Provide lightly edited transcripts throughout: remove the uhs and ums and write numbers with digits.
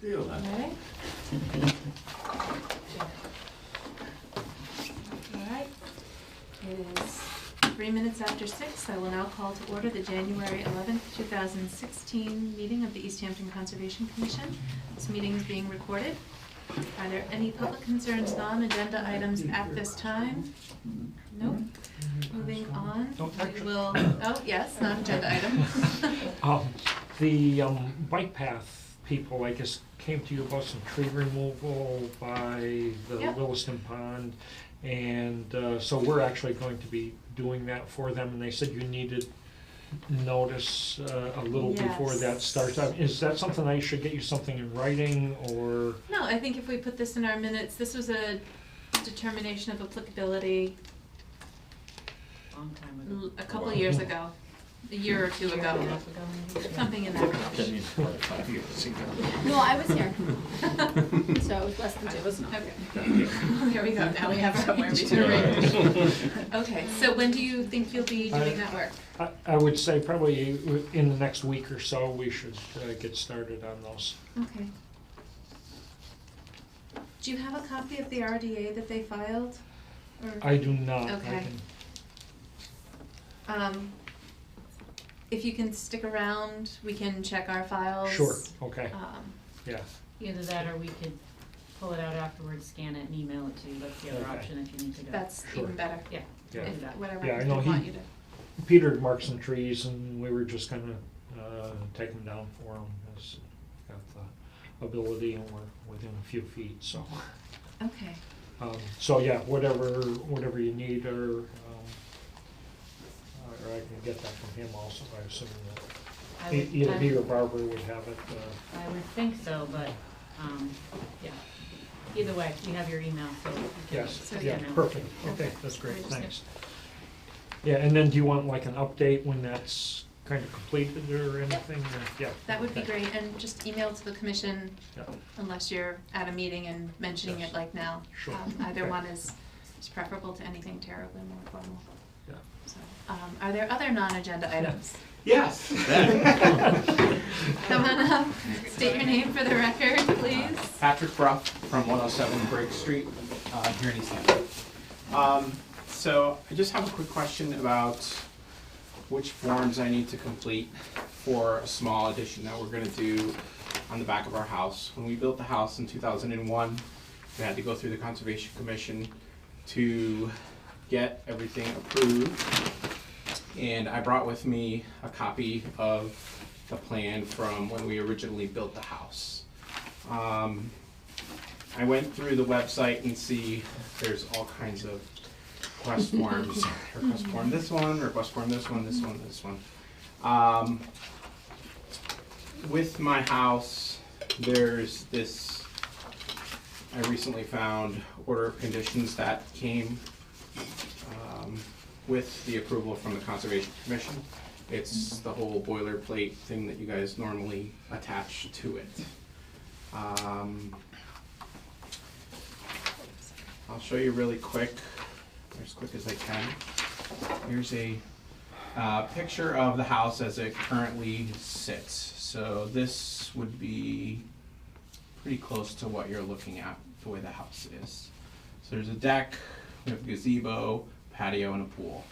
Steal that. Alright. Alright. It is 3 minutes after 6. I will now call to order the January 11th, 2016 meeting of the Easthampton Conservation Commission. This meeting is being recorded. Are there any public concerns, non-agenda items at this time? Nope. Moving on, we will, oh yes, non-agenda item. The bike path people, I guess, came to you about some tree removal by the Yep. Williston Pond. And so we're actually going to be doing that for them. And they said you needed notice a little before that Yes. starts. Is that something I should get you something in writing or? No, I think if we put this in our minutes, this was a determination of applicability Long time ago. a couple years ago, a year or two Year and a ago, half ago, maybe. something in that That range. means like 5 years ago. No, I was here. So it was less than 2. It was not. Okay. Here we go, now we have somewhere between a range. Okay, so when do you think you'll be doing that work? I would say probably in the next week or so we should get started on those. Okay. Do you have a copy of the RDA that they filed? Or? I do not. Okay. If you can stick around, we can check our files. Sure, okay, yeah. Either that or we could pull it out afterwards, scan it and email it to you. That's the other Okay. option if you need to go. That's Sure. even better. Yeah. Yeah. do If that. whatever Yeah, I they know want he- you to. Peter had marked some trees and we were just gonna take them down for him. He's got the ability and we're within a few feet, so. Okay. So yeah, whatever you need or I can get that from him also, I assume I that would- either he or Barbara would have it. I would think so, but, yeah. Either way, we have your email, so you can. Yes, So, yeah, email. perfect, okay, Okay. that's great, Great. thanks. Yeah, and then do you want like an update when that's kind of completed or anything, or, yeah? That would be okay. great, and just email to the commission Yeah. unless you're at a meeting and mentioning Yes. it like now. Sure. Either Okay. one is preferable to anything terribly more formal. Yeah. So, are there other non-agenda items? Yes. Come on up, state your name for the record, please. Patrick Bruff from 107 Briggs Street, here in Easthampton. So I just have a quick question about which forms I need to complete for a small addition that we're gonna do on the back of our house. When we built the house in 2001, we had to go through the Conservation Commission to get everything approved. And I brought with me a copy of the plan from when we originally built the house. I went through the website and see there's all kinds of request forms. Request form this one, request form this one, this one, this one. With my house, there's this, I recently found order of conditions that came with the approval from the Conservation Commission. It's the whole boilerplate thing that you guys normally attach to it. I'll show you really quick, as quick as I can. Here's a picture of the house as it currently sits. So this would be pretty close to what you're looking at, the way the house is. So there's a deck, we have a gazebo, patio, and a pool.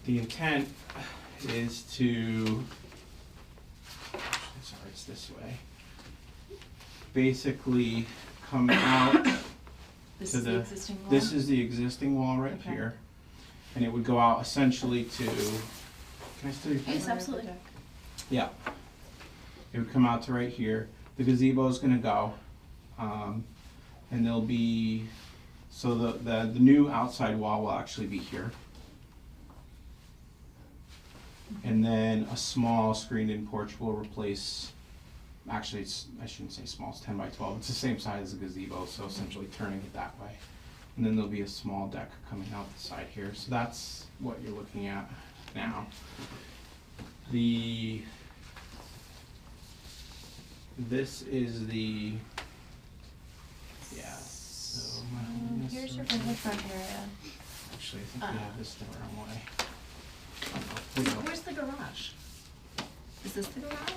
The intent is to, sorry, it's this way, basically come out This to is the existing wall? This is the existing wall right Okay. here, and it would go out essentially to, can I still use Yes, that? absolutely. Yeah. It would come out to right here. The gazebo is gonna go, and there'll be, so the new outside wall will actually be here. And then a small screened-in porch will replace, actually it's, I shouldn't say small, it's 10 by 12. It's the same size as the gazebo, so essentially turning it that way. And then there'll be a small deck coming out the side here. So that's what you're looking at now. This is the, yeah, so Here's your front area. actually, I think we have this the wrong way. Oh, no, we don't. Where's the garage? Is this the garage?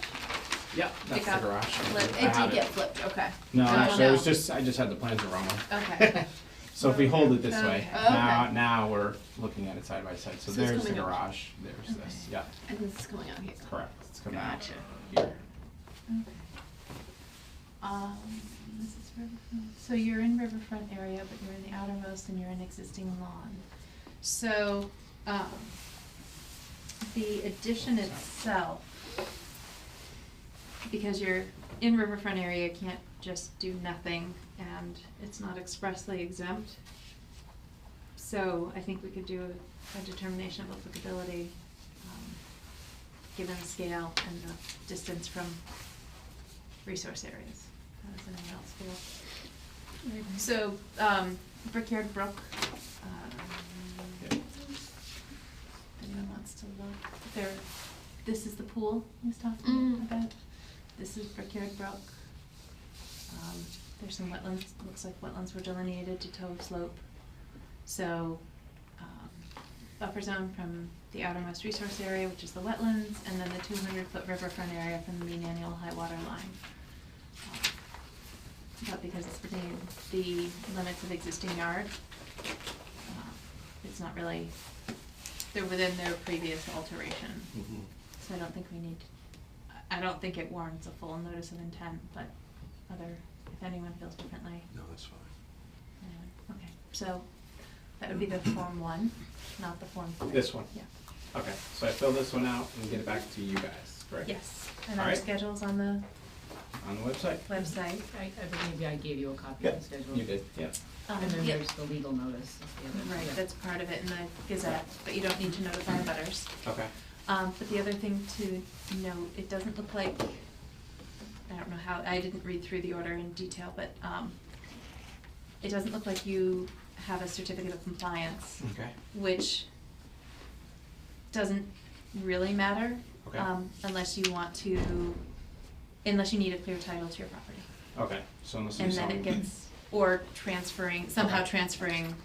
Yeah, that's It the got garage. flipped. I It have did get flipped, okay. No, Oh, actually, it was no. just, I just had the plans the wrong way. Okay. So if we hold it this way, Okay. now we're looking at it side by side. So So it's there's the coming out. garage, there's Okay. this, yeah, And this is coming out here. correct. It's coming out Gotcha. here. Okay. This is Riverfront. So you're in Riverfront area, but you're in the outermost and you're in existing lawn. So, the addition itself, because you're in Riverfront area, you can't just do nothing and it's not expressly exempt. So I think we could do a determination of applicability, given the scale and the distance from resource areas. How does anyone else feel? So, Brickyard Brook, Yeah. if anyone wants to look, this is the pool he was talking Mm. about. This is Brickyard Brook. There's some wetlands, looks like wetlands were delineated to toe slope. So, buffer zone from the outermost resource area, which is the wetlands, and then the 200-foot riverfront area from the mean annual high water line. But because it's within the limits of existing yard, it's not really, they're within their previous alteration. So I don't think we need, I don't think it warrants a full notice of intent, but if anyone feels differently. No, that's fine. Anyone? Okay, so that would be the Form 1, not the Form 3. This one? Yeah. Okay, so I fill this one out and get it back to you guys, correct? Yes, and our Alright. schedule's on the On the website? website. I believe I gave you a copy of the schedule. You did, yeah. And then Yep. there's the legal notice. is the other- Right, yeah. that's part of it in the Gazette, but you don't need to notify butters. Okay. But the other thing to note, it doesn't look like, I don't know how, I didn't read through the order in detail, but, it doesn't look like you have a certificate of compliance, Okay. which doesn't really matter. Okay. Unless you need a clear title to your property. Okay, so unless you And then sign. it gets, or somehow Okay. transferring,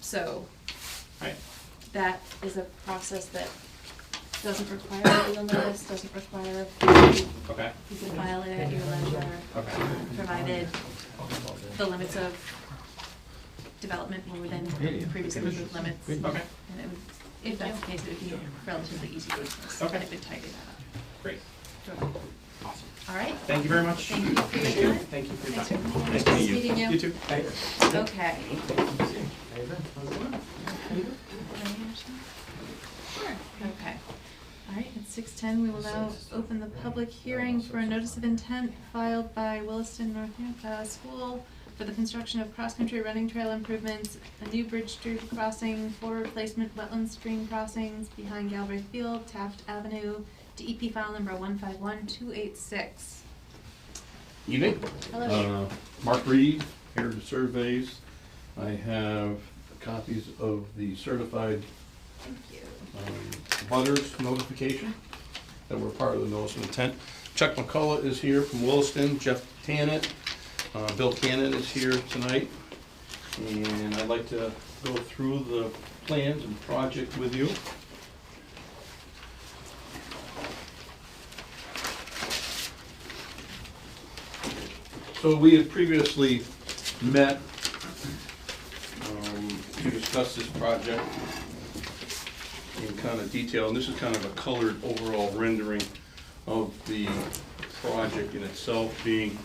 so Right, that is a process that doesn't require a legal notice, doesn't require a fee. okay, You can file it at your leisure, okay. provided the limits of development were within previously approved limits. Okay, And it would, if that's the case, it would be a relatively easy business, Okay. and it would tidy that up. great, Sure. awesome. All right? Thank you very much. Thank you for your time. Thank you for your Thanks for time. coming. Nice to meet Nice you. meeting you. You too. Okay. Sure. Okay. All right, at 6:10, we will now open the public hearing for a notice of intent filed by Williston North School for the construction of cross-country running trail improvements, a new Bridge Street crossing, 4 replacement wetland stream crossings behind Galbraith Field, Taft Avenue, DEP file number 151286. Evening. Hello. Mark Reed, Heritage Surveys. I have copies of the certified Thank you. butters notification that were part of the notice of intent. Chuck McCullough is here from Williston, Jeff Tannett, Bill Cannon is here tonight. And I'd like to go through the plans and project with you. So we had previously met to discuss this project in kind of detail, and this is kind of a colored overall rendering of the project in itself, being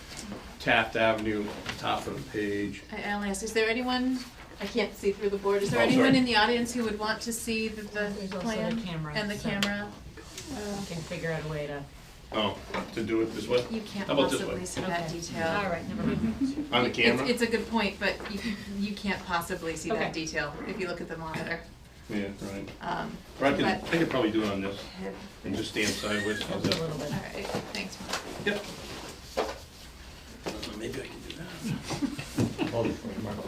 Taft Avenue at the top of the page. I only asked, is there anyone, I can't see through the board, is there Oh, anyone sorry. in the audience who would want to see the There's also plan? the camera, And the so- camera? We can figure out a way to, Oh, to do it this way? You can't How about this possibly way? see that Okay. detail. all right, never mind. On the camera? It's a good point, but you can't possibly see that Okay. detail if you look at the monitor. Yeah, right. But, I could probably do it on this, have- and just stand sideways. How's Just that? a little bit. all right, thanks, Mark. Yep. Maybe I can do that.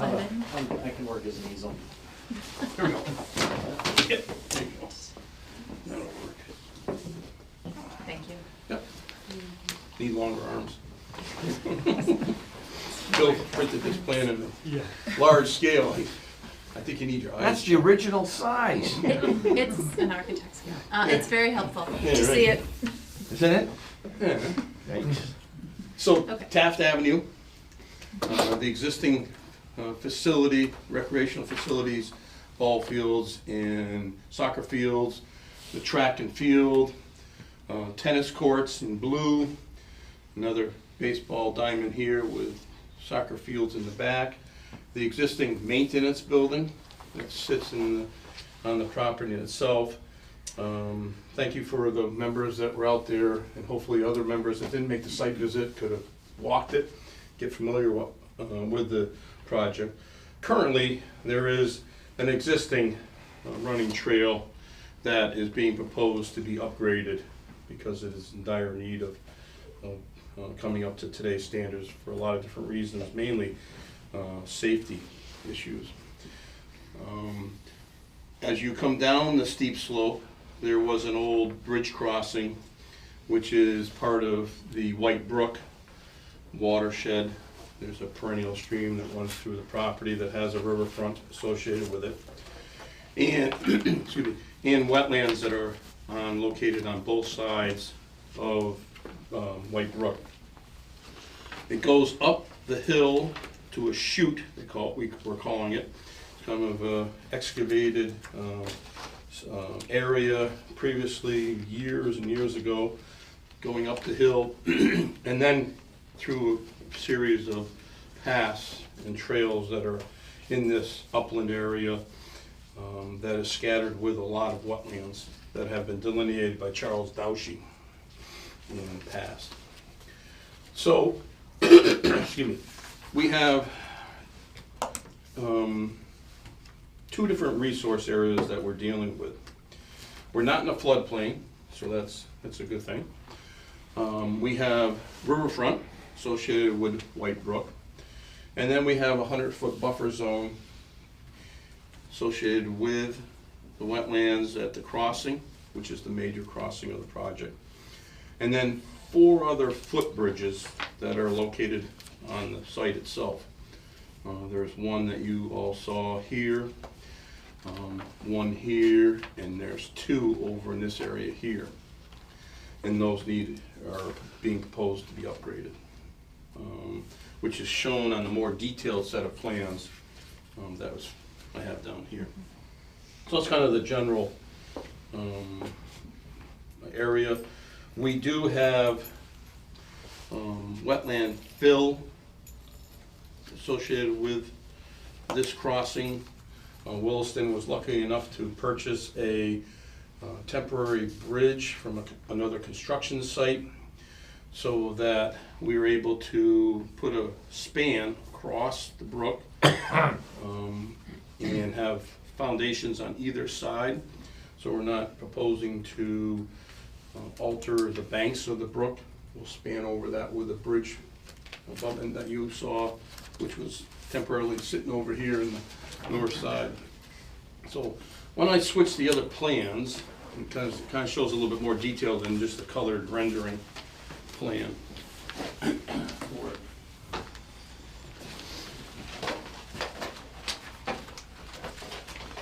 Ivan? I can work as an easel. Here we go. Yep, there you go. That'll work. Thank you. Yep. Need longer arms. Bill printed this plan in Yeah. a large scale. I think you need your eyes. That's the original size. It's an architect's, it's very helpful Yeah, to right. see it Isn't it? Yeah. Yikes. So Okay. Taft Avenue, the existing facility, recreational facilities, ball fields and soccer fields, the track and field, tennis courts in blue, another baseball diamond here with soccer fields in the back, the existing maintenance building that sits on the property itself. Thank you for the members that were out there, and hopefully other members that didn't make the site visit could have walked it, get familiar with the project. Currently, there is an existing running trail that is being proposed to be upgraded because it is in dire need of coming up to today's standards for a lot of different reasons, mainly safety issues. As you come down the steep slope, there was an old bridge crossing, which is part of the White Brook watershed. There's a perennial stream that runs through the property that has a riverfront associated with it. And, excuse me, and wetlands that are located on both sides of White Brook. It goes up the hill to a chute, we're calling it. It's kind of a excavated area previously, years and years ago, going up the hill, and then through a series of paths and trails that are in this upland area that is scattered with a lot of wetlands that have been delineated by Charles Douchy in the past. So, excuse me, we have two different resource areas that we're dealing with. We're not in a floodplain, so that's a good thing. We have riverfront associated with White Brook, and then we have a 100-foot buffer zone associated with the wetlands at the crossing, which is the major crossing of the project. And then 4 other footbridges that are located on the site itself. There's one that you all saw here, one here, and there's 2 over in this area here. And those are being proposed to be upgraded, which is shown on the more detailed set of plans I have down here. So that's kind of the general area. We do have wetland fill associated with this crossing. Williston was lucky enough to purchase a temporary bridge from another construction site so that we were able to put a span across the brook and have foundations on either side. So we're not proposing to alter the banks of the brook. We'll span over that with a bridge above and that you saw, which was temporarily sitting over here in the north side. So when I switch the other plans, it kind of shows a little bit more detail than just the colored rendering plan for it.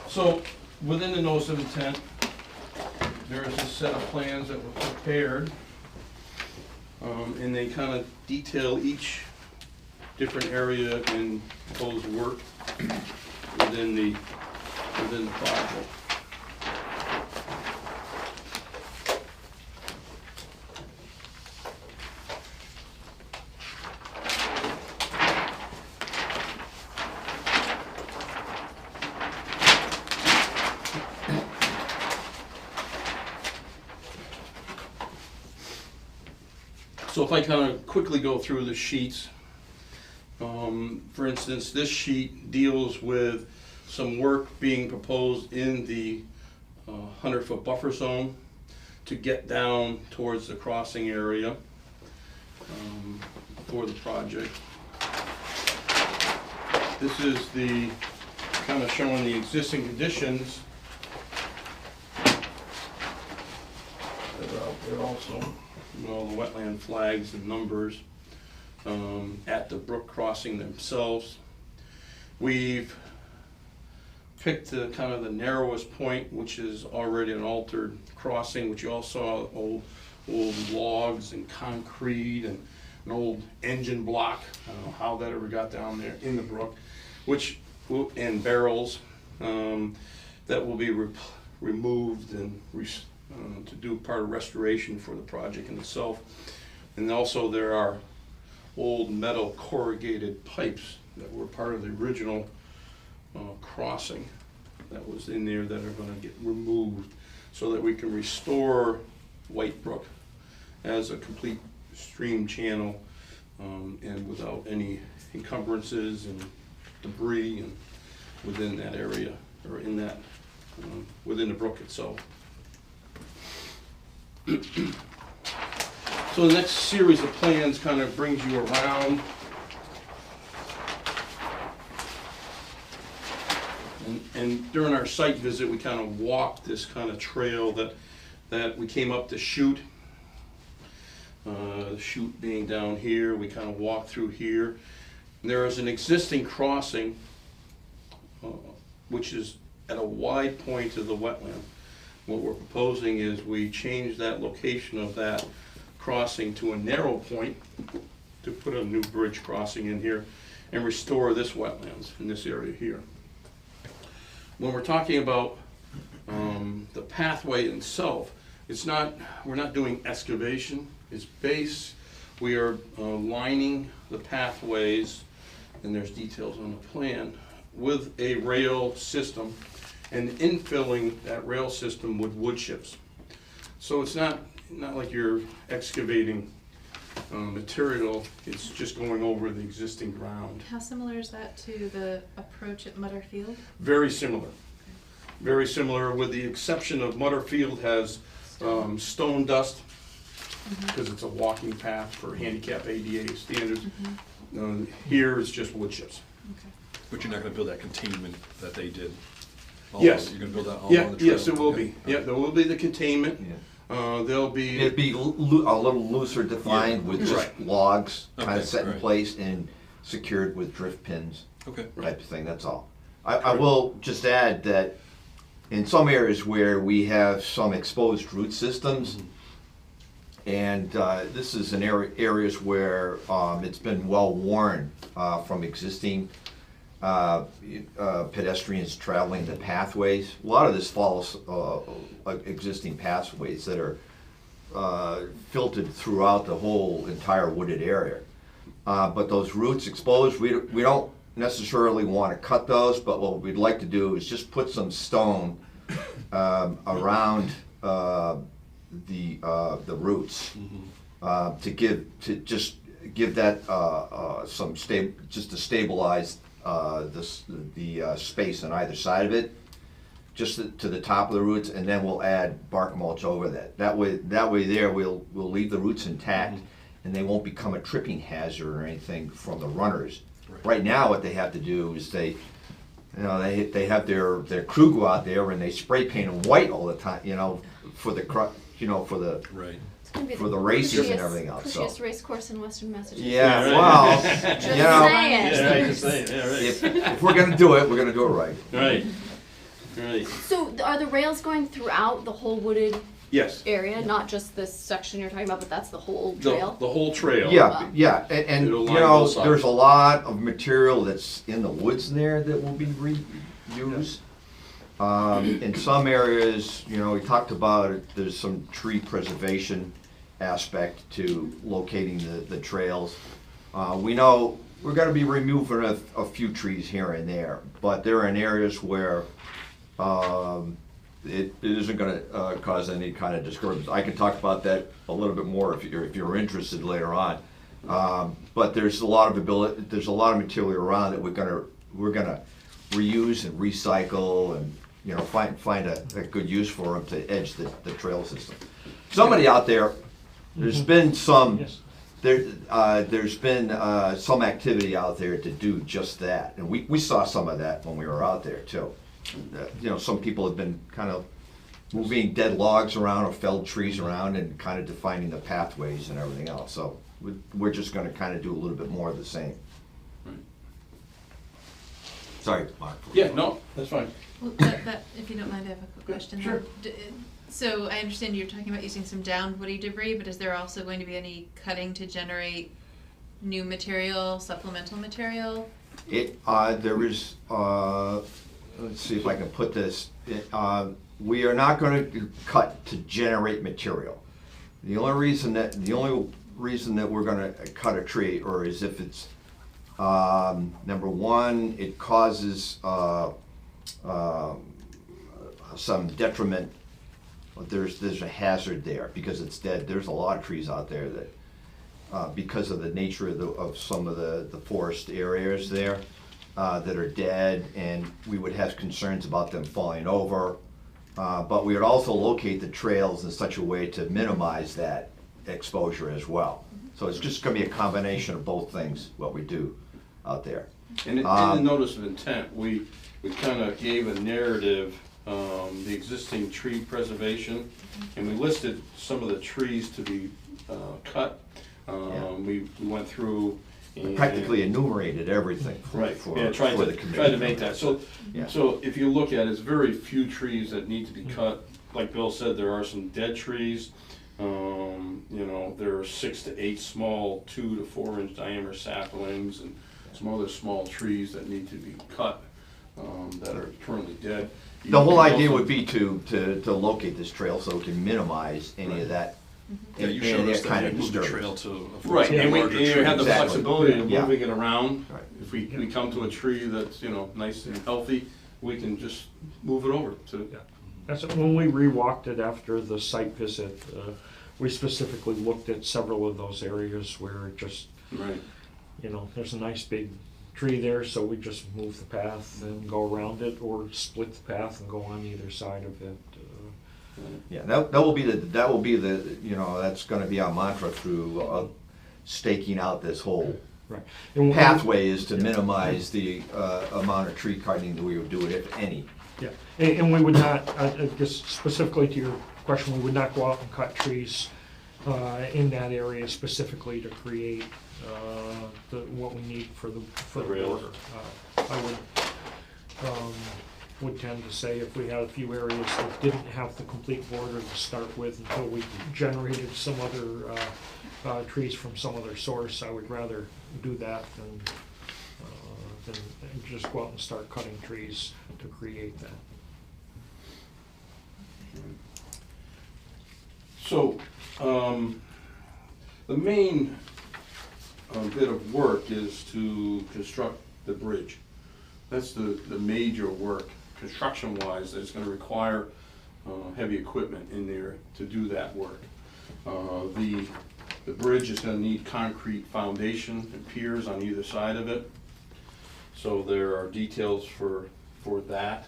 So within the notice of intent, there is a set of plans that were prepared, and they kind of detail each different area and proposed work within the project. So if I kind of quickly go through the sheets, for instance, this sheet deals with some work being proposed in the 100-foot buffer zone to get down towards the crossing area for the project. This is the kind of showing the existing conditions that are out there also. All the wetland flags and numbers at the brook crossing themselves. We've picked the kind of the narrowest point, which is already an altered crossing, which you all saw, old old logs and concrete and an old engine block. I don't know how that ever got down there in the brook, and barrels that will be removed and to do part of restoration for the project in itself. And also there are old metal corrugated pipes that were part of the original crossing that was in there that are going to get removed so that we can restore White Brook as a complete stream channel and without any encumbrances and debris and within that area or in that within the brook itself. So the next series of plans kind of brings you around. And during our site visit, we kind of walked this kind of trail that we came up the chute. The chute being down here, we kind of walked through here. And there is an existing crossing, which is at a wide point of the wetland. What we're proposing is we change that location of that crossing to a narrow point to put a new bridge crossing in here and restore this wetlands in this area here. When we're talking about the pathway itself, we're not doing excavation, it's base. We are lining the pathways, and there's details on the plan, with a rail system and infilling that rail system with wood chips. So it's not like you're excavating material, it's just going over the existing ground. How similar is that to the approach at Mutter Field? Very similar. Very similar, with the exception of Mutter Field has stone dust, because it's a walking path for handicap ADA standards. Here it's just wood chips. Okay. But you're not gonna build that containment that they did? Yes. You're gonna build that all on the trail? Yes, it will Okay. be. Yeah, there will be the containment. There'll be. It'd be a little looser defined with just Right. logs kind Okay, of set in right. place and secured with drift pins Okay. type of thing, that's all. I will just add that in some areas where we have some exposed root systems, and this is in areas where it's been well worn from existing pedestrians traveling the pathways. A lot of this follows existing pathways that are filtered throughout the whole entire wooded area. But those roots exposed, we don't necessarily want to cut those, but what we'd like to do is just put some stone around the roots to just give that just to stabilize the space on either side of it, just to the top of the roots, and then we'll add bark mulch over that. That way there we'll leave the roots intact, and they won't become a tripping hazard or anything from the runners. Right now, what they have to do is they have their crew go out there and they spray paint them white all the time, for the Right. It's gonna be for the races and pushiest- everything else, so. Pushiest race course in Western Massachusetts. Yeah, right. well, Just you know, saying. Yeah, just saying, yeah, right. if we're gonna do it, we're gonna do it right. Right, right. So are the rails going throughout the whole wooded Yes, area, not just this section you're talking about, but that's the whole the trail? whole trail. Yeah, yeah, and It'll you line know, both sides. there's a lot of material that's in the woods there that will be reused. In some areas, we talked about it, there's some tree preservation aspect to locating the trails. We know we're gonna be removing a few trees here and there, but they're in areas where it isn't gonna cause any kind of disturbance. I can talk about that a little bit more if you're interested later on. But there's a lot of material around that we're gonna reuse and recycle and find a good use for them to edge the trail system. Somebody out there, there's been some Yes. there's been some activity out there to do just that, and we saw some of that when we were out there too. Some people have been kind of moving dead logs around or felled trees around and kind of defining the pathways and everything else. So we're just going to kind of do a little bit more of the same. Right. Sorry, Mark. Yeah, no, that's fine. Well, that, if you don't mind, I have a quick question. Sure. So I understand you're talking about using some downed woody debris, but is there also going to be any cutting to generate new material, supplemental material? There is, let's see if I can put this, we are not gonna cut to generate material. The only reason that we're gonna cut a tree, or is if it's, number one, it causes, some detriment. There's a hazard there because it's dead. There's a lot of trees out there that, because of the nature of some of the forest areas there, that are dead, and we would have concerns about them falling over. But we would also locate the trails in such a way to minimize that exposure as well. So it's just gonna be a combination of both things, what we do out there. And in the notice of intent, we kind of gave a narrative, the existing tree preservation, and we listed some of the trees to be cut. We went through and Practically enumerated everything right, for yeah, the tried commission. to make that. So, Yeah. so if you look at it, it's very few trees that need to be cut. Like Bill said, there are some dead trees. You know, there are 6 to 8 small 2 to 4 inch diameter saplings and some other small trees that need to be cut, that are currently dead. The whole idea would be to locate this trail so we can minimize any of that. Yeah, you any showed of us that that kind you of moved the disturbance. trail to avoid Right, some and larger you have the trees. Exactly. flexibility of Yeah. moving it around. Right. If we come to a tree that's, you know, nice and healthy, we can just move it over to. Yeah. That's, when we re-walked it after the site visit, we specifically looked at several of those areas where it just, Right. you know, there's a nice big tree there, so we just move the path and go around it, or split the path and go on either side of it. Yeah, that will be the, you know, that's gonna be our mantra through staking out this whole Right. And pathway, is to minimize the amount of tree cutting that we would do, if any. Yeah, and we would not, just specifically to your question, we would not go out and cut trees in that area specifically to create what we need for the rails. border. I would tend to say if we had a few areas that didn't have the complete border to start with until we generated some other trees from some other source, I would rather do that than just go out and start cutting trees to create that. So, the main bit of work is to construct the bridge. That's the major work, construction-wise, that's gonna require heavy equipment in there to do that work. The bridge is gonna need concrete foundation and piers on either side of it. So there are details for that.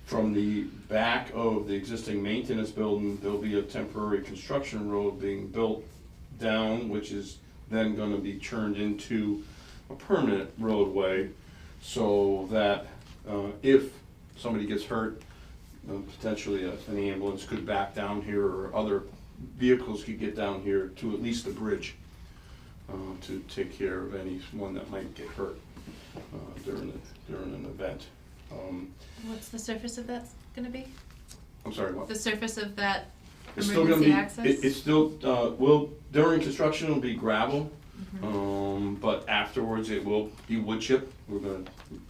From the back of the existing maintenance building, there'll be a temporary construction road being built down, which is then gonna be turned into a permanent roadway, so that if somebody gets hurt, potentially an ambulance could back down here, or other vehicles could get down here to at least the bridge, to take care of anyone that might get hurt during an event. What's the surface of that gonna be? I'm sorry, what? The surface of that It's still gonna be, emergency access? it's still, during construction, it'll be gravel, but afterwards it will be wood chip. We're gonna.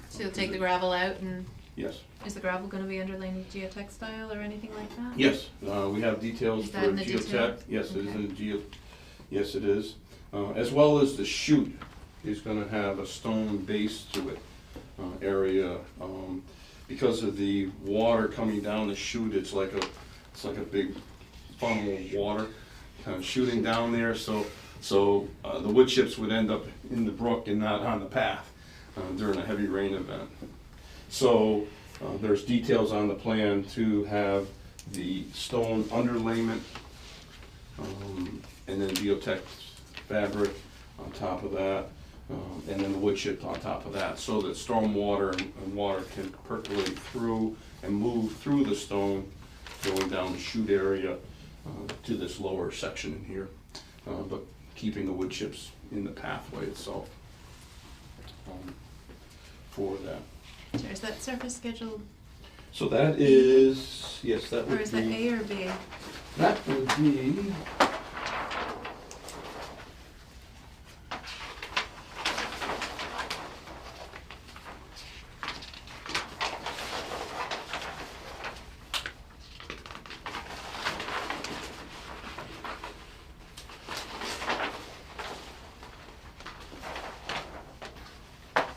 So you'll take the gravel out, and Yes, is the gravel gonna be underlaying geotextile or anything like that? yes, we have details Is for that in the detail? geotech. Yes, it is Okay. in yes, it is. As well as the chute is gonna have a stone base to it, area. Because of the water coming down the chute, it's like a big funnel of water kind of shooting down there, so the wood chips would end up in the brook and not on the path during a heavy rain event. So there's details on the plan to have the stone underlayment, and then geotech fabric on top of that, and then the wood chip on top of that, so that storm water and water can percolate through and move through the stone, going down the chute area to this lower section in here, but keeping the wood chips in the pathway itself for that. So is that surface scheduled So that is, yes, that would be. Or is that A or B? That would be.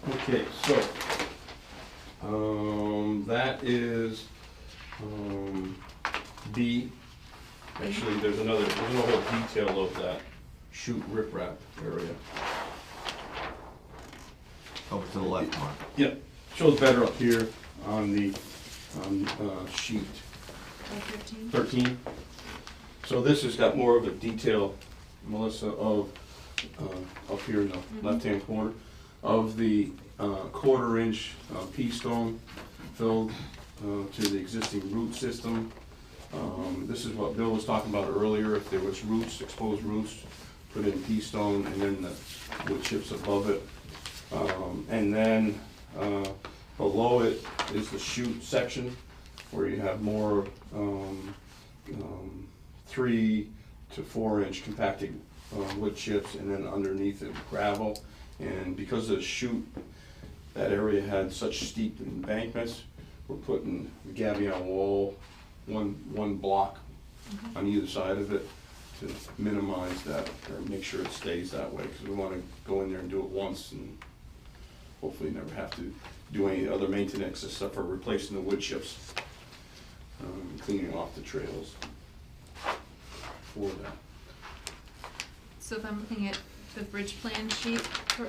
Okay, so, that is, B. Actually, there's a whole detail of that shoot riprap area. Over to the left, Mark. Yep, shows better up here on the, sheet Or 13? 13. So this has got more of a detail, Melissa, of, up here in the left-hand corner, of the quarter-inch pea stone filled to the existing root system. This is what Bill was talking about earlier, if there was roots, exposed roots, put in pea stone and then the wood chips above it. And then below it is the shoot section where you have more 3 to 4 inch compacted wood chips, and then underneath it gravel. And because of the shoot, that area had such steep embankments, we're putting the gabion wall one block on either side of it to minimize that, or make sure it stays that way, because we want to go in there and do it once and hopefully never have to do any other maintenance except for replacing the wood chips, cleaning off the trails for that. So if I'm looking at the bridge plan sheet,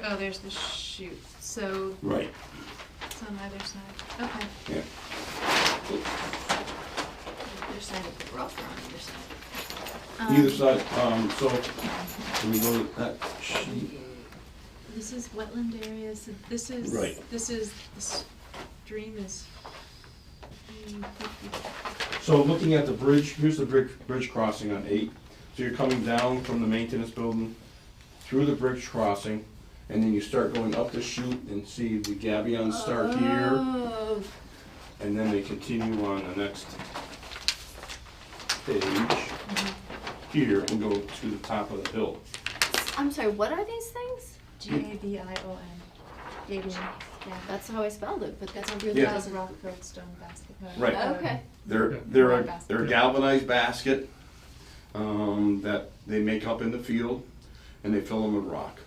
oh, there's the chute, so Right. it's on either side, okay. Yeah. Either side of the rough or on either side. Either side, so when we go to that sheet, This is wetland area, so this is, Right. the stream is. so looking at the bridge, here's the bridge crossing on 8. So you're coming down from the maintenance building through the bridge crossing, and then you start going up the chute and see the gabions start here, Oh, and then they continue on the next page here and go to the top of the hill. I'm sorry, what are these things? Gabion. Gabion, yeah. That's how I spelled it, but that's not really. Yeah. That's a rock filled stone basket. Right. Okay. They're a galvanized basket that they make up in the field, and they fill them with rock.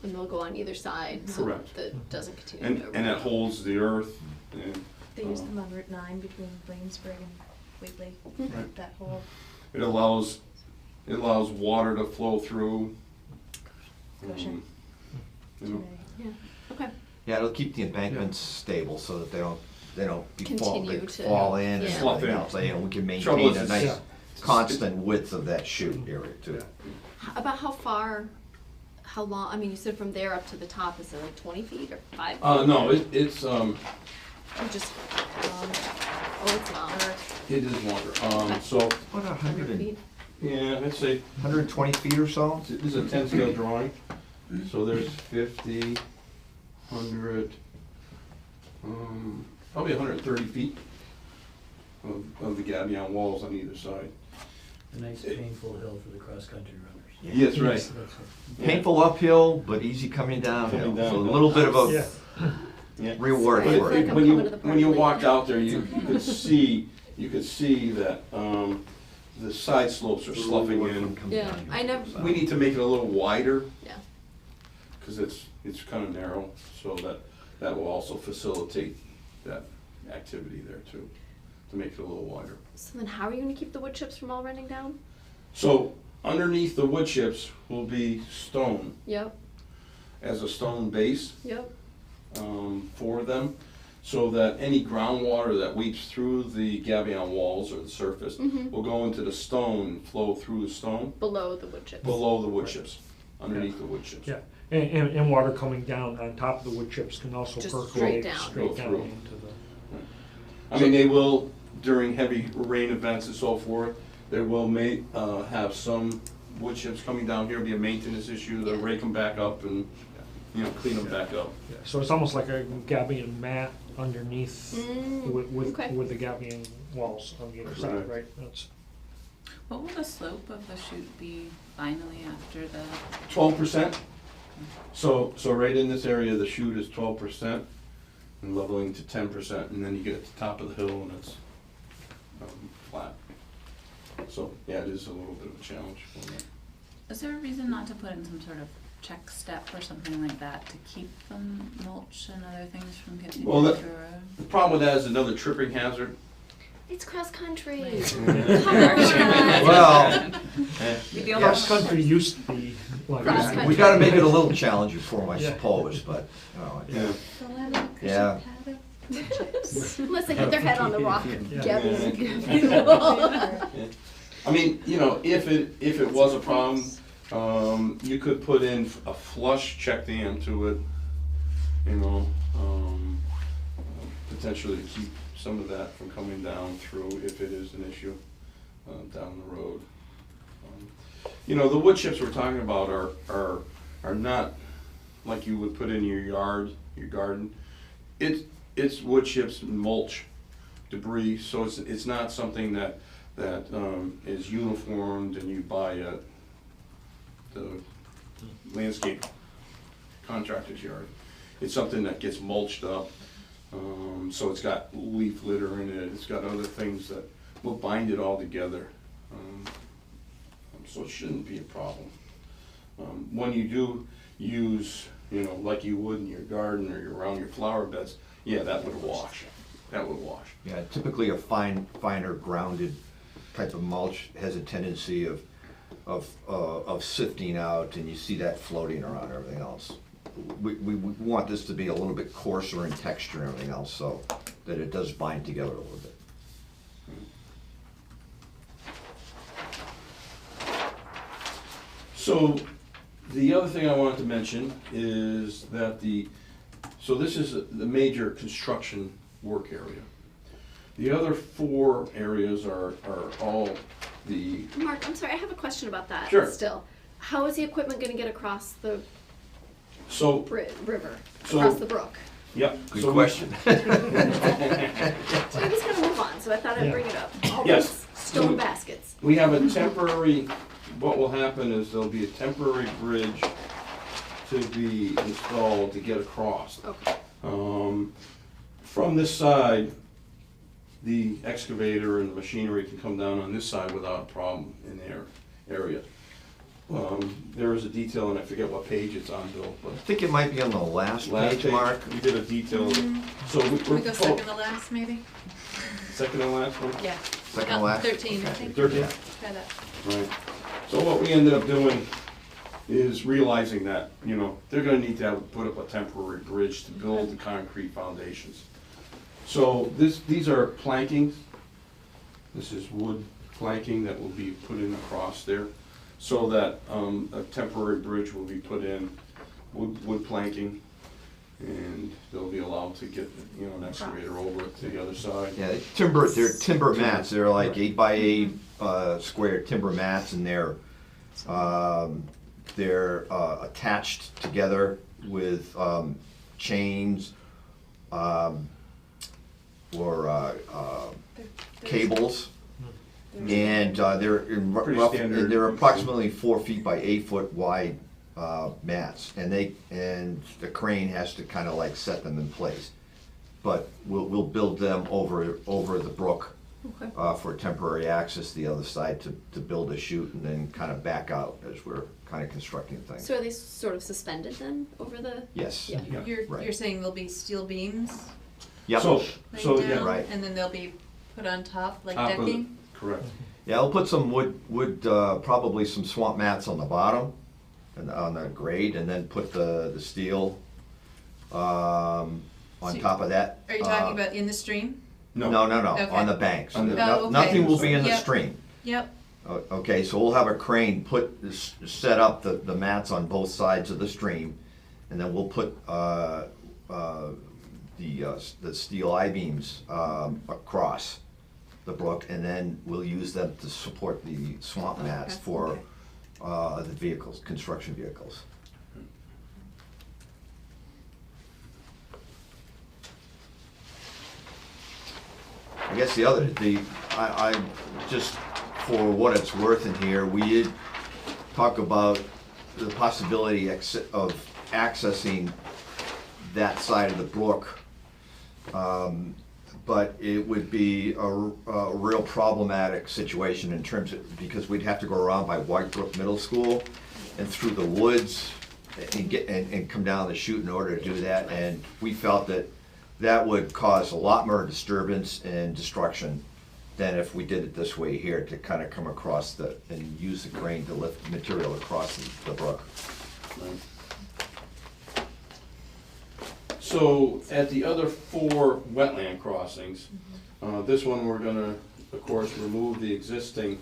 And they'll go on either side, so Correct. that it doesn't continue to. And it holds the earth, and They use them on Route 9 between Williamsburg and Whately, Right. that whole. it allows water to flow through. Goshen. You know, Yeah, okay. Yeah, it'll keep the embankments stable so that they don't Continue they to- fall in and yeah. Slough everything in. else. You know, we can Trouble maintain is a it's- nice constant width of that chute area too. About how far, how long, I mean, you said from there up to the top, is it like 20 feet or 5? no, it's Or just, oh, it's longer. it is longer. So What, 100 Feet? yeah, I'd say 120 feet or so? this is a 10 scale drawing. So there's 50, 100, probably 130 feet of the gabion walls on either side. A nice painful hill for the cross-country runners. Yes, right. That's what- Painful uphill, but easy coming downhill. Coming So a downhill. little bit of Yeah. a Yeah. reward But for like it. I'm when you, coming to the when you party. walked out there, you could see that, the side slopes are sloughing in. Yeah, I never, We need to make it a little wider, yeah. cause it's kind of narrow, so that will also facilitate that activity there too, to make it a little wider. So then how are you gonna keep the wood chips from all running down? So underneath the wood chips will be stone, Yep, as a stone base, yep. for them, so that any groundwater that weeps through the gabion walls or the surface Mhm. will go into the stone and flow through the stone Below the wood chips. below the wood chips, underneath the wood chips. Yeah, and water coming down on top of the wood chips can also Just percolate straight down. straight Go down through. into the. I mean, they will, during heavy rain events and so forth, they will have some wood chips coming down here, be a maintenance issue, they'll Yeah. rake them back up and, clean them back up. Yeah, so it's almost like a gabion mat underneath okay. with the gabion walls on the other side, Correct. right? That's, What will the slope of the chute be finally after the? 12%. So right in this area, the chute is 12% and leveling to 10%, and then you get at the top of the hill and it's flat. So, yeah, it is a little bit of a challenge. Is there a reason not to put in some sort of check step or something like that to keep the mulch and other things from getting Well, into the road? The problem with that is another tripping hazard. It's cross country. Right. Come on. Well, cross country used to be like Cross that. country. we gotta make it a little challenging for them, I Yeah. suppose, but, Yeah. Yeah. Unless they hit their head on the rock. Yeah. I mean, if it was a problem, you could put in a flush check dam to it, potentially to keep some of that from coming down through if it is an issue down the road. The wood chips we're talking about are not like you would put in your yard, your garden. It's wood chips and mulch debris, so it's not something that is uniformed and you buy at the landscape contractor's yard. It's something that gets mulched up, so it's got leaf litter in it, it's got other things that will bind it all together. So it shouldn't be a problem. When you do use, like you would in your garden or around your flower beds, yeah, that would wash. That would wash. yeah, typically a finer grounded type of mulch has a tendency of sifting out, and you see that floating around everything else. We want this to be a little bit coarser in texture and everything else, so that it does bind together a little bit. So, the other thing I wanted to mention is that so this is the major construction work area. The other 4 areas are all the, Mark, I'm sorry, I have a question about that Sure. still. How is the equipment gonna get across the so, river, So- across the brook? yep. Good so we- question. I was gonna move on, so I thought I'd Yeah. bring it up. All Yes. those stone baskets. We have a temporary, what will happen is there'll be a temporary bridge to be installed to get across. Okay. From this side, the excavator and the machinery can come down on this side without a problem in their area. There is a detail, and I forget what page it's on, Bill, I but think it might be on the last last page, Mark. we did a detail. So Can we go second to last, maybe? second and last one? Yeah. Second to last? 13, I think. 13? Try that. Right. So what we ended up doing is realizing that, they're gonna need to put up a temporary bridge to build the concrete foundations. So these are plankings. This is wood planking that will be put in across there, so that a temporary bridge will be put in, wood planking, and they'll be allowed to get, an excavator over to the other side. Yeah, they're timber mats, they're like 8x8 square timber mats, and they're attached together with chains or cables. And Pretty standard. they're approximately 4 feet by 8 foot wide mats, and the crane has to kind of like set them in place. But we'll build them over the brook Okay. for temporary access to the other side to build a chute and then kind of back out as we're kind of constructing things. So are they sort of suspended then over the? Yes. Yeah. Yeah. You're Right. saying there'll be steel beams Yep. So laid yeah, down, right. and then they'll be put on top, like Top of the- decking? correct. Yeah, I'll put some wood, probably some swamp mats on the bottom and on the grade, and then put the steel on So- top of that. Are you talking about in the stream? No, Okay. on the banks. On the- Oh, okay. Nothing will be in the Yep. stream. Yep, Okay, so we'll have a crane set up the mats on both sides of the stream, and then we'll put the steel I-beams across the brook, and then we'll use them to support the swamp mats Okay. for the vehicles, construction vehicles. I guess I just for what it's worth in here, we did talk about the possibility of accessing that side of the brook. But it would be a real problematic situation in terms of, because we'd have to go around by White Brook Middle School and through the woods and come down the chute in order to do that. And we felt that that would cause a lot more disturbance and destruction than if we did it this way here, to kind of come across and use the crane to lift material across the brook. Right. So at the other 4 wetland crossings, this one we're gonna, of course, remove the existing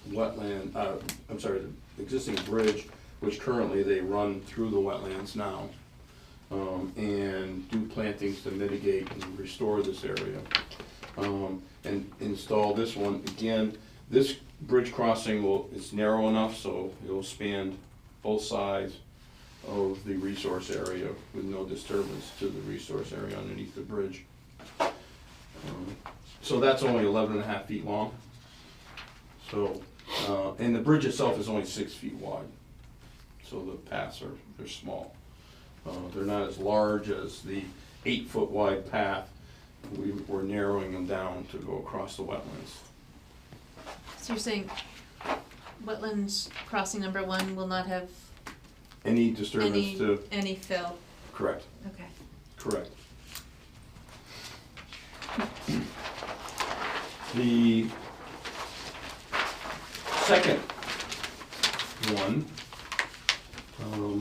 wetland, the existing bridge, which currently they run through the wetlands now, and do plantings to mitigate and restore this area. And install this one. Again, this bridge crossing is narrow enough so it will span both sides of the resource area with no disturbance to the resource area underneath the bridge. So that's only 11.5 feet long. So, and the bridge itself is only 6 feet wide. So the paths they're small. They're not as large as the 8-foot wide path. We're narrowing them down to go across the wetlands. So you're saying wetlands crossing number 1 will not have Any disturbance to, any fill? correct, Okay. correct. The second one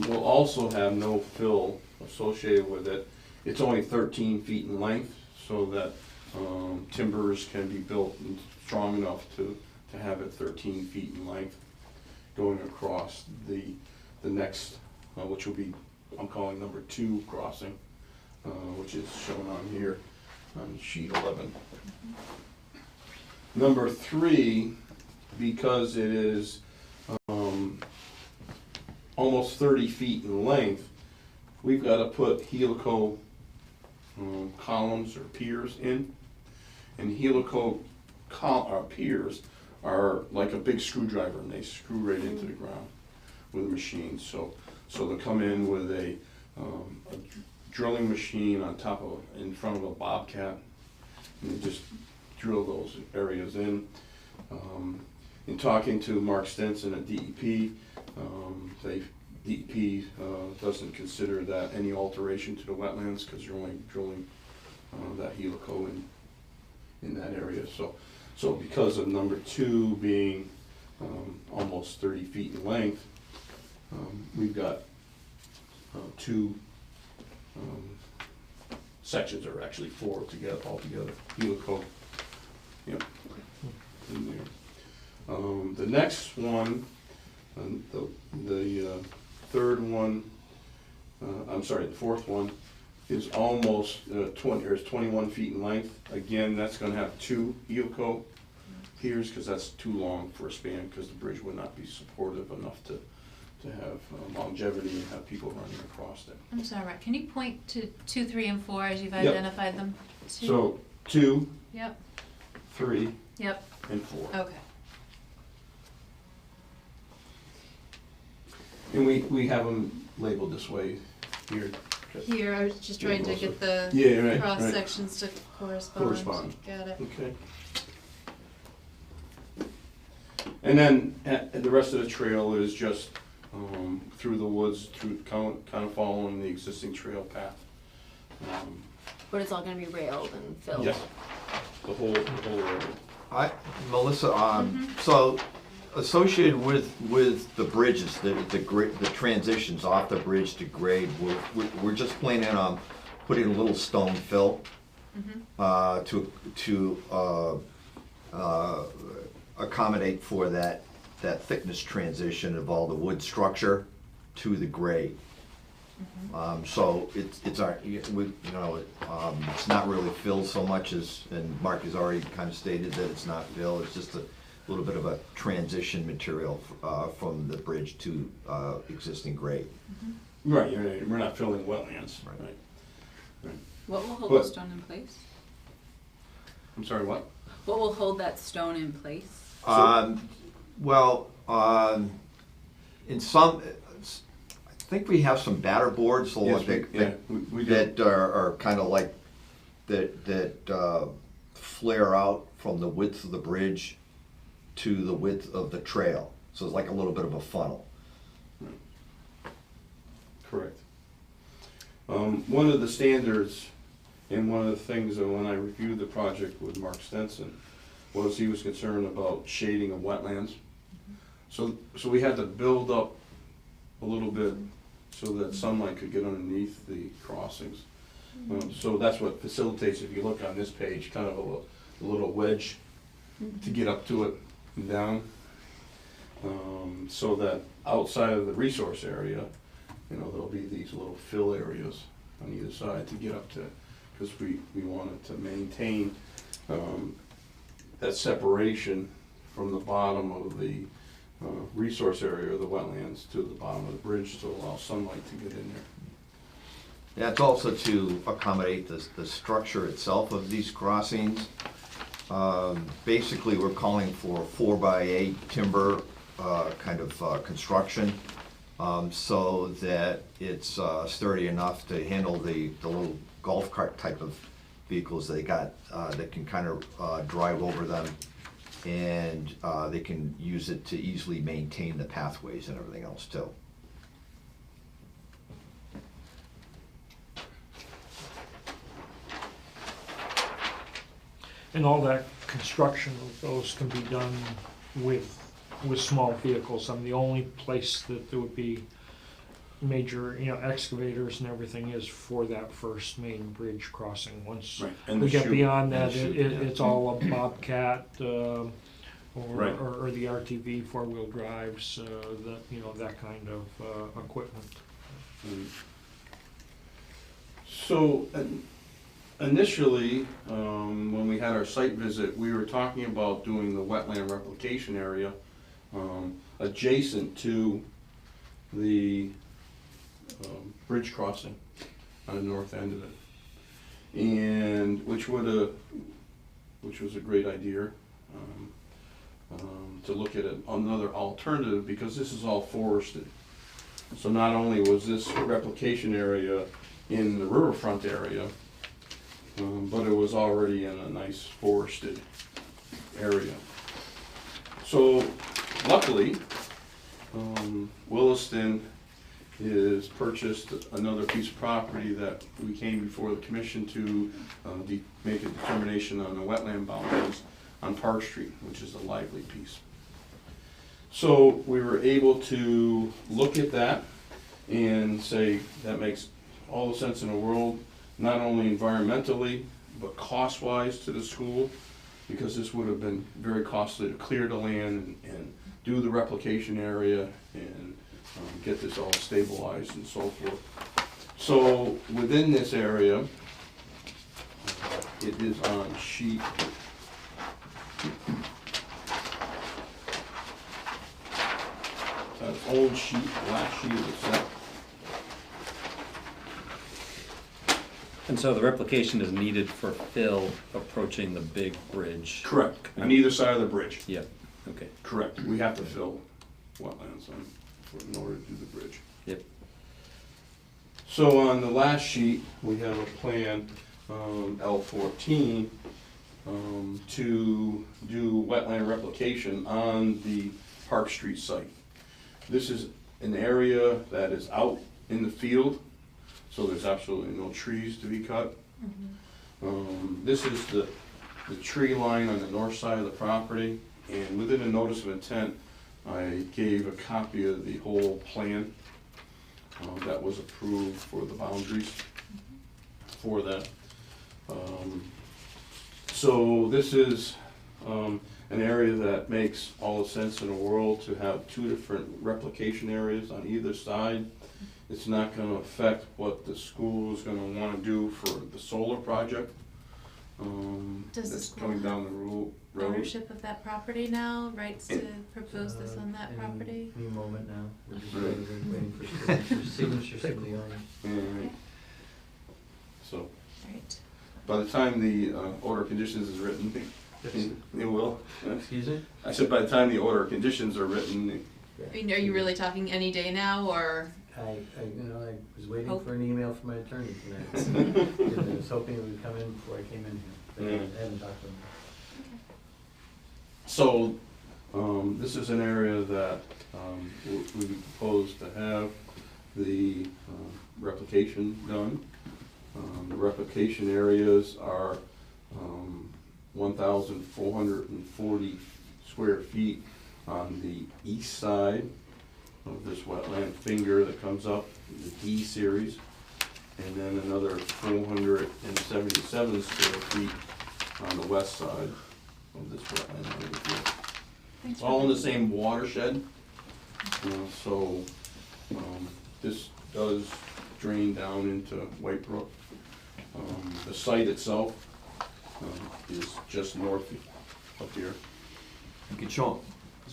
will also have no fill associated with it. It's only 13 feet in length, so that timbers can be built and strong enough to have it 13 feet in length, going across the next, which will be, I'm calling number 2 crossing, which is shown on here on sheet 11. Number 3, because it is almost 30 feet in length, we've got to put helical columns or piers in. And helical piers are like a big screwdriver, and they screw right into the ground with a machine. So they'll come in with a drilling machine on top of, in front of a bobcat, and they just drill those areas in. In talking to Mark Stinson at DEP, DEP doesn't consider that any alteration to the wetlands, because you're only drilling that helical in that area. So because of number 2 being almost 30 feet in length, we've got 2 sections, or actually 4 altogether, helical. Yep. In there. The next one, the third one, I'm sorry, the fourth one is almost 21 feet in length. Again, that's going to have 2 helical piers, because that's too long for a span, because the bridge would not be supportive enough to have longevity and have people running across it. I'm sorry, Mark, can you point to 2, 3, and 4 as you've Yep. identified them? 2. So 2, Yep. 3, Yep. and 4. Okay. And we have them labeled this way here. Here, I was just trying to get the Yeah, right, cross right. sections to correspond. Correspond. Got it. Okay. And then the rest of the trail is just through the woods, through kind of following the existing trail path. But it's all gonna be railed and filled? Yes, the whole area. Melissa, so associated with the bridges, the transitions off the bridge to grade, we're just planning on putting a little stone fill to accommodate for that thickness transition of all the wood structure to the grade. So it's our, it's not really fill so much as, and Mark has already kind of stated that it's not fill, it's just a little bit of a transition material from the bridge to existing grade. Right, we're not filling wetlands. Right. Right. What will hold But- the stone in place? I'm sorry, what? What will hold that stone in place? Well, in some, I think we have some batter boards, so Yes, that, yeah, we do. that are kind of like, that flare out from the width of the bridge to the width of the trail. So it's like a little bit of a funnel. Correct. One of the standards and one of the things that when I reviewed the project with Mark Stenson was he was concerned about shading of wetlands. So we had to build up a little bit so that sunlight could get underneath the crossings. So that's what facilitates, if you look on this page, kind of a little wedge to get up to it and down. So that outside of the resource area, you know, there'll be these little fill areas on either side to get up to, because we wanted to maintain that separation from the bottom of the resource area of the wetlands to the bottom of the bridge to allow sunlight to get in there. Yeah, it's also to accommodate the structure itself of these crossings. Basically, we're calling for 4x8 timber kind of construction, so that it's sturdy enough to handle the little golf cart type of vehicles they got that can kind of drive over them, and they can use it to easily maintain the pathways and everything else too. And all that construction of those can be done with small vehicles. I mean, the only place that there would be major, excavators and everything is for that first main bridge crossing. Once Right, and we the get chute. beyond And that, the chute, yeah. it's all a Bobcat, Right. or the RTV four-wheel drives, that kind of equipment. So initially, when we had our site visit, we were talking about doing the wetland replication area adjacent to the bridge crossing on the north end of it, and which was a great idea, to look at another alternative, because this is all forested. So not only was this replication area in the riverfront area, but it was already in a nice forested area. So luckily, Williston has purchased another piece of property that we came before the commission to make a determination on the wetland boundaries on Park Street, which is a lively piece. So we were able to look at that and say that makes all the sense in the world, not only environmentally, but cost-wise to the school, because this would have been very costly to clear the land and do the replication area and get this all stabilized and so forth. So within this area, it is on sheet old sheet, last sheet of the set. And so the replication is needed for fill approaching the big bridge? Correct, on either side of the bridge. Yep, okay. Correct, we have to fill wetlands in order to do the bridge. Yep. So on the last sheet, we have a plan, L14, to do wetland replication on the Park Street site. This is an area that is out in the field, so there's absolutely no trees to be cut. This is the tree line on the north side of the property, and within a notice of intent, I gave a copy of the whole plan that was approved for the boundaries for that. So this is an area that makes all the sense in the world to have two different replication areas on either side. It's not going to affect what the school is going to want to do for the solar project. Does the that's school coming have down the road. ownership of that property now, rights to propose this on that property? Any moment now, we're just Right. waiting for signatures from the owners. Alright. So, Right. By the time the order of conditions is written, it will. Excuse me? I said by the time the order of conditions are written, I mean, are you really talking any day now, or? I was waiting Hope. for an email from my attorney tonight. I was hoping it would come in before I came in here, but I haven't talked to him. so, this is an area that, we propose to have the, replication done. The replication areas are, 1,440 square feet on the east side of this wetland finger that comes up, the D series, and then another 477 square feet on the west side of this wetland area here. Thanks All in for- the same watershed, so this does drain down into White Brook. The site itself is just north up here. You can show them,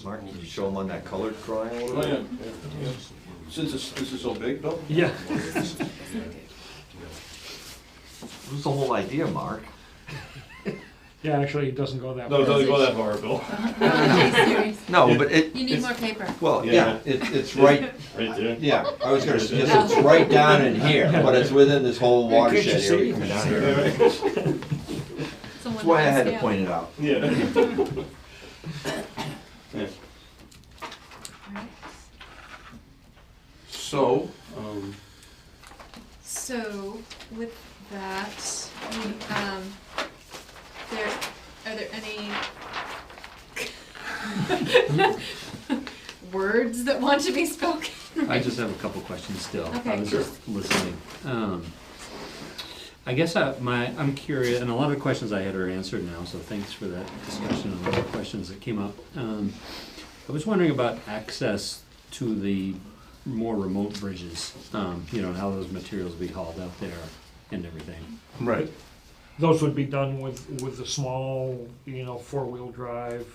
Mark, can you show them on that colored drawing a little Oh, bit? yeah. Since this is so big, Bill? Yeah. What's the whole idea, Mark? Yeah, actually, it doesn't go that No, it far. doesn't go that far, Bill. No, but it, You need more paper. well, Yeah. yeah, it's right, Right there. yeah, I was gonna suggest it's right down in here, but it's within this whole Yeah, can't you watershed see? area coming down here. That's why I had to point it out. Yeah. Yeah. Alright. So, So, with that, are there any words that want to be spoken? I just have a couple questions still. I Okay. was just listening. I guess I'm curious, and a lot of the questions I had are answered now, so thanks for that discussion and a lot of questions that came up. I was wondering about access to the more remote bridges, and how those materials will be hauled out there and everything. right. Those would be done with the small, four-wheel drive,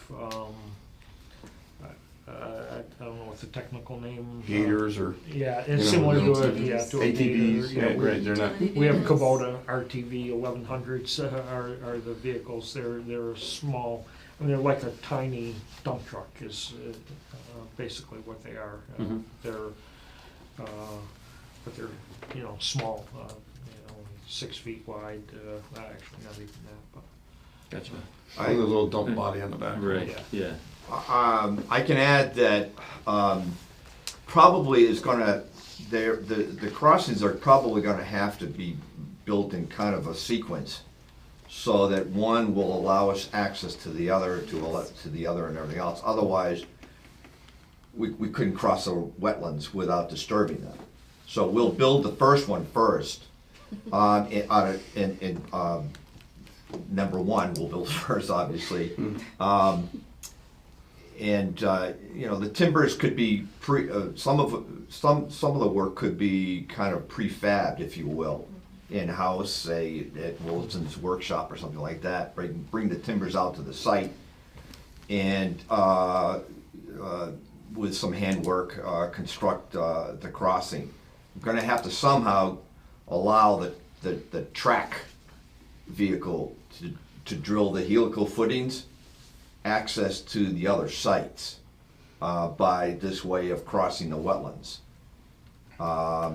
I don't know what the technical name. Gators or Yeah, it's You know, similar to ATVs. a gator. ATVs, Yeah, right, they're not, We have Kubota RTV 1100s are the vehicles. They're small. I mean, they're like a tiny dump truck is basically what they are. Mhm. But they're small. 6 feet wide. Actually, not even that. But Gotcha. with a little dump body on the back. Right, yeah. I can add that, probably is gonna, the crossings are probably gonna have to be built in kind of a sequence, so that one will allow us access to the other, to the other and everything else. Otherwise, we couldn't cross the wetlands without disturbing them. So we'll build the first one first, number one, we'll build first, obviously. The timbers could be some of the work could be kind of prefabbed, if you will, in-house, say at Wilson's workshop or something like that. Bring the timbers out to the site, and with some handwork, construct the crossing. We're going to have to somehow allow the track vehicle to drill the helical footings, access to the other sites by this way of crossing the wetlands. I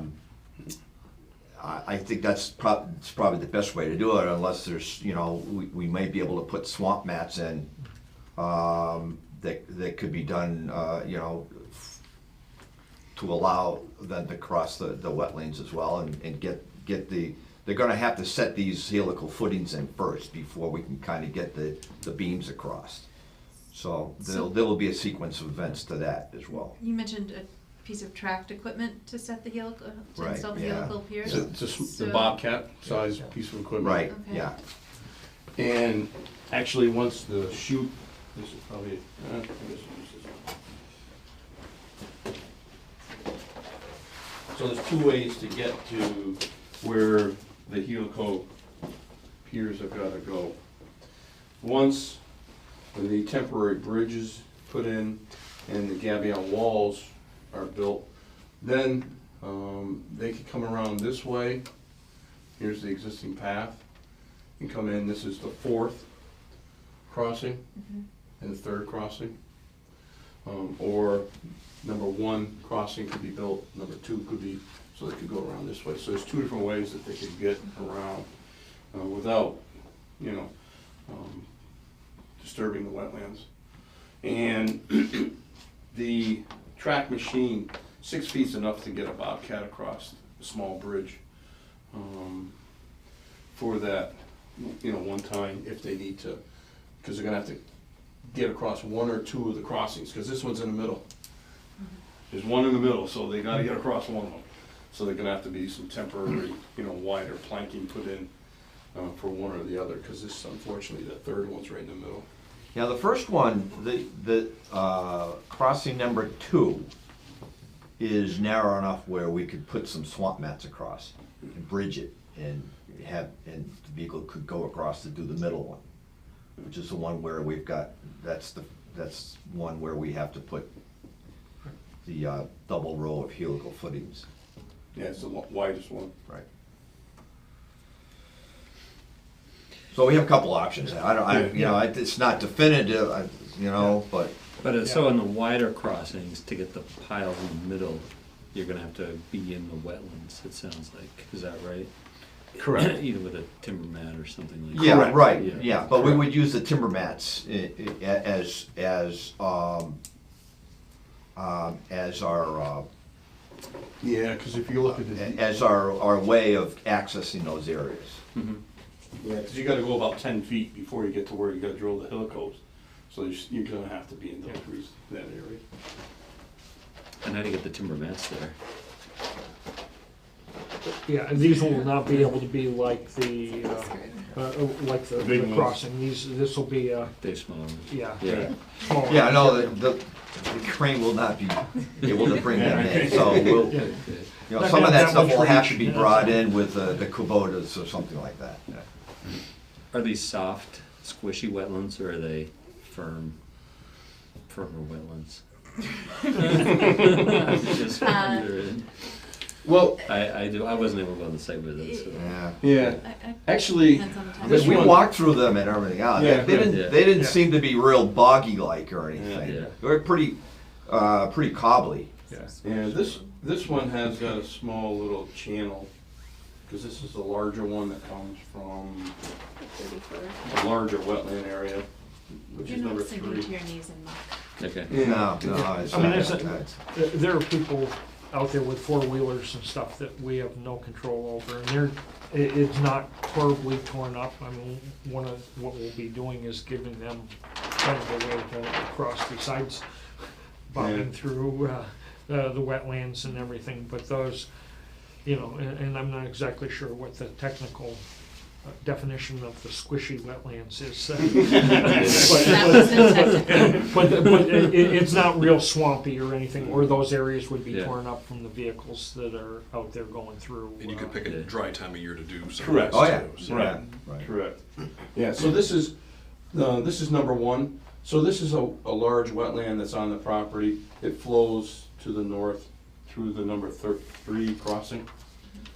think it's probably the best way to do it, unless there's, we may be able to put swamp mats in that could be done, to allow them to cross the wetlands as well and get they're gonna have to set these helical footings in first before we can kind of get the beams across. So there will be a sequence of events to that as well. You mentioned a piece of tracked equipment to set the helical, to Right, install the yeah. helical piers? It's the So- Bobcat size piece of equipment. Right, Okay. yeah. And actually, once the chute, this is probably, I guess I'll use this one. So there's two ways to get to where the helical piers have gotta go. Once when the temporary bridge is put in and the gabion walls are built, then they can come around this way. Here's the existing path. can come in, this is the 4th crossing Mhm. and the 3rd crossing. Or number 1 crossing could be built, number 2 could be, so they could go around this way. So there's 2 different ways that they could get around without, disturbing the wetlands. And the track machine, 6 feet's enough to get a bobcat across a small bridge for that, one time if they need to, because they're gonna have to get across 1 or 2 of the crossings, because this one's in the middle. There's one in the middle, so they gotta get across one of them. So they're gonna have to be some temporary, wider planking put in for one or the other, because this, unfortunately, the 3rd one's right in the middle. Now, the first one, the crossing number 2 is narrow enough where we could put some swamp mats across and bridge it and the vehicle could go across to do the middle one, which is the one where we've got, that's one where we have to put the double row of helical footings. Yeah, it's the widest one. Right. So we have a couple options. It's not definitive, but. But so in the wider crossings, to get the piles in the middle, you're gonna have to be in the wetlands, it sounds like, is that right? Correct. Either with a timber mat or something like that. Yeah, Correct. right, Yeah. yeah, but we Correct. would use the timber mats as our, Yeah, because if you look at the, as our way of accessing those areas. Mhm. yeah, because you gotta go about 10 feet before you get to where you gotta drill the helicos. So you're gonna have to be in that area. And how do you get the timber mats there? Yeah, and these will not be able to be like the Big ones. crossing. This will be, They're smaller. yeah. Yeah. smaller. Yeah, no, the crane will not be able to bring them in, so we'll, Yeah. some of that stuff will have to much be reach, brought in with the Kubotas or something like that. Are these soft, squishy wetlands, or are they firmer wetlands? I'm just wondering. Well, I wasn't able to go on the site with it, so. Yeah. yeah, actually, Depends on the time. This We one- walked through them and everything else. Yeah, They didn't, yeah. they didn't Yeah. seem to be real boggy-like or anything. Yeah. They were pretty cobbly. Yeah. yeah, this one has got a small little channel, because this is the larger one that comes from 34. a larger wetland area, which You're is not number sinking 3. to your knees in muck. Okay. No, it's I mean, not. there are people out there with 4-wheelers and stuff that we have no control over, and it's not horribly torn up. I mean, one of what we'll be doing is giving them kind of a way to cross besides bobbing through the wetlands and everything, but those, and I'm not exactly sure what the technical definition of the squishy wetlands is. That wasn't technical. But it's not real swampy or anything, or those areas would be Yeah. torn up from the vehicles that are out there going through. And you could pick a dry time of year to do some of Correct. this Oh, yeah. too, so. Right. Right. Correct. Yeah, so this is number 1. So this is a large wetland that's on the property. It flows to the north through the number 3 crossing.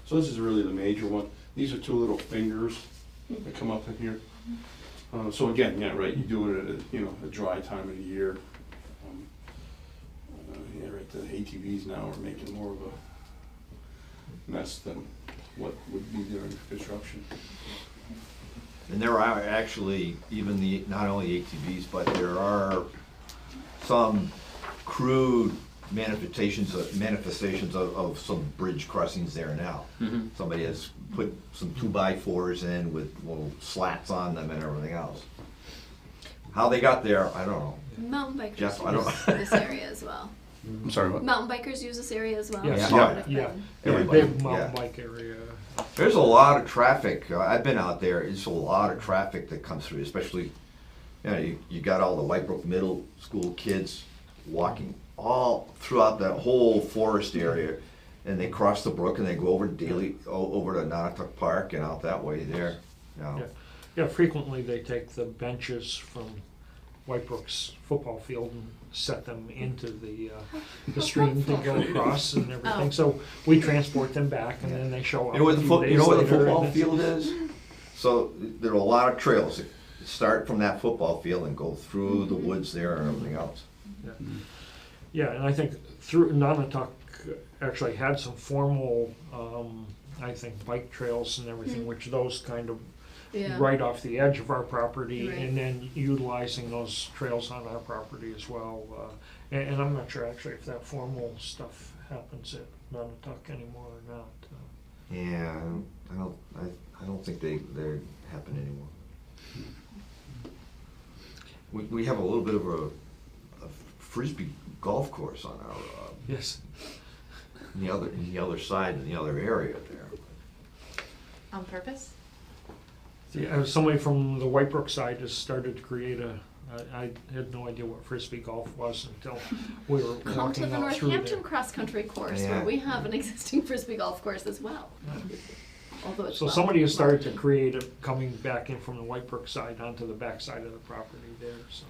So this is really the major one. These are 2 little fingers that come up in here. So again, yeah, right, you do it at a dry time of the year. Yeah, right, the ATVs now are making more of a mess than what would be during construction. And there are actually even not only ATVs, but there are some crude manifestations of some bridge crossings there now. Mhm. Somebody has put some 2x4s in with little slats on them and everything else. How they got there, I don't know. Mountain bikers Jeff, I don't- use this area as well. I'm sorry, what? Mountain bikers use this area as well. Yes. Yeah. Yeah. Everybody, Big mountain yeah. bike area. There's a lot of traffic. I've been out there. There's a lot of traffic that comes through, especially, you got all the Whitebrook Middle School kids walking all throughout that whole forest area, and they cross the brook and they go over to Nonotuck Park and out that way there. Yeah. Yeah, frequently they take the benches from Whitebrook's football field and set them into the stream to go across and everything. Oh. So we transport them back and then they show up. You know where a the few days you know where the later football and field is? So there are a lot of trails that start from that football field and go through the woods there and everything else. Yeah, and I think through Nonotuck actually had some formal, I think, bike trails and everything, which those kind of Yeah. right off the edge of our property, Right. and then utilizing those trails on our property as well. And I'm not sure actually if that formal stuff happens at Nonotuck anymore or not. Yeah, I don't think they happen anymore. We have a little bit of a frisbee golf course on our, Yes. in the other side, in the other area there. On purpose? Yeah, somebody from the Whitebrook side has started to create I had no idea what frisbee golf was until we were Come to walking the out through there. Northampton cross-country course, Yeah. where we have an existing frisbee golf course as well. Although it's So well somebody has started to marked. create it coming back in from the Whitebrook side onto the back side of the property there, so.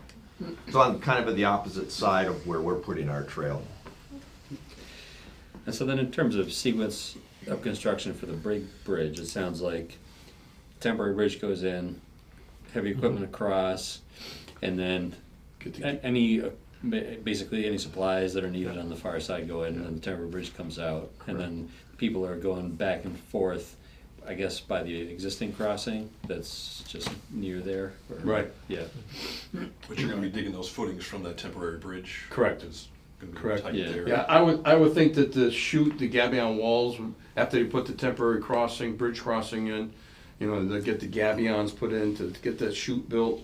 It's on kind of at the opposite side of where we're putting our trail. And so then in terms of sequence of construction for the bridge, it sounds like temporary bridge goes in, heavy equipment across, and then Get the- any, basically any supplies that are needed on the far side go in, and then the temporary bridge comes out. And then people are going back and forth, I guess, by the existing crossing that's just near there. or- Right. Yeah, But you're gonna be digging those footings from that temporary bridge. Correct. It's gonna be Correct. tight Yeah. there. Yeah, I would think that the gabion walls, after they put the temporary bridge crossing in, they get the gabions put in to get that chute built,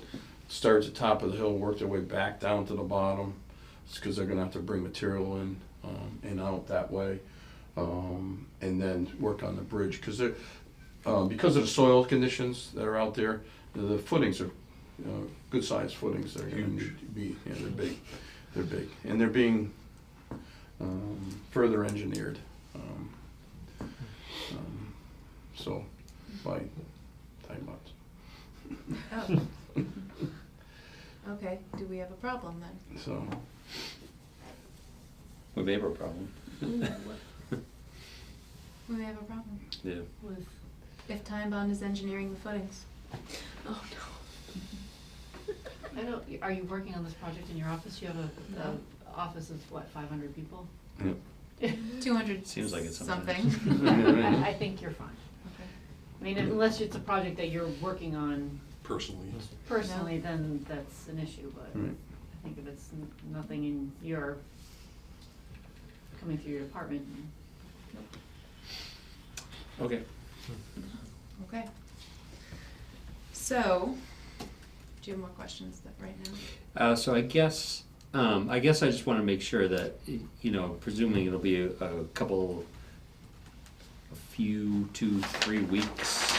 start at the top of the hill, work their way back down to the bottom. It's because they're gonna have to bring material in, and out that way, and then work on the bridge, because because of the soil conditions that are out there, the footings are, good sized footings, they're gonna Huge. need to be, they're big, and they're being, further engineered, so, by time lapse. Oh. Okay, do we have a problem then? So, we may have a problem, We may have a problem. yeah. With, if Time Bond is engineering the footings. Oh, I don't, are you working on this project in your office? You have No. a office of what, 500 people? yeah. 200 Seems like it's something. something. I think you're fine. Okay. I mean, unless it's a project that you're working on Personally. personally, then that's an issue, but Right. I think if it's nothing in your, coming through your department, Okay. Okay. So, do you have more questions right now? So I guess I just want to make sure that, presuming it'll be a few, 2-3 weeks,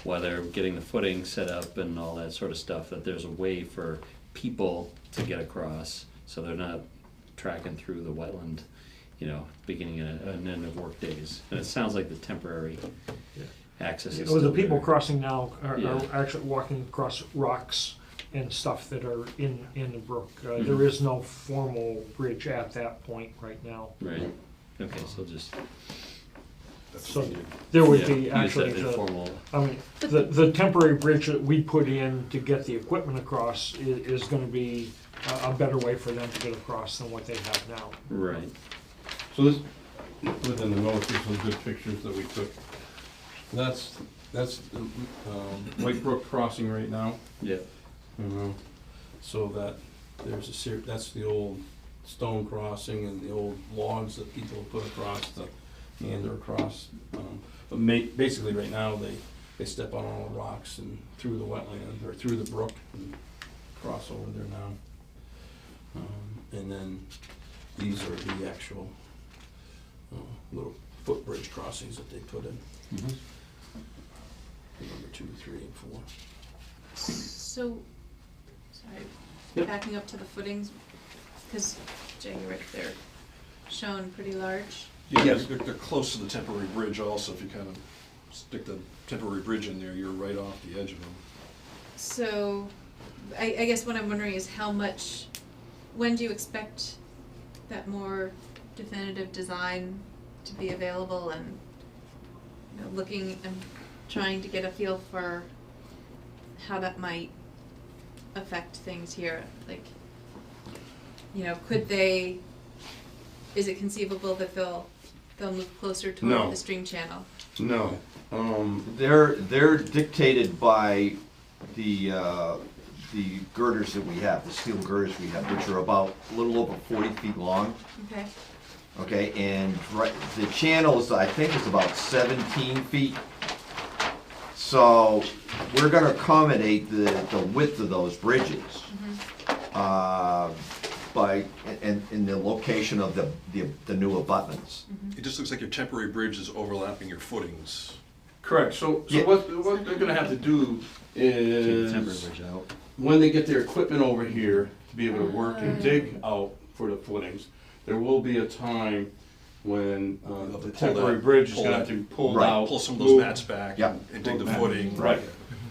while they're getting the footing set up and all that sort of stuff, that there's a way for people to get across, so they're not tracking through the wetland, beginning and end of work days. And it sounds like the temporary access is Well, the still people there. crossing now are Yeah. actually walking across rocks and stuff that are in the brook. There is no formal bridge at that point right now. Right, okay, so just, That's So what you- there would yeah, be use actually that informal, the temporary bridge that we put in to get the equipment across is gonna be a better way for them to get across than what they have now. right, So this, within the notes, there's some good pictures that we took. That's White Brook crossing right now. yeah, So that there's that's the old stone crossing and the old logs that people put across to meander across. But basically right now, they step on all the rocks and through the wetland, or through the brook and cross over there now. And then these are the actual little footbridge crossings that they put in. mhm. Number 2, 3, and 4. So, sorry, Yep. backing up to the footings, because Jay, you're right, they're shown pretty large. Yeah, Yes. they're close to the temporary bridge also. If you kind of stick the temporary bridge in there, you're right off the edge of them. So, I guess what I'm wondering is when do you expect that more definitive design to be available and, looking and trying to get a feel for how that might affect things here, like, could they, is it conceivable that they'll move closer toward No. the stream channel? No. They're dictated by the girders that we have, the steel girders we have, which are about a little over 40 feet long. Okay. Okay, and the channels, I think, is about 17 feet. So we're gonna accommodate the width of those bridges by, in the location of the new abutments. It just looks like your temporary bridge is overlapping your footings. Correct, so Yeah. what they're gonna have to do Take the temporary is, bridge out. when they get their equipment over here to be able to work and dig out for the footings, there will be a time when You'll have to the pull temporary that- bridge is pull gonna that- have to be pulled Right. out. Pull some of those move- mats back Yeah. and dig the Right. footing. Right.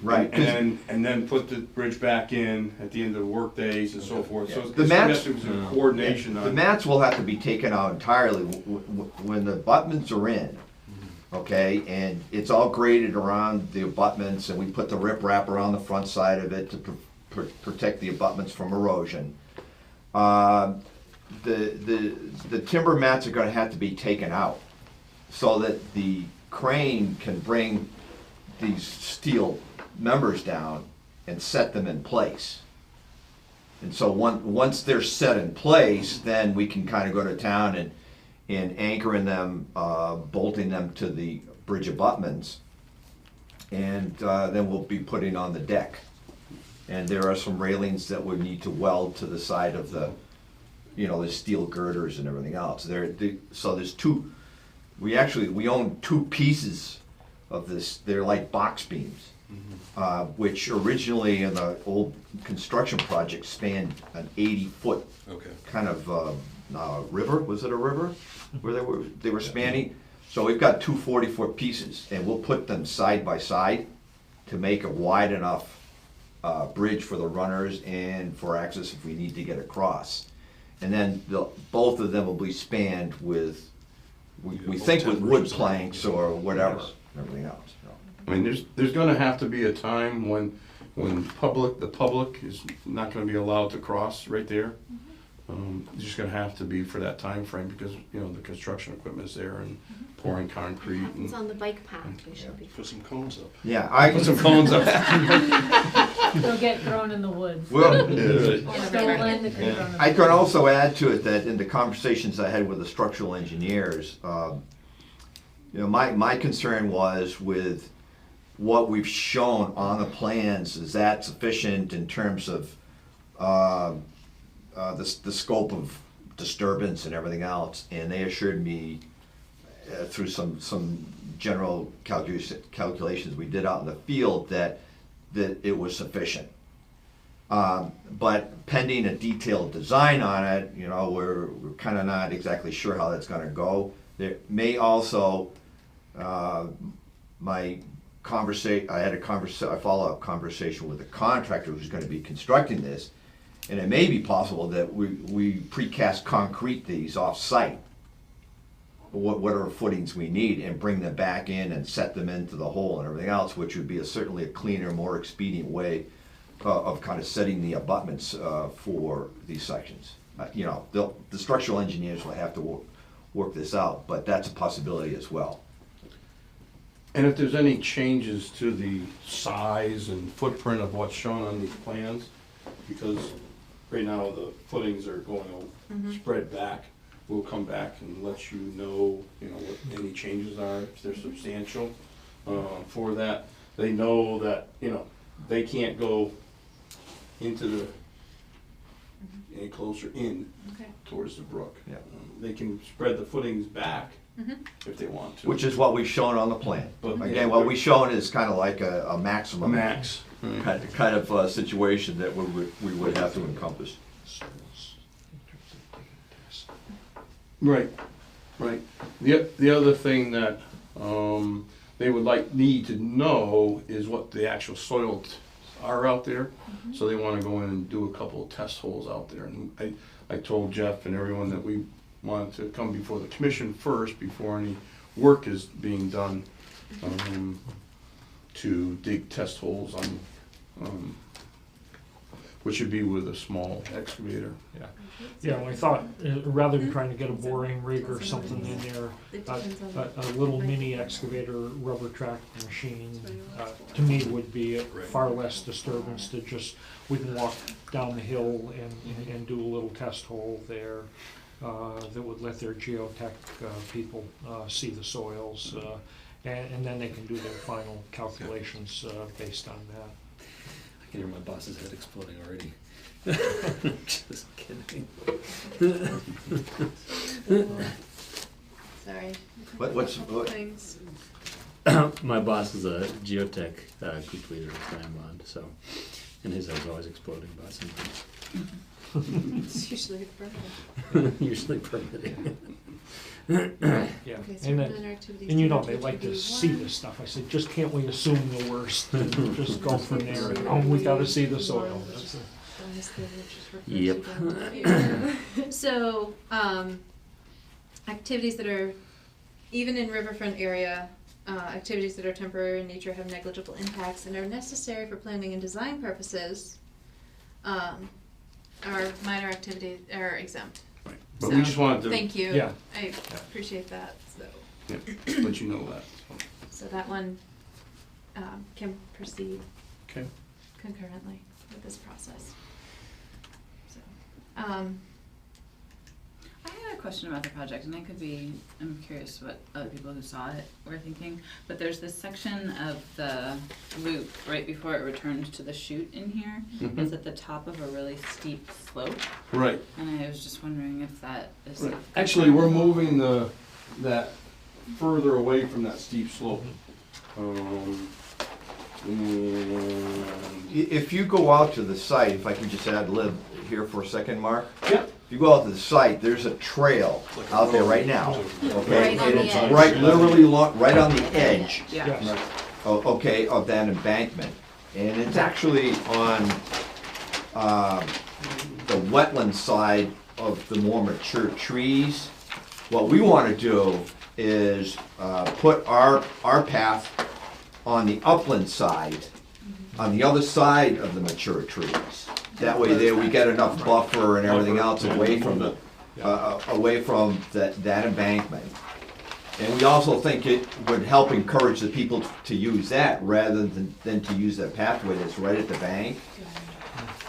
Right. And then put the bridge back in at the end of the work days and so forth, so The it's mats- gonna have to be some coordination The on. mats will have to be taken out entirely when the abutments are in, okay? And it's all graded around the abutments, and we put the riprap around the front side of it to protect the abutments from erosion. The timber mats are gonna have to be taken out so that the crane can bring these steel members down and set them in place. And so once they're set in place, then we can kind of go to town and anchoring them, bolting them to the bridge abutments. And then we'll be putting on the deck. And there are some railings that we need to weld to the side of the steel girders and everything else. So there's two, we own two pieces of this, they're like box beams. Which originally in the old construction project spanned an 80-foot Okay. kind of river, was it a river? Where they were spanning. So we've got two 40-foot pieces, and we'll put them side by side to make a wide enough bridge for the runners and for access if we need to get across. And then both of them will be spanned with, we both think with wood timbers. planks or whatever, and everything else. I mean, there's gonna have to be a time when the public is not gonna be allowed to cross right there. It's just gonna have to be for that time frame because, the construction equipment is there and pouring concrete It's and. on the bike path, we should be. Put some cones up. Yeah, I. Put some cones up. They'll get thrown in the woods. Well, Stolen, they could be thrown in the I can also add to it that in the conversations I had with the structural engineers, my concern was with what we've shown on the plans, is that sufficient in terms of the scope of disturbance and everything else? And they assured me through some general calculations we did out in the field that it was sufficient. But pending a detailed design on it, we're kind of not exactly sure how that's gonna go. There may also, I had a follow-up conversation with the contractor who's gonna be constructing this, and it may be possible that we precast concrete these off-site, whatever footings we need, and bring them back in and set them into the hole and everything else, which would be certainly a cleaner, more expedient way of kind of setting the abutments for these sections. The structural engineers will have to work this out, but that's a possibility as well. And if there's any changes to the size and footprint of what's shown on these plans, because right now the footings are going spread back, we'll come back and let you know, what any changes are, if they're substantial. For that, they know that, they can't go into any closer in Okay. towards the brook. Yeah. They can spread the footings back if they want to. Which is what we've shown on the plan. But, Again, what we've shown is kind of like a A maximum. max. Kind of situation that we would have to encompass. Right, right. The other thing that they would need to know is what the actual soils are out there. So they want to go in and do a couple of test holes out there. And I told Jeff and everyone that we wanted to come before the commission first before any work is being done. to dig test holes on, which would be with a small excavator. Yeah, yeah, and I thought, rather than trying to get a boring rig or something in there, a little mini excavator, rubber track machine, to me would be far less disturbance to just, we can walk down the hill and do a little test hole there, that would let their geotech people see the soils, and then they can do their final calculations based on that. I can hear my boss's head exploding already. Just kidding. Sorry. What's- Things. My boss is a geotech group leader at Time Bond, so, and his head's always exploding about something. It's usually permanent. Usually permitting. Yeah, Okay, so and we're then, done our activities. and you know, two, they like to 2D1. see this stuff. I said, just can't we assume the worst and just go from there? Oh, we gotta see the soil. That's it. Yep. So, activities that are, even in riverfront area, activities that are temporary in nature have negligible impacts and are necessary for planning and design purposes, are minor activities, are exempt. Right. But we just wanted to. Thank you. Yeah. I appreciate that, so. Yeah, let you know that. So that one, can proceed Okay. concurrently with this process. So, I had a question about the project, and I'm curious what other people who saw it were thinking, but there's this section of the loop right before it returns to the chute in here. Mhm. It's at the top of a really steep slope, Right. and I was just wondering if that is. Right. Actually, we're moving that further away from that steep slope. If you go out to the site, if I can just ad lib here for a second, Mark. Yep. If you go out to the site, there's a trail out there right now, okay? Right on And the it's edge. right, literally right on the edge, Yeah. Yes. okay, of that embankment. And it's actually on the wetland side of the more mature trees. What we want to do is put our path on the upland side, on the other side of the mature trees. That way there we get enough buffer and everything else away from that embankment. And we also think it would help encourage the people to use that rather than to use that pathway that's right at the bank.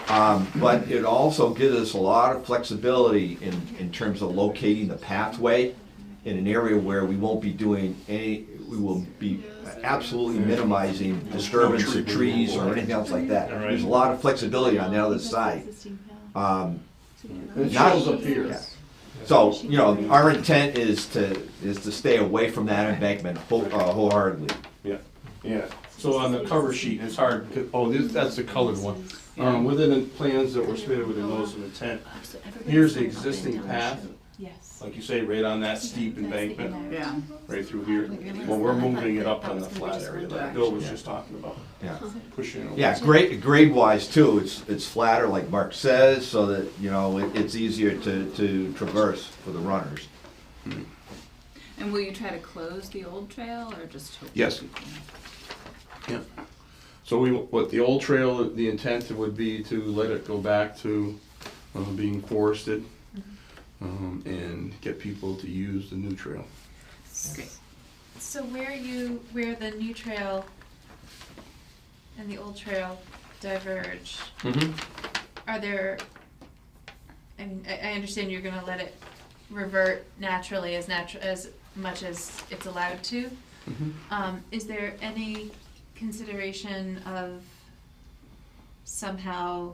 But it also gives us a lot of flexibility in terms of locating the pathway in an area where we won't be doing we will be absolutely minimizing disturbance of trees or anything else like that. There's a lot of flexibility on the other side. It Not- shows up here. Yeah. So, you know, our intent is to stay away from that embankment wholeheartedly. Yeah, yeah. So on the cover sheet, it's hard, that's the colored one. Within the plans that were submitted with the notice of intent, here's the existing path, Yes. like you say, right on that steep embankment, Yeah. right through here. Well, we're moving it up on the flat area that Bill was just talking about, Yeah. pushing it over. Yeah, grade wise too, it's flatter like Mark says, so that, you know, it's easier to traverse for the runners. And will you try to close the old trail or just hope? Yes. Yeah. So what the old trail, the intent would be to let it go back to being forested and get people to use the new trail. Great. So where the new trail and the old trail diverge, are there, I mean, I understand you're gonna let it revert naturally as much as it's allowed to. Is there any consideration of somehow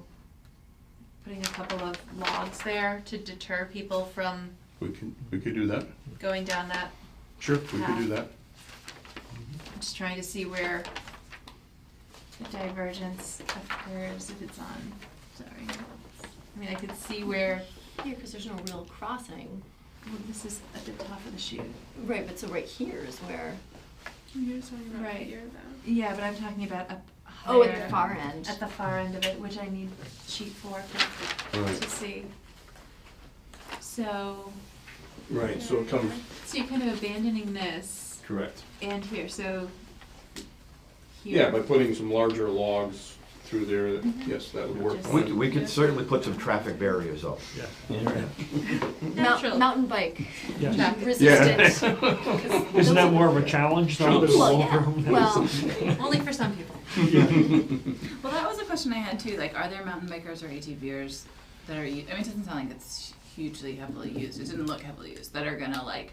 putting a couple of logs there to deter people from We could do that. going down that? Sure, we could do that. I'm just trying to see where the divergence occurs if it's on, sorry. I mean, I could see where, Here, because there's no real crossing. well, this is at the top of the chute. Right, but so right here is where, You're talking about right here, though? Yeah, but I'm talking about up oh, at higher, the far end. at the far end of it, which I need sheet 4 Right. to see. So, Right, so it comes, so you're kind of abandoning this correct. and here, so here. Yeah, by putting some larger logs through there, yes, that would work Just- fine. We could certainly put some traffic barriers up. Yeah. Natural. Mountain bike, Yeah. Traffic. resistant. Isn't that more of a challenge though? than Well, all yeah, of them? well, Only for some people. Well, that was a question I had too, like, are there mountain bikers or ATVers that are, I mean, it doesn't sound like it's hugely heavily used, it didn't look heavily used, that are gonna like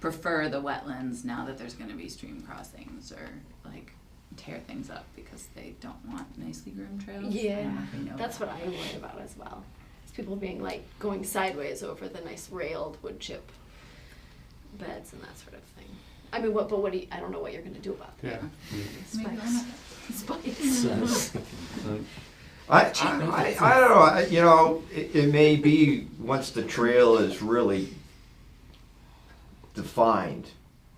prefer the wetlands now that there's gonna be stream crossings, or like tear things up because they don't want nicely groomed trails? I don't yeah, know if we know that's that. what I worry about as well. Is people being like going sideways over the nice railed wood chip beds and that sort of thing. I mean, what do you, I don't know what you're gonna do about that. Yeah. Maybe Spikes. one of Spikes. I don't know, you know, it may be, once the trail is really defined,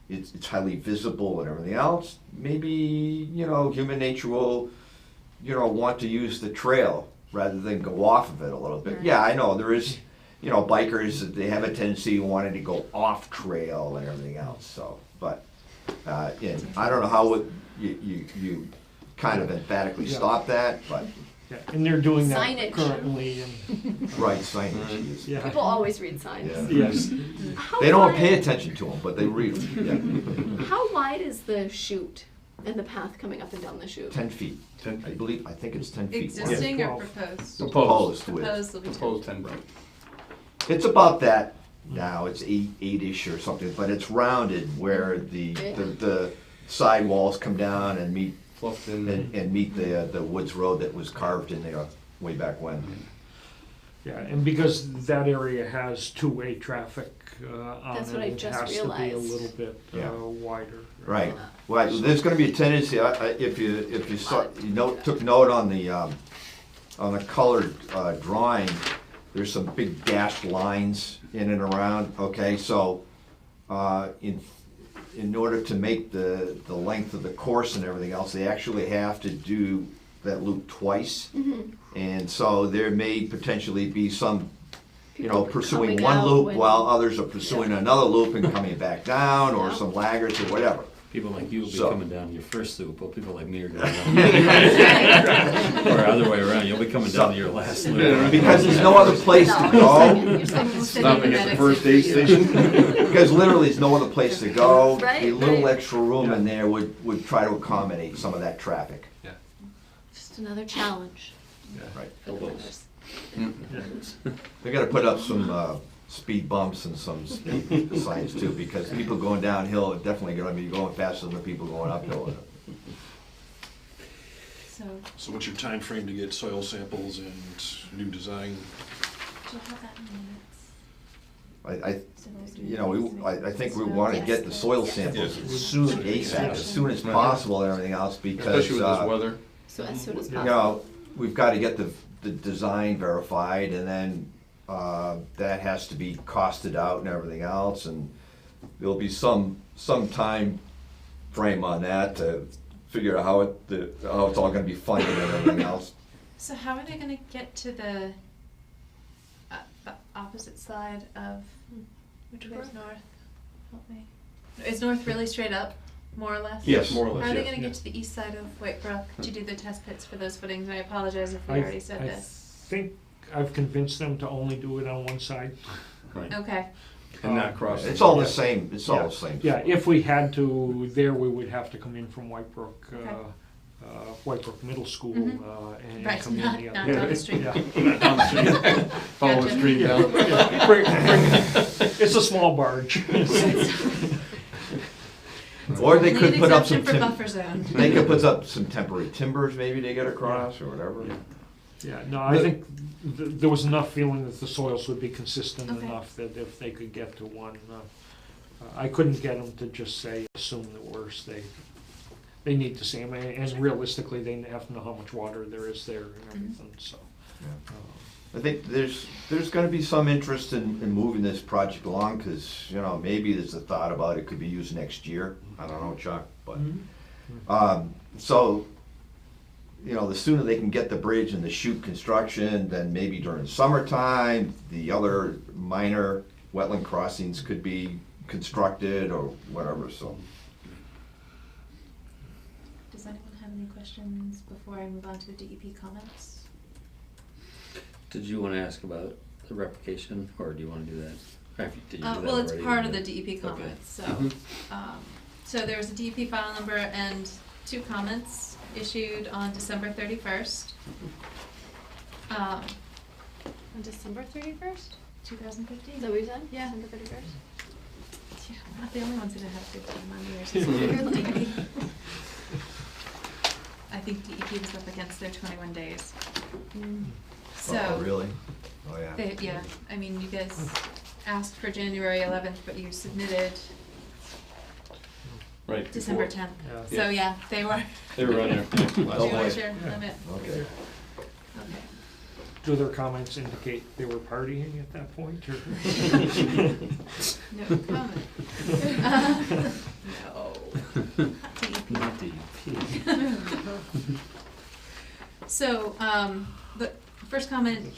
it's highly visible and everything else, maybe, you know, human nature will, you know, want to use the trail rather than go off of it a little bit. Right. Yeah, I know, there is, you know, bikers, they have a tendency wanting to go off trail and everything else, so, but, yeah, I don't know how you kind of emphatically Yeah. stop that, but, Yeah, and they're doing that Signage. currently, and, right, signage is. yeah. People always read signs. Yeah. Yes, How They don't wide- pay attention to them, but they read them, yeah. How wide is the chute and the path coming up and down the chute? 10 feet, 10 I feet. believe, I think it's 10 feet. Existing or 12. proposed? Proposed width. Proposed will be 10. Proposed 10 feet. It's about that now, it's eight-ish or something, but it's rounded where the sidewalls come down and meet, Fluffed in. and meet the woods road that was carved in there way back when. yeah, and because that area has two-way traffic on That's it, what I it just has to be a realized. little bit Yeah. wider. Right, well, there's gonna be a tendency, if you saw, took note on the colored drawing, there's some big dashed lines in and around, okay, so, in order to make the length of the course and everything else, they actually have to do that loop twice. And so there may potentially be some, you know, People pursuing coming one out loop when- while others are pursuing another loop and coming back down, or Yeah. some laggards or whatever. People like you will be So- coming down your first loop, but people like me are going down. Or other way around, you'll be coming down to your last loop. right? Because there's no other place to No, go. you're saying Stopping at the first aid station. Because literally there's no other place to go. Right, The little right. extra room in there would try to accommodate some of that traffic. Just another challenge Right. for the builders. They gotta put up some speed bumps and some speed signs too, because people going downhill are definitely gonna be going faster than the people going uphill. So, So what's your time frame to get soil samples and new design? do you have that in minutes? I, So those are- you know, I think we wanna get the soil samples Yes. as soon as possible and everything else, because, Especially with this weather. So as soon as You you possible. know, we've gotta get the design verified, and then, that has to be costed out and everything else, and there'll be some time frame on that to figure out how it's all gonna be funded and everything else. So how are they gonna get to the opposite side of, which way is north? Help me. Is north really straight up, more or less? Yes, more or How less, are they yes. gonna get to the east side of White Brook to do the test pits for those footings? And I apologize if we I already said this. think I've convinced them to only do it on one side. Right. Okay, And not cross. It's all the same, it's all the same. Yeah, if we had to, there we would have to come in from White Brook, Okay. White Brook Middle School, Mhm. and right, come in not, the not other. down the street. Yeah. Down the street. Follow the Gotcha. stream down. Yeah, it's a small barge. Or they could Need put up some, exemption for buffer zone. they could put up some temporary timbers maybe to get across or whatever. Yeah, no, I think there was enough feeling that the soils would be consistent Okay. enough that if they could get to one, I couldn't get them to just say, assume the worst. They need to see them, and realistically, they have to know how much water there is there and everything, so. I think there's gonna be some interest in moving this project along, because, you know, maybe there's a thought about it could be used next year. I don't know, Chuck, but, so, you know, the sooner they can get the bridge and the chute construction, then maybe during summertime, the other minor wetland crossings could be constructed or whatever, so. Does anyone have any questions before I move on to the DEP comments? Did you wanna ask about the replication, or do you wanna do that? Or if you- did you do that Well, it's already? part of the DEP comments, so, Mhm. so there's a DEP file number and 2 comments issued on December 31st. On December 31st? 2015. Is that what you said? Yeah. December 31st? Yeah, we're not the only ones that have had a good time on yours. I think DEP was up against their 21 days. So. Oh, really? Oh, yeah. Yeah, I mean, you guys asked for January 11th, but you submitted Right. December before. 10th. Yeah. So, yeah, they were, They were on there. they Oh, were boy. your limit. Okay. Okay. Do their comments indicate they were partying at that point, or? No comment. No. Not DEP. So, the first comment,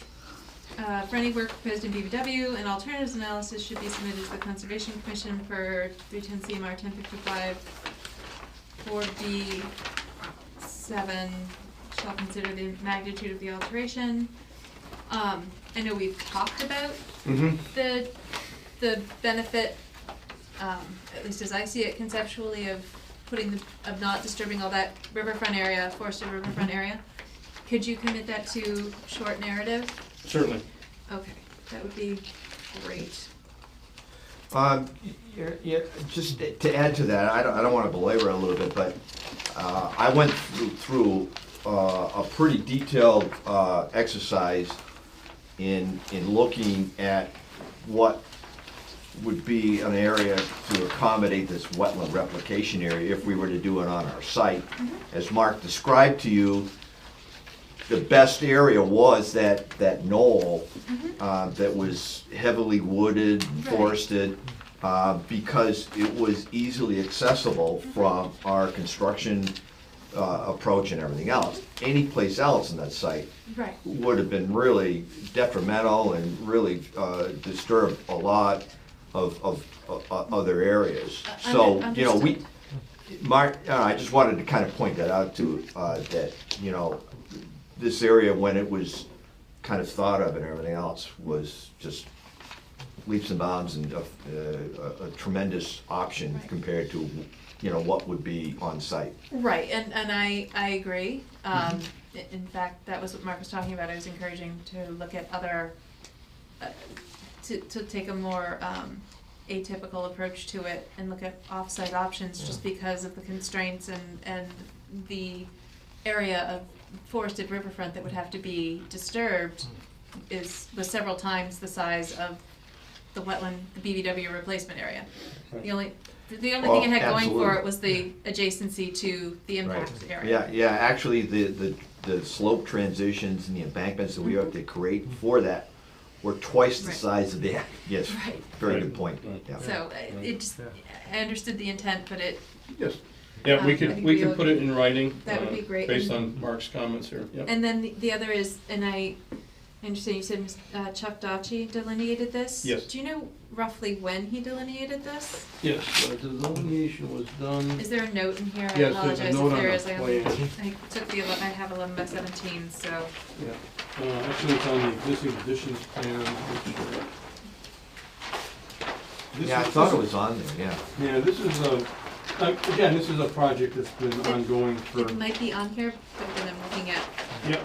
for any work proposed in BBW, an alternatives analysis should be submitted to the Conservation Commission for 310 CMR 1055 4B7, shall consider the magnitude of the alteration. I know we've talked about Mm-hmm. the benefit, at least as I see it conceptually, of of not disturbing all that riverfront area, forested riverfront area. Could you commit that to short narrative? Certainly. Okay, that would be great. Yeah, just to add to that, I don't want to belabor it a little bit, but I went through a pretty detailed exercise in looking at what would be an area to accommodate this wetland replication area if we were to do it on our site. As Mark described to you, the best area was that knoll that was heavily wooded, and Right. forested, because it was easily accessible from our construction approach and everything else. Any place else in that site Right. would have been really detrimental and really disturbed a lot of other areas. So, you know, we, Mark, I just wanted to kind of point that out to, that, you know, this area, when it was kind of thought of and everything else, was just leaps and bounds and a tremendous option Right. compared to, you know, what would be on site. Right, and I agree. In fact, that was what Mark was talking about. I was encouraging to look at other, to take a more atypical approach to it and look at off-site options, just because of the constraints and the area of forested riverfront that would have to be disturbed was several times the size of the wetland, the BVW replacement area. The only thing it had going for it was the adjacency to the impact area. Yeah, actually, the slope transitions and the embankments that we have to create for that were twice the Right. size of the, yes, Right. very good point, Right. yeah. So it just, I understood the intent, but it, Yes. Yeah, we I could, think we we could will- put it in writing. that would be great. Based on Mark's comments here, yep. and then the other is, and I understand you said Chuck Dotchie delineated this? Yes. Do you know roughly when he delineated this? Yes, the delineation was done. Is there a note in here? I Yes, there's a apologize note if on there the is. plan. I took I have 11 by 17, so. Yeah, actually, it's on the existing conditions plan, which, this Yeah, I is- thought it was on there, yeah. Yeah, this is again, this is a project that's been ongoing for, It might be on here, but then I'm looking at yep.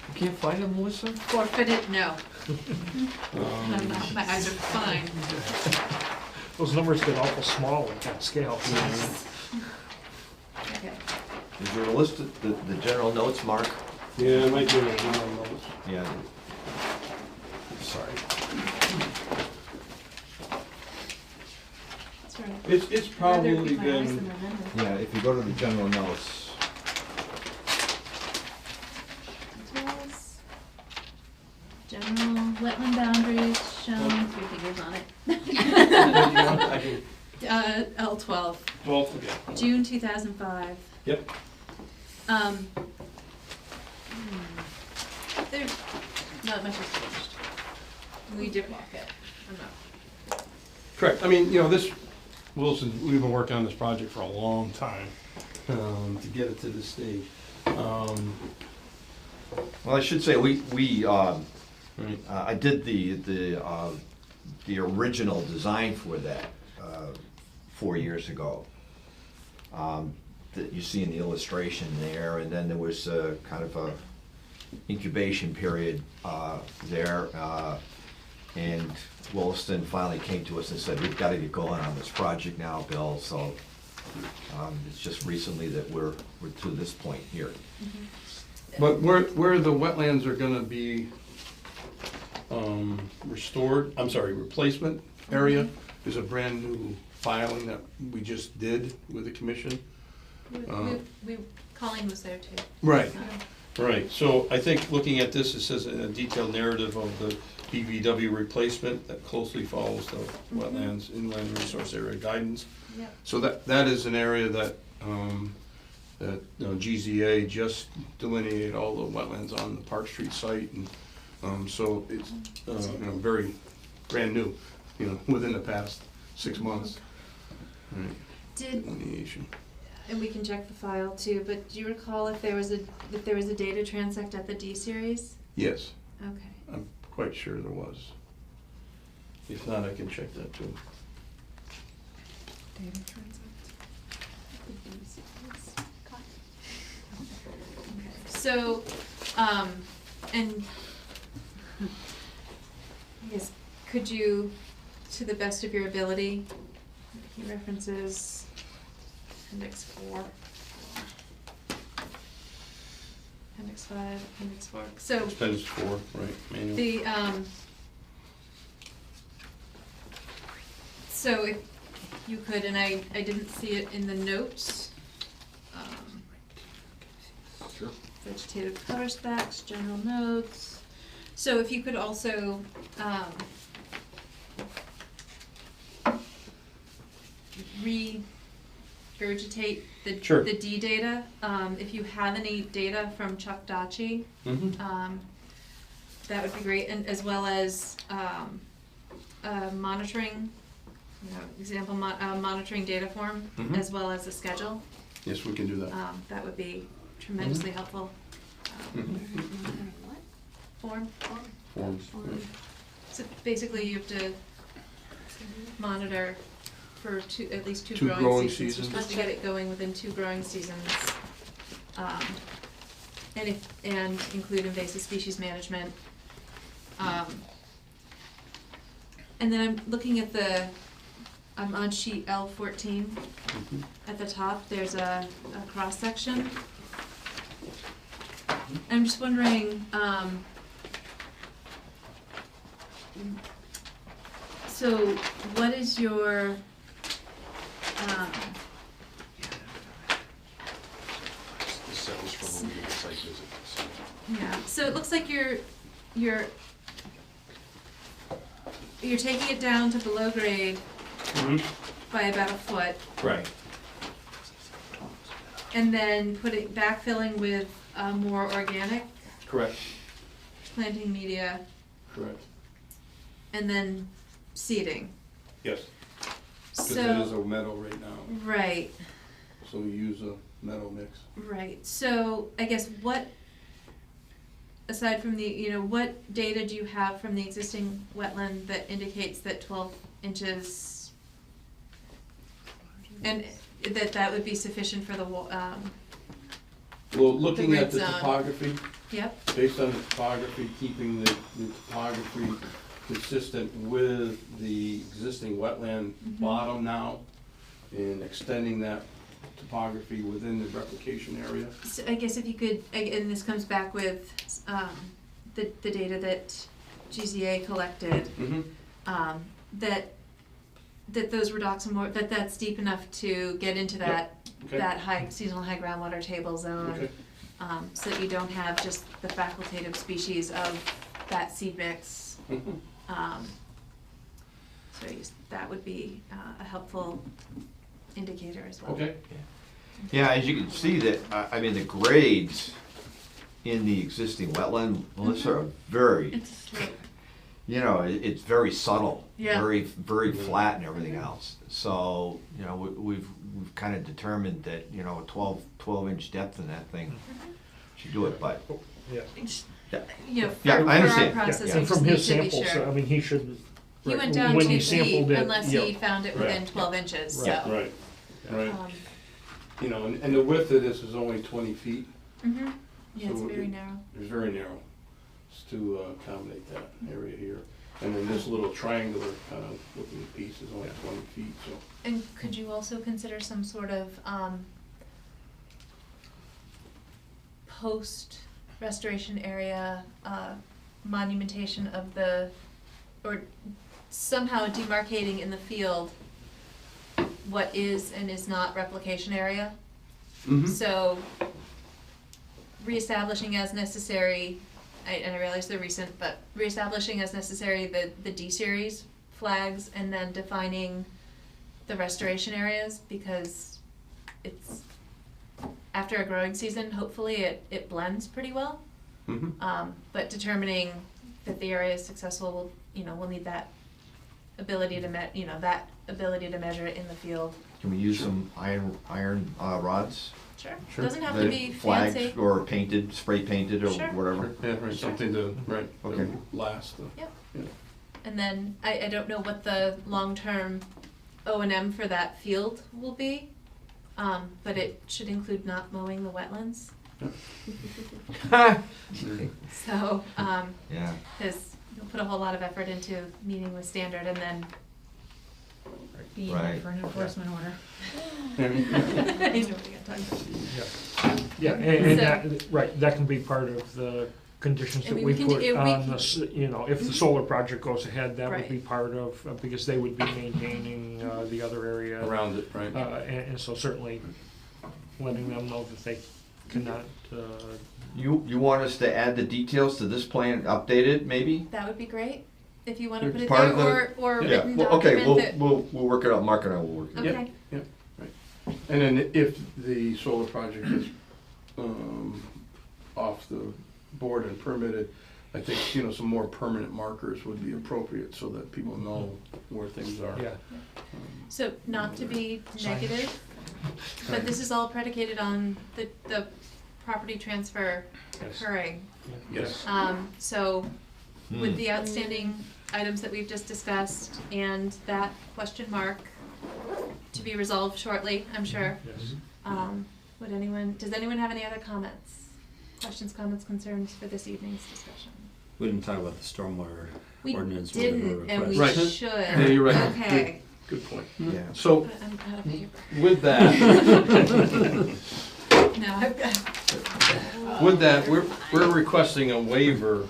You can't find it, Melissa? forfeited, no. Um, I'm not, my eyes are fine. Those numbers get awful small at that scale. Okay. Is there a list of the general notes, Mark? Yeah, it might be in the general notes. Yeah. Sorry. That's right. It's I'd rather probably keep my eyes been, than remember. Yeah, if you go to the general notes. Details. General wetland boundaries shown, 3 figures on it. I can, L12, 12, okay. June 2005. Yep, There's not much has changed. We did walk it. I'm not. correct. I mean, you know, this, Wilson, we've been working on this project for a long time. to get it to this stage. Well, I should say, Right. I did the original design for that 4 years ago. That you see in the illustration there, and then there was kind of a incubation period there. And Williston finally came to us and said, we've got to get going on this project now, Bill. So it's just recently that we're to this point here. But where the wetlands are gonna be replacement area is a brand new filing that we just did with the commission. Colleen was there too. Right, right. So I think looking at this, it says a detailed narrative of the BVW replacement that closely follows the wetlands inland resource area guidance. Yep. So that is an area that, GZA just delineated all the wetlands on the Park Street site, and so it's very brand new, within the past 6 months. Right. Delineation. And we can check the file too, but do you recall if there was a data transect at the D series? Yes, Okay. I'm quite sure there was. If not, I can check that too. Data transect. The D series. Okay. So, and I guess, could you, to the best of your ability, he references Appendix 4, Appendix 5, Appendix 4. So Appendix 4, right, manual. the so if you could, and I didn't see it in the notes. Sure. Vegetative cover specs, general notes. So if you could also regurgitate Sure. the D data. If you have any data from Chuck Dachi, that would be great, and as well as monitoring, monitoring data form, as well as a schedule. Yes, we can do that. That would be tremendously helpful. Form. Forms. Right. So basically, you have to monitor for at least two Two growing growing seasons. You're seasons. supposed to get it going within 2 growing seasons. And include invasive species management. And then I'm looking at I'm on sheet L14. At the top, there's a cross-section. I'm just wondering, so what is your, This was from when we did the site visit. So. yeah, so it looks like you're taking it down to below grade by about a foot, Right. and then backfilling with more organic Correct. planting media, Correct. and then seeding. Yes. Because So, it is a meadow right now, right, so we use a meadow mix. right. So I guess aside from what data do you have from the existing wetland that indicates that 12 inches, and that would be sufficient for the, Well, looking red at the zone. topography, yep, based on the topography, keeping the topography consistent with the existing wetland bottom now, and extending that topography within the replication area. so I guess if you could, and this comes back with, the data that GZA collected, that those redoxamore, that's deep enough to get into that, Okay. that seasonal high groundwater table zone. Okay. So that you don't have just the facultative species of that seed mix. So that would be a helpful indicator as well. Okay. Yeah, as you can see that, the grades in the existing wetland, Melissa, are very, It's a slope. you know, it's very subtle, Yeah. very flat and everything else. So, you know, we've kind of determined that, you know, 12-inch depth in that thing should do it, but, Yeah. yeah. You know, Yeah, I for our understand. process, Yeah, we and just from need his to be samples, sure. I mean, he should. He right, went down when 2 he feet sampled it, unless yeah. he found it within 12 inches, so. Right, right. um, You know, and the width of this is only 20 feet. mhm. Yeah, it's So very narrow. It's very narrow. It's to accommodate that area here. And then this little triangular kind of looking piece is only 20 feet, so. And could you also consider some sort of post-restoration area monumentation of the, or somehow demarcating in the field what is and is not replication area? So reestablishing as necessary, and I realize they're recent, but reestablishing as necessary the D-series flags and then defining the restoration areas, because it's, after a growing season, hopefully it blends pretty well. But determining that the area is successful will, you know, we'll need that ability to measure it in the field. Can we use some iron rods? Sure. Sure. Doesn't have to that be flags fancy. or painted, spray painted or Sure. whatever? Yeah, right, something to, right, Okay. that'll last. Yep. Yeah. And then I don't know what the long-term O&M for that field will be, but it should include not mowing the wetlands. So, Yeah. because you'll put a whole lot of effort into meeting with standard and then. Being Right. there for an enforcement order. I know what you got time for. Yeah, and So- that, right, that can be part of the conditions I that mean, we we can put do- we on can- this, you know, if the solar project goes ahead, that would be Right. part of, because they would be maintaining the other area. Around it, right? And so certainly letting them know that they cannot, You want us to add the details to this plan, update it maybe? That would be great, if you want to put it Part there, of the- or Yeah, written well, okay, document that. we'll work it out, Mark and I will work it out. Okay. Yep, right. And then if the solar project is off the board and permitted, I think, you know, some more permanent markers would be appropriate so that people know where things are. yeah. So not to be negative, but this is all predicated on the property transfer Yes. occurring. Yes. So with the outstanding items that we've just discussed and that question mark to be resolved shortly, I'm sure. Yes. Does anyone have any other comments? Questions, comments, concerns for this evening's discussion? We didn't talk about the stormwater We ordinance. we were didn't, and we requesting. Right. should. Yeah, you're right. Okay, Good point. Yeah. So but I'm out of paper. with that, No, I've got. with that, we're requesting a waiver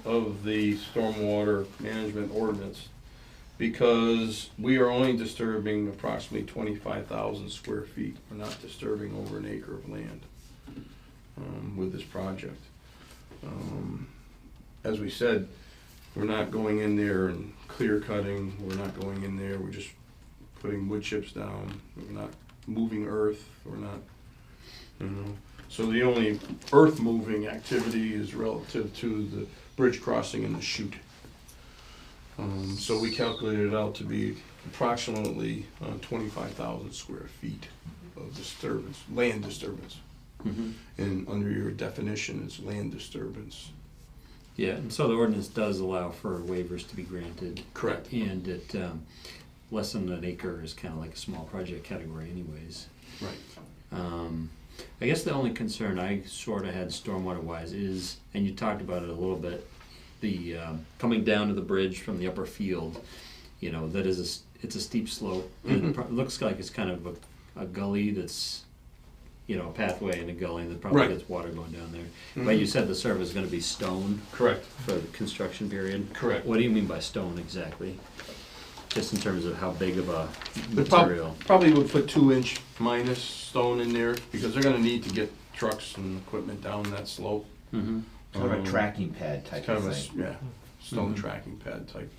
of the stormwater management ordinance because we are only disturbing approximately 25,000 square feet. We're not disturbing over an acre of land with this project. As we said, we're not going in there and clear cutting. We're not going in there. We're just putting wood chips down. We're not moving earth. We're not, you know. So the only earth moving activity is relative to the bridge crossing and the chute. So we calculated it out to be approximately 25,000 square feet of disturbance, land disturbance. Mhm. And under your definition, it's land disturbance. Yeah, and so the ordinance does allow for waivers to be granted. Correct. And it, less than an acre is kind of like a small project category anyways. Right. I guess the only concern I sort of had stormwater wise is, and you talked about it a little bit, the coming down to the bridge from the upper field, you know, that is, it's a steep slope. And it looks like it's kind of a gully that's, you know, a pathway in a gully that probably Right. gets water going down there. But you said the surface is gonna be stone Correct. for the construction period? Correct. What do you mean by stone exactly? Just in terms of how big of a The material? probably would put 2-inch minus stone in there because they're gonna need to get trucks and equipment down that slope. Mm-hmm. Kind of a tracking pad type It's kind of of a, thing. yeah, stone Mhm. tracking pad type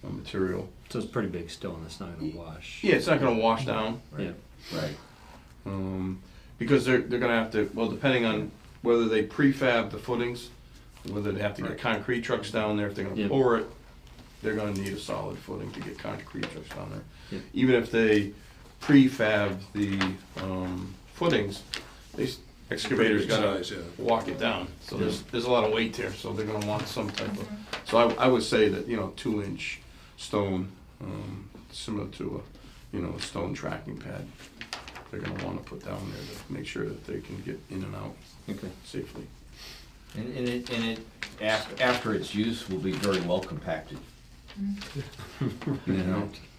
of material. So it's pretty big stone that's not gonna wash? Yeah, it's not gonna wash down. Yeah. Right. Because they're gonna have to, well, depending on whether they prefab the footings, whether they have to get concrete trucks down there, if they're gonna Yep. pour it, they're gonna need a solid footing to get concrete trucks down there. Yep. Even if they prefab the, footings, excavators Big gotta size, yeah. walk it down. So there's a lot of weight there, so they're gonna want some type of, so I would say that, 2-inch stone, similar to a stone tracking pad, they're gonna wanna put down there to make sure that they can get in and out Okay. safely. And it, after its use, will be very well compacted.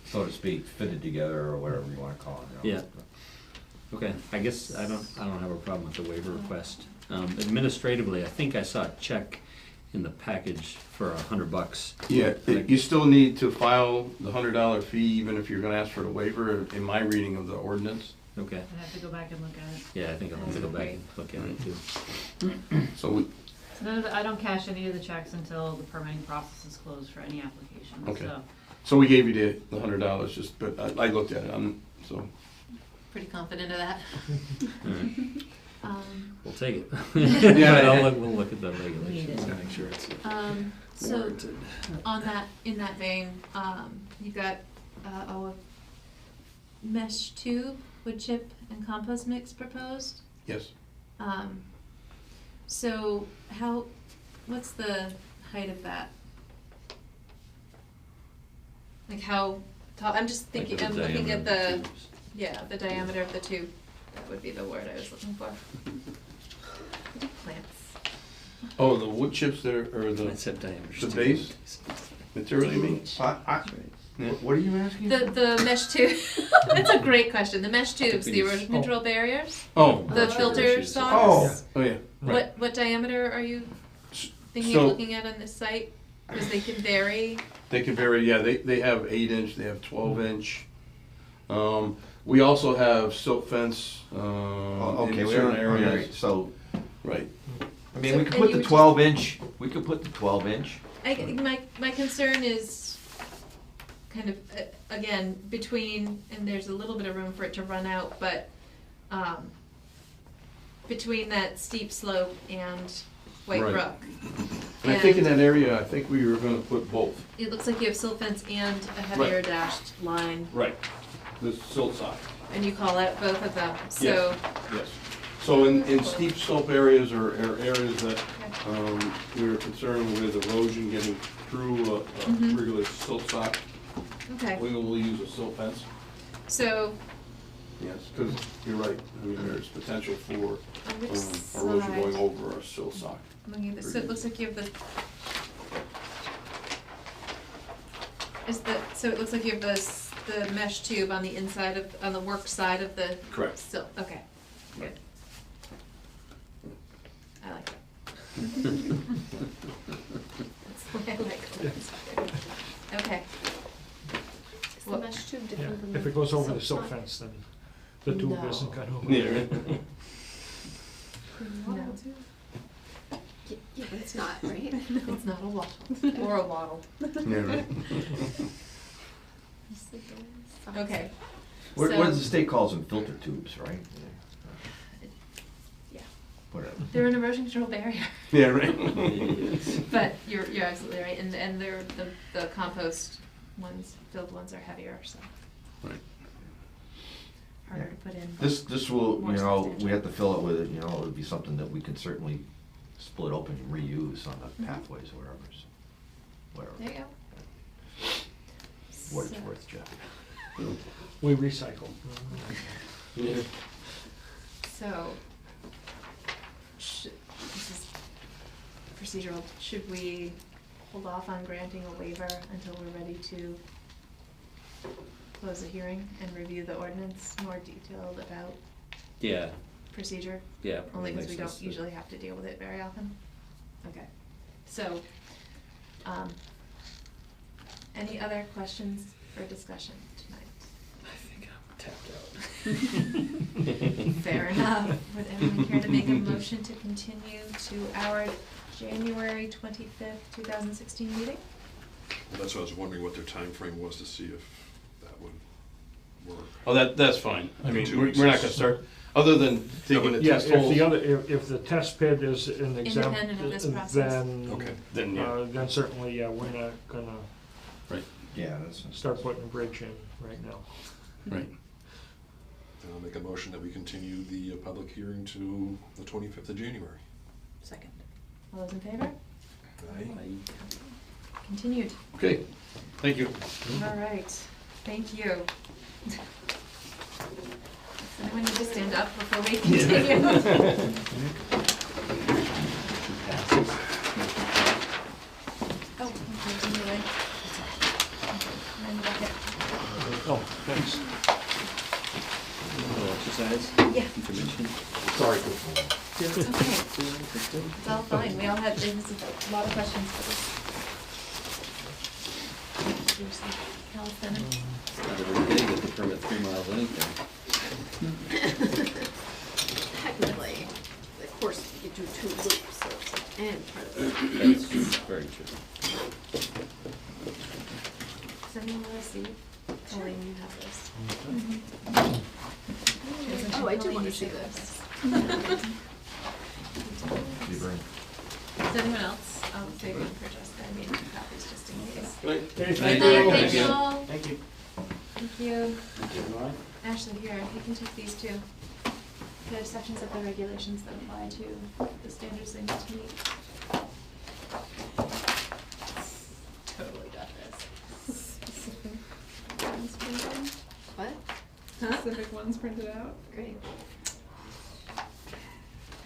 So to speak, fitted together or whatever you wanna call it. Yeah. Okay, I guess I don't have a problem with the waiver request. Administratively, I think I saw a check in the package for $100. Yeah, you still need to file the $100 fee even if you're gonna ask for the waiver, in my reading of the ordinance. Okay, I'd have to go back and look at it. yeah, I think I'll have to go back and look at it too. So we, So none of I don't cash any of the checks until the permitting process is closed for any application, Okay. so. so we gave you the $100, just, but I looked at it, so. Pretty confident of that. All right, we'll take it. Yeah. We'll look at the Need regulations it. and make sure it's So, warranted. in that vein, you've got, a mesh tube, wood chip and compost mix proposed. Yes. So what's the height of that? Like how tall, I'm just thinking, Like I'm the looking at diameter of the, tubes. yeah, the diameter of the tube. That would be the word I was looking for. Plants. Oh, the wood chips there, or I the said diameter. the base material, you mean? Yeah. What are you asking? The mesh tube, that's a great question. The mesh tubes, the erosion control barriers, Oh. the sure, filter issues. socks. Oh, yeah, right. What diameter are you thinking So- of looking at on this site? Because they can vary. They can vary, yeah, they have 8-inch, they have 12-inch. We also have silk fence, Okay, in we certain are, areas. so, Right. I mean, So- we could and put you the would just- 12-inch, we could put the 12-inch. My concern is kind of, again, between, and there's a little bit of room for it to run out, but, between that steep slope and White Right. Brook. And I think in that area, I think we were gonna put both. It looks like you have silt fence and a heavier dashed line, Right. The silt sock. and you call out both of them, so. Yes. So in steep slope areas or areas that, we were concerned with erosion getting through a Mhm. regular silt sock, Okay, we will use a silt fence. so Yes, because you're right, I mean, there's potential for on which erosion going side? over a silt sock. I'm looking at this, so it looks like you have the. So it looks like you have the mesh tube on the inside of, on the work side of the. Correct. Silt, okay, good. I like that. That's the way I like it. Okay. Is the Well, mesh tube Yeah, different than the if it goes over the silk silt sock? fence, then the tube No. isn't gonna. Yeah, right. No. Yeah, but it's not, right? It's not a waddle, or a waddle. Yeah, right. Okay. What So- does the state calls them, filter tubes, right? Yeah. Whatever. They're an erosion control barrier, Yeah, right. but you're absolutely right, and they're, the compost ones, filled ones are heavier, so. Right. Harder to put in. This will, More we have substantial. to fill it with it, it would be something that we can certainly split open and reuse on the pathways or whatever, so, whatever. There you go. What it's So- worth, Jeff. We recycle. Yeah. So, this is procedural, should we hold off on granting a waiver until we're ready to close the hearing and review the ordinance more detailed about Yeah, procedure? yeah. Only probably because we makes sense don't to- usually have to deal with it very often? Okay, so, any other questions for discussion tonight? I think I'm tapped out. Fair enough. Would anyone care to make a motion to continue to our January 25th, 2016 meeting? Well, that's why I was wondering what their time frame was to see if that would work. Oh, that's fine. I mean, 2 we're weeks not is- gonna start, other than digging the Yeah, test if holes. the other, if the test pit is an exempt, Independent of this process. then, Okay. Then, yeah. then certainly, yeah, we're not gonna Right, Yeah, that's. start putting a bridge in right now. right. Then I'll make a motion that we continue the public hearing to the 25th of January. Second. All those in favor? Aye. Continued. Okay, thank you. All right, thank you. Does anyone need to stand up before we continue? Oh, okay, anyway. And bucket. Oh, thanks. Exercise, Yeah. information. Sorry. It's okay. It's all fine. We all had, there was a lot of questions for this. Seriously, California. Not every day you get the permit 3 miles anything. Technically, of course, you do 2 loops, so it's like, and part of it. That's very true. Does anyone want to see? Colleen, you have this. Oh, I do want to see this. Does anyone else? I'll save one for Jessica. I made copies just in case. Right. Good night, thank you all. Thank you. Thank you. Ashley, here, you can take these too. There are sections of the regulations that apply to the standards they need to meet. Totally got this. What? Specific ones printed out? Great.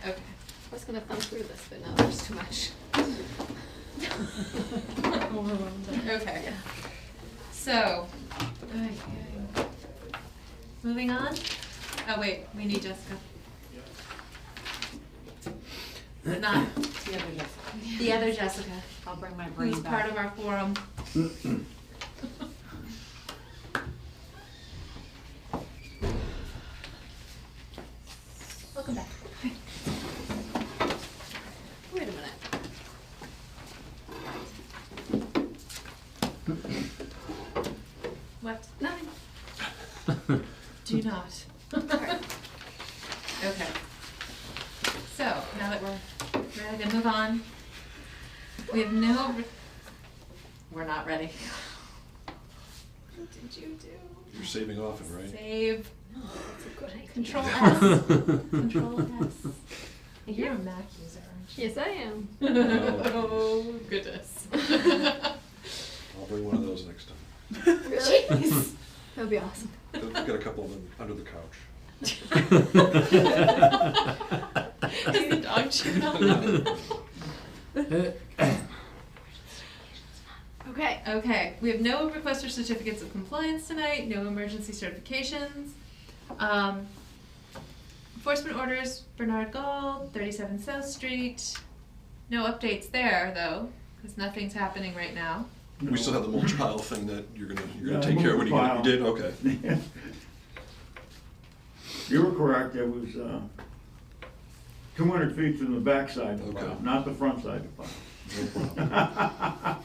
Okay. I was gonna thumb through this, but no, there's too much. Okay. So, moving on. Oh wait, we need Jessica. Not The other Jessica. the other Jessica, I'll bring my brain who's back. part of our forum. Welcome back. Wait a minute. What? Nothing. Do not. Okay. So, now that we're ready to move on, we have we're not ready. What did you do? You're saving often, right? Save. No, that's a good idea. Control S. Control S. You're a Mac user, aren't you? Yes, I am. Oh, goodness. I'll bring one of those next time. Really? That'd be awesome. I've got a couple of them under the couch. Is the dog chewing on them? Okay. Okay, we have no requests for certificates of compliance tonight, no emergency certifications. Enforcement orders, Bernard Gall, 37 South Street. No updates there, though, because nothing's happening right now. We still have the mulch pile thing that you're gonna Yeah, take care of when you get it. You mulch did? Okay. You were correct, it was 200 feet from the back side of the Okay. pile, not the front side of the pile.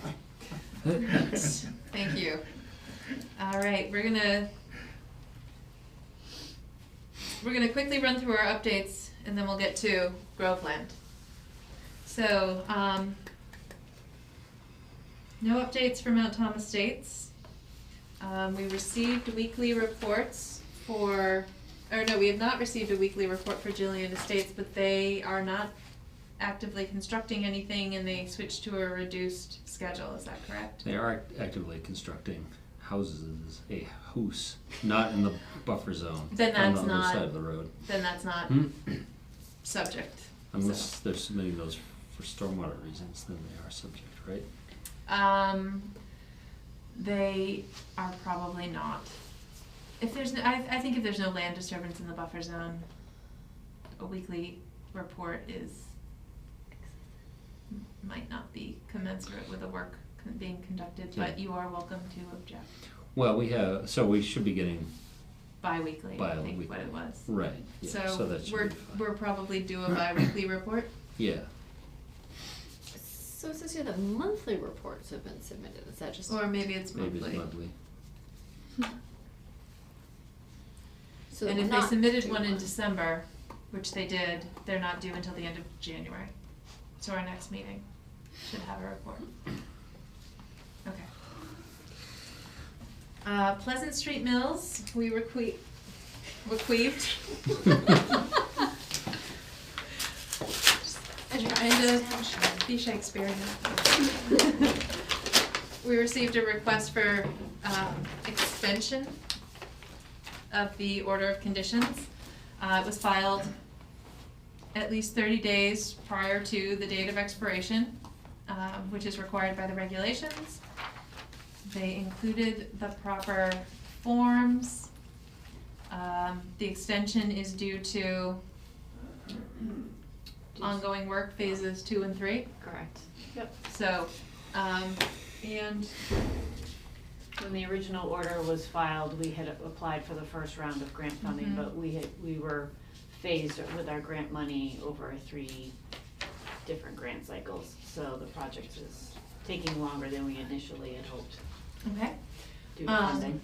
Thank you. All right, we're gonna quickly run through our updates, and then we'll get to Groveland. So, no updates for Mount Tom Estates. We received weekly reports we have not received a weekly report for Gillian Estates, but they are not actively constructing anything, and they switched to a reduced schedule, is that correct? They are actively constructing houses, a house, not in the buffer zone. Then that's on the not- other side of the road. Then that's not subject. Unless they're submitting those for stormwater reasons, then they are subject, right? They are probably not. If there's, I think if there's no land disturbance in the buffer zone, a weekly report might not be commensurate with the work being conducted, but you are welcome to object. Well, we should be getting, Bi-weekly, I think Bi-weekly. what it was. right, yeah, so that should we're, be fine. we're probably due a bi-weekly report. Yeah, So it says here that monthly reports have been submitted. Is that just? Or maybe it's maybe monthly. it's monthly. So And we're if they not submitted due one in month. December, which they did, they're not due until the end of January. So our next meeting should have a report. Okay. Pleasant Street Mills, we bequeathed. Trying to be Shakespearean. We received a request for extension of the order of conditions. It was filed at least 30 days prior to the date of expiration, which is required by the regulations. They included the proper forms. The extension is due to ongoing work phases 2 and 3. Correct. Yep. So, and When the original order was filed, we had applied for the first round of grant funding, Mhm. but we were phased with our grant money over 3 different grant cycles. So the project is taking longer than we initially had hoped okay. due to funding.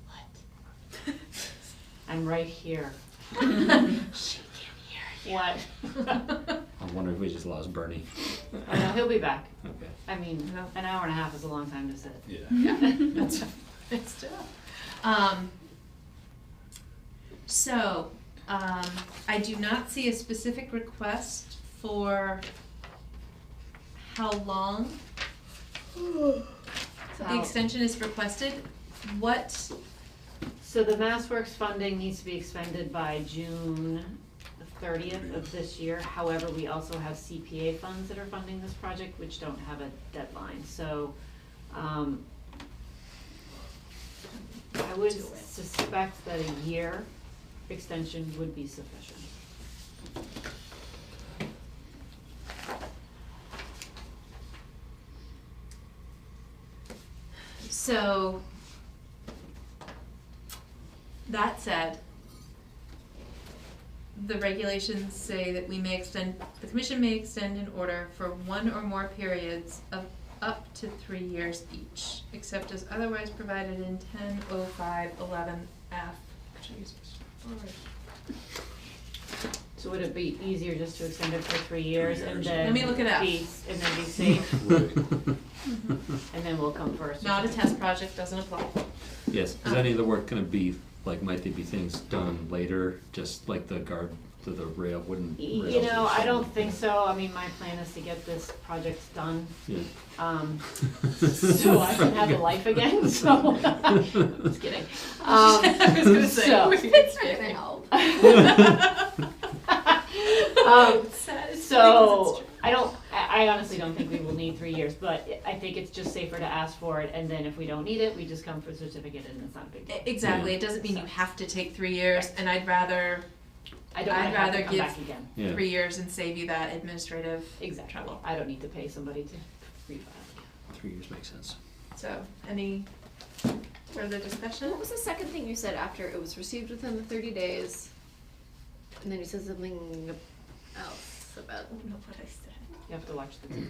What? I'm right here. She can't hear What? I wonder if we just lost Bernie. Oh, no, he'll be back. Okay. I mean, an hour and a half is a long time to sit. Yeah. Yeah, that's it's tough. So, I do not see a specific request for how long the How- extension is requested. What, So the MassWorks funding needs to be expended by June 30th of this year. However, we also have CPA funds that are funding this project, which don't have a deadline. So, I would suspect that a year extension would be sufficient. so, that said, the regulations say that we may extend, the commission may extend an order for 1 or more periods of up to 3 years each, except as otherwise provided in 10.05.11F. So would it be easier just to extend it for 3 years and then Let me look it up. be safe? And then we'll come first. Not a test project, doesn't apply. Yes, is any of the work gonna be, like, might there be things done later, just like the guard, the rail, wooden rails? You know, or I don't something? think so. I mean, my plan is to get this project done, Yeah. so I can have a life again, so, just kidding. I was gonna say, so- It's not gonna help. So, I honestly don't think we will need 3 years, but I think it's just safer to ask for it, and then if we don't need it, we just come for a certificate and it's not a big deal. Exactly, it doesn't mean you have to take 3 years, and I'd rather I don't I'd have to rather come give- back again. Yeah. 3 years and save you that administrative Exactly. trouble. I don't need to pay somebody to refile. 3 years makes sense. So, any further discussion? What was the second thing you said after it was received within the 30 days? And then you said something else about. I don't know what I said. You have to watch the tape.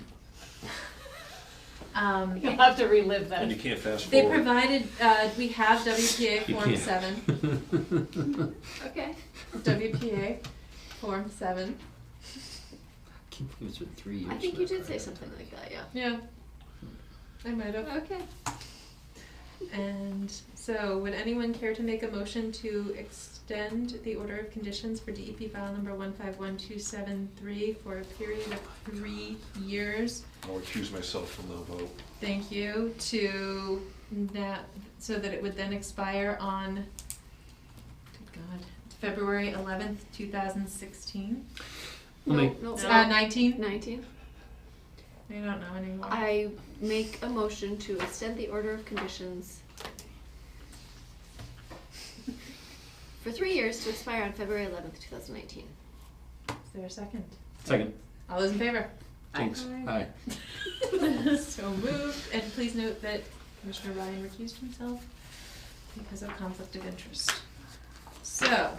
You'll You'll have to relive that. And you can't fast They forward. provided, we have WPA You Form can't. 7. Okay. WPA Form 7. Can't believe it's been 3 years. I think you now. did say something like that, yeah. Yeah. I might have. Okay. And so, would anyone care to make a motion to extend the order of conditions for DEP file number 151273 for a period of 3 years? I'll recuse myself from the vote. Thank you, to that, so that it would then expire on, good God, February 11th, 2016? I'll make- No, 19? 19. I don't know anymore. I make a motion to extend the order of conditions for 3 years to expire on February 11th, 2019. Is there a second? Second. All those in favor? Thanks. Aye. So moved, and please note that Commissioner Ryan recused himself because of conflict of interest. So,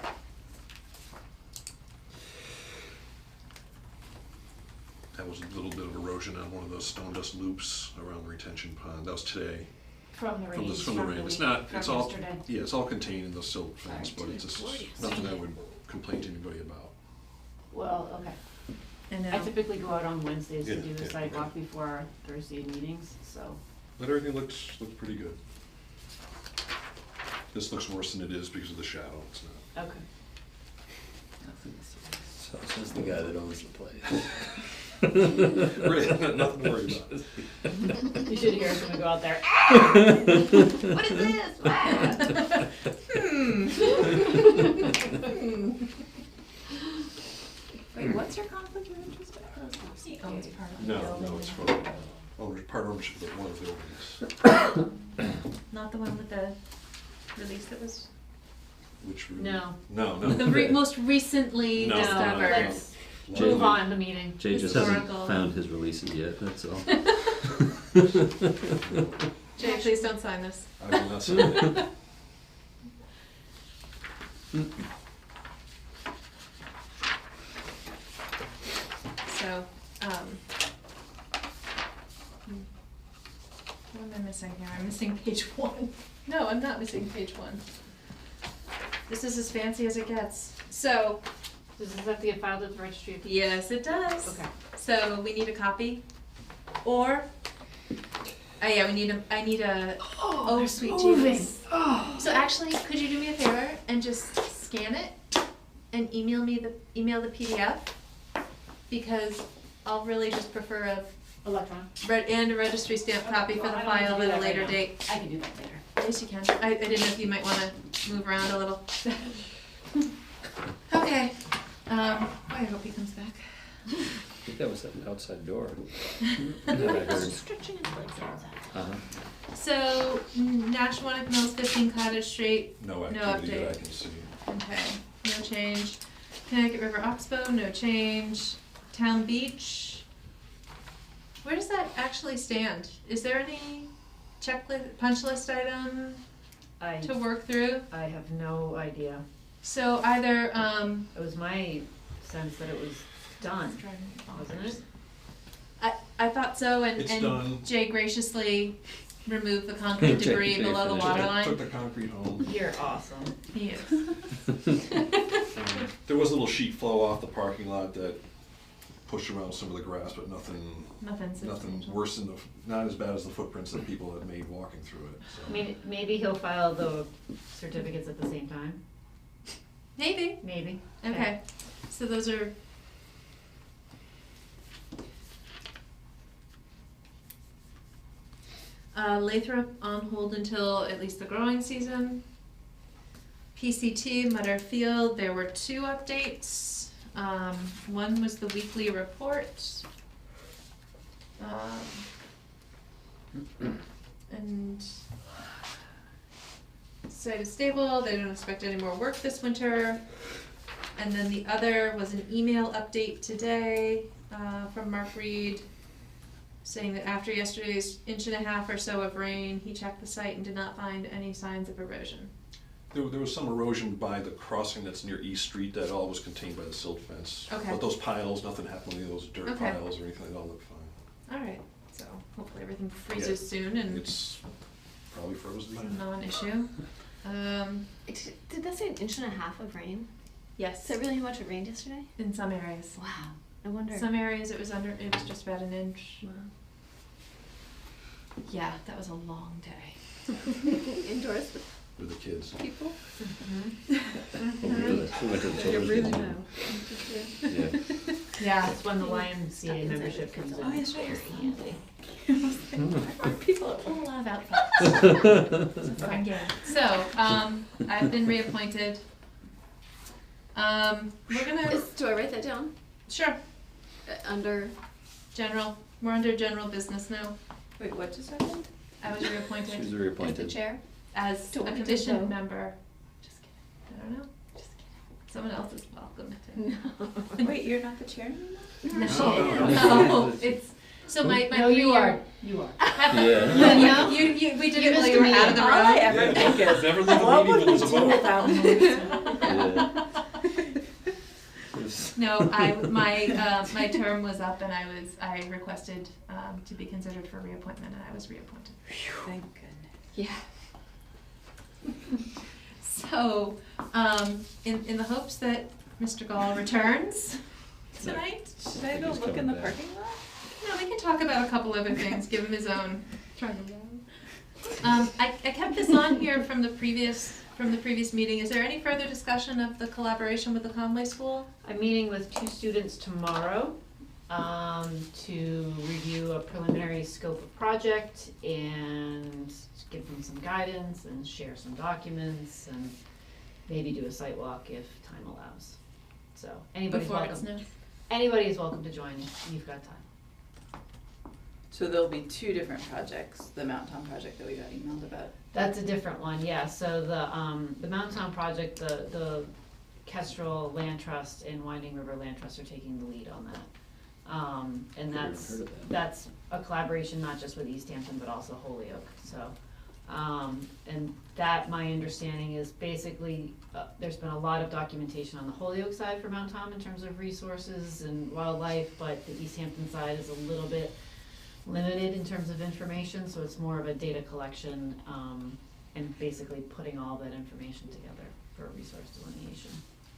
That was a little bit of erosion on one of those stone dust loops around the retention pond. That was today. From the rain. From the rain. It's not, from it's all, yesterday. yeah, it's all contained in those silt fence, Sorry. but it's just nothing I would complain to anybody about. Well, okay. I know. I typically go out on Wednesdays to Yeah, do the yeah, sidewalk okay. before our Thursday meetings, so. But everything looks pretty good. This looks worse than it is because of the shadow, it's not. Okay. So says the guy that owns the place. Really, nothing to worry about. You should hear us when we go out there. What is this? Ah. Wait, what's your conflict of interest? He owns part of the No, building. no, it's for, part ownership of one of the buildings. Not the one with the release that was Which, No. no, the no. most recently No, discovered. Let's Jay- move on the meeting. Jay just Historical. hasn't found his releases yet, that's all. Jay, please don't sign this. I will not say that. So, what am I missing here? I'm missing page 1. No, I'm not missing page 1. This is as fancy as it gets. So, Does this have to get filed at the registry of deeds? yes, it does. Okay. So we need a copy, or, yeah, I need a, oh sweet Jesus. So actually, could you do me a favor and just scan it and email the PDF? Because I'll really just prefer a Electron. and a registry stamp copy for the Well, I don't have to file do at a that later right now. date. I can do that later. Yes, you can. I didn't know if you might wanna move around a little. Okay, I hope he comes back. I think that was an outside door. that I heard. Stretching his legs out. Uh-huh. So, Nashwanik Mills, 15 Cottage Street, No No activity that I update. can see. okay, no change. Connecticut River Oxbow, no change. Town Beach, where does that actually stand? Is there any checklist, punch list item to work through? I have no idea. So either, It was my sense that it was done, wasn't it? I thought so, It's and done. Jay graciously removed the concrete Jay- debris Jay below the finished water it. line. Took the concrete home. You're awesome. He is. There was a little sheet flow off the parking lot that pushed around some of the grass, but nothing Nothing substantial. worse than not as bad as the footprints that people had made walking through it, so. I mean, maybe he'll file the certificates at the same time. Maybe. Maybe. Okay, so those are. Lathrop on hold until at least the growing season. PCT, Mutter Field, there were 2 updates. One was the weekly report. And site is stable, they don't expect any more work this winter. And then the other was an email update today, from Mark Reed, saying that after yesterday's 1.5 inches or so of rain, he checked the site and did not find any signs of erosion. There was some erosion by the crossing that's near East Street that all was contained by the silt fence. Okay. But those piles, nothing happened with those dirt Okay. piles or anything, they all look fine. Alright, so hopefully everything freezes soon and It's probably frozen it's by a now. non-issue. Did that say 1.5 inches of rain? Yes, Is that really how much it rained yesterday? in some areas. Wow. I wonder. Some areas it was just about 1 inch. Wow. Yeah, that was a long day. Indoors with With the kids. people. We went to the children's meeting. Yeah. Yeah. That's when the Stuck YMCA inside membership the kids' comes in. Oh, yes, right. Very handy. People are full of outfits. It's a fun game. So, I've been reappointed. We're gonna, Do I write that down? sure, Under. we're under general business now. Wait, what just happened? I was She was reappointed As the reappointed. chair? as To a what commission though? member. Just kidding. I don't know. Just kidding. Someone else is welcome to. Wait, you're not the chair anymore? No, it's, so my No, you 3-year are. You are. Yeah. We did You it while missed you were a out of the meeting. room. All I ever think is, Never leave a what meeting would when we there's a do vote. without Melissa? No, my term was up and I requested to be considered for reappointment and I was reappointed. Thank goodness. Yeah. So, in the hopes that Mr. Gall returns, tonight? Should I go look in the parking lot? No, we can talk about a couple other things, give him his own. I kept this on here from the previous meeting. Is there any further discussion of the collaboration with the Conway School? I'm meeting with 2 students tomorrow to review a preliminary scope of project and give them some guidance and share some documents and maybe do a site walk if time allows. So anybody's Before welcome. it snows? Anybody is welcome to join if you've got time. So there'll be 2 different projects, the Mount Tom project that we got emailed about. That's a different one, yeah. So the Mountain Town project, the Kestrel Land Trust and Winding River Land Trust are taking the lead on that. And Never that's heard of that. that's a collaboration not just with Easthampton but also Holyoke. So, and that my understanding is basically there's been a lot of documentation on the Holyoke side for Mount Tom in terms of resources and wildlife, but the Easthampton side is a little bit limited in terms of information, so it's more of a data collection and basically putting all that information together for a resource delineation.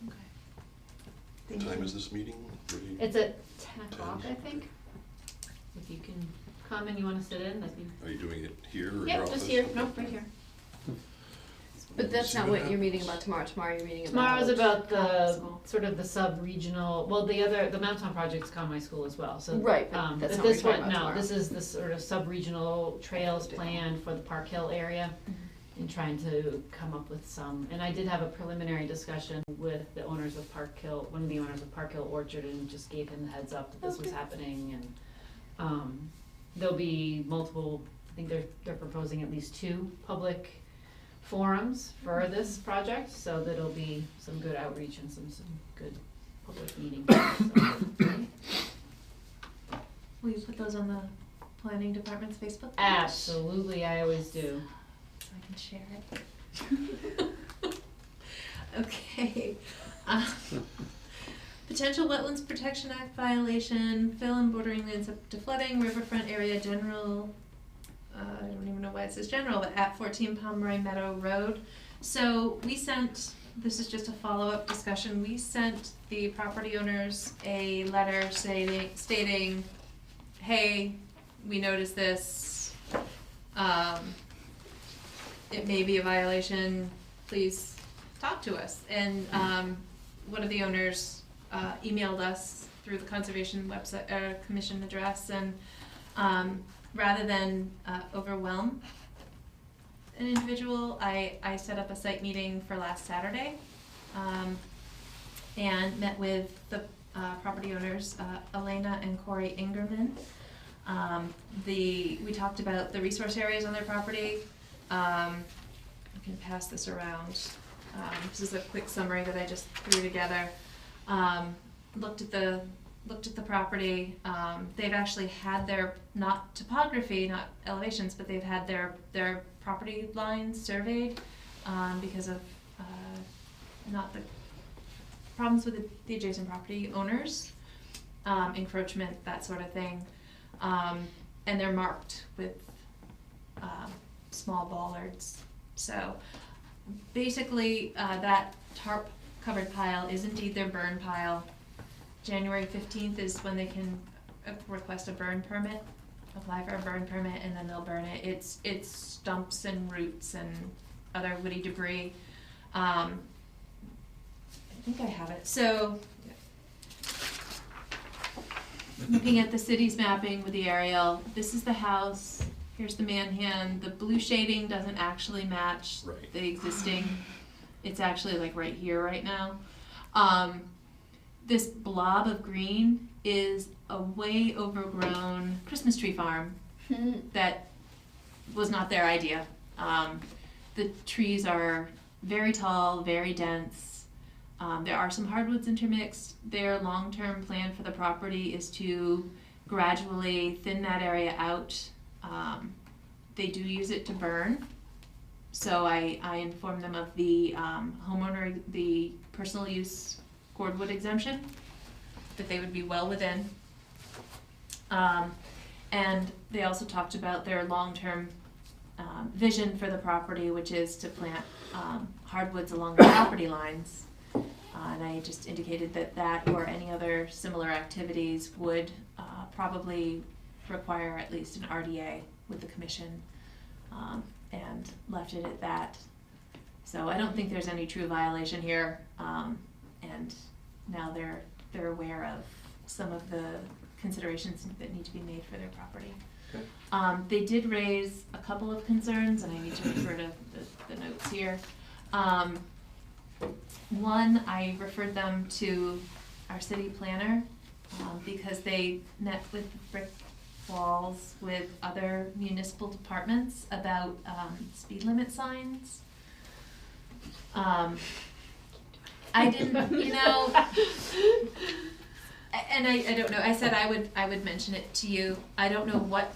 Okay. What time is this meeting? Ready? It's at 10 o'clock, I think. If you can come and you want to sit in, that'd be. Are you doing it here or your Yep, office? just here. Nope, right here. But that's See not what what you're meeting happens. about tomorrow. Tomorrow you're meeting about. Tomorrow's about the School. sort of the sub-regional. Well, the Mount Tom project's Conway School as well. So Right, but that's but not what this we're one, talking about no, tomorrow. this is the sort of sub-regional trails plan for the Park Hill area. And trying to come up with some, and I did have a preliminary discussion with the owners of Park Hill, one of the owners of Park Hill Orchard, and just gave him the heads up that this was happening, and there'll be multiple, I think they're proposing at least 2 public forums for this project, so that'll be some good outreach and some good public meetings. So. Will you put those on the planning department's Facebook page? Absolutely, I always do. So I can share it. Okay. Potential Wetlands Protection Act violation, fill and bordering lands up to flooding, riverfront area general, I don't even know why it says general, but at 14 Pomeroy Meadow Road. So we sent, this is just a follow-up discussion, we sent the property owners a letter stating, hey, we noticed this, it may be a violation, please talk to us. And one of the owners emailed us through the conservation website, commission address, and rather than overwhelm an individual, I set up a site meeting for last Saturday and met with the property owners, Elena and Corey Ingerman. We talked about the resource areas on their property. I can pass this around. This is a quick summary that I just threw together. Looked at the property. They've actually had their, not topography, not elevations, but they've had their property lines surveyed because of not the problems with the adjacent property owners, encroachment, that sort of thing. And they're marked with small bollards. So basically that tarp covered pile is indeed their burn pile. January 15th is when they can request a burn permit, apply for a burn permit, and then they'll burn it. It's stumps and roots and other woody debris. I think I have it. So looking at the city's mapping with the aerial, this is the house, here's the manhand. The blue shading doesn't actually match Right. the existing. It's actually like right here right now. This blob of green is a way overgrown Christmas tree farm that was not their idea. The trees are very tall, very dense. There are some hardwoods intermixed. Their long-term plan for the property is to gradually thin that area out. They do use it to burn. So I informed them of the homeowner, the personal use cordwood exemption, that they would be well within. And they also talked about their long-term vision for the property, which is to plant hardwoods along the property lines. And I just indicated that that or any other similar activities would probably require at least an RDA with the commission, and left it at that. So I don't think there's any true violation here, and now they're aware of some of the considerations that need to be made for their property. Okay. They did raise a couple of concerns, and I need to refer to the notes here. One, I referred them to our city planner, because they met with brick walls with other municipal departments about, speed limit signs. I didn't, you know, and I don't know, I said I would mention it to you. I don't know what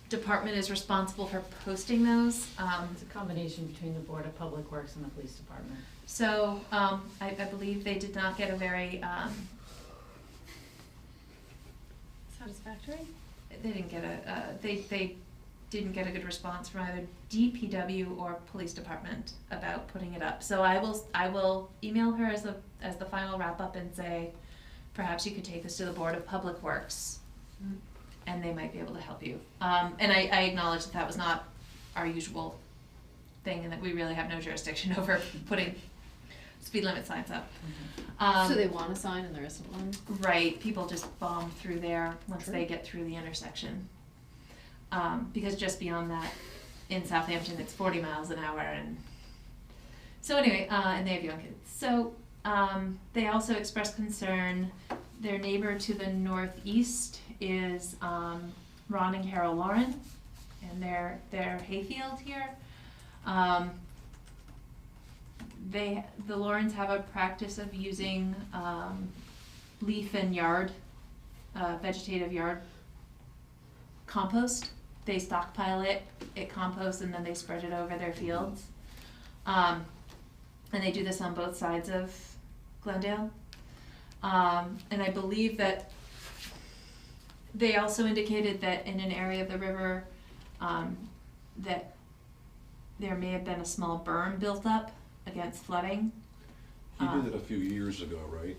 department is responsible for posting those. It's a combination between the Board of Public Works and the Police Department. So, I believe they did not get a very, Satisfactory? they didn't get they didn't get a good response from either DPW or police department about putting it up. So I will email her as the final wrap up and say, perhaps you could take this to the Board of Public Works, and they might be able to help you. And I acknowledge that was not our usual thing, and that we really have no jurisdiction over putting speed limit signs up. So they want a sign and there isn't one? Right, people just bomb through there once Sure. they get through the intersection. Because just beyond that, in Southampton, it's 40 miles an hour, and so anyway, and they have young kids. So, they also expressed concern, their neighbor to the northeast is, Ron and Carol Lauren, and their hayfield here. The Laurens have a practice of using, leaf and yard, vegetative yard compost. They stockpile it composts, and then they spread it over their fields. And they do this on both sides of Glendale. And I believe that they also indicated that in an area of the river, that there may have been a small berm built up against flooding. He did it a few years ago, right?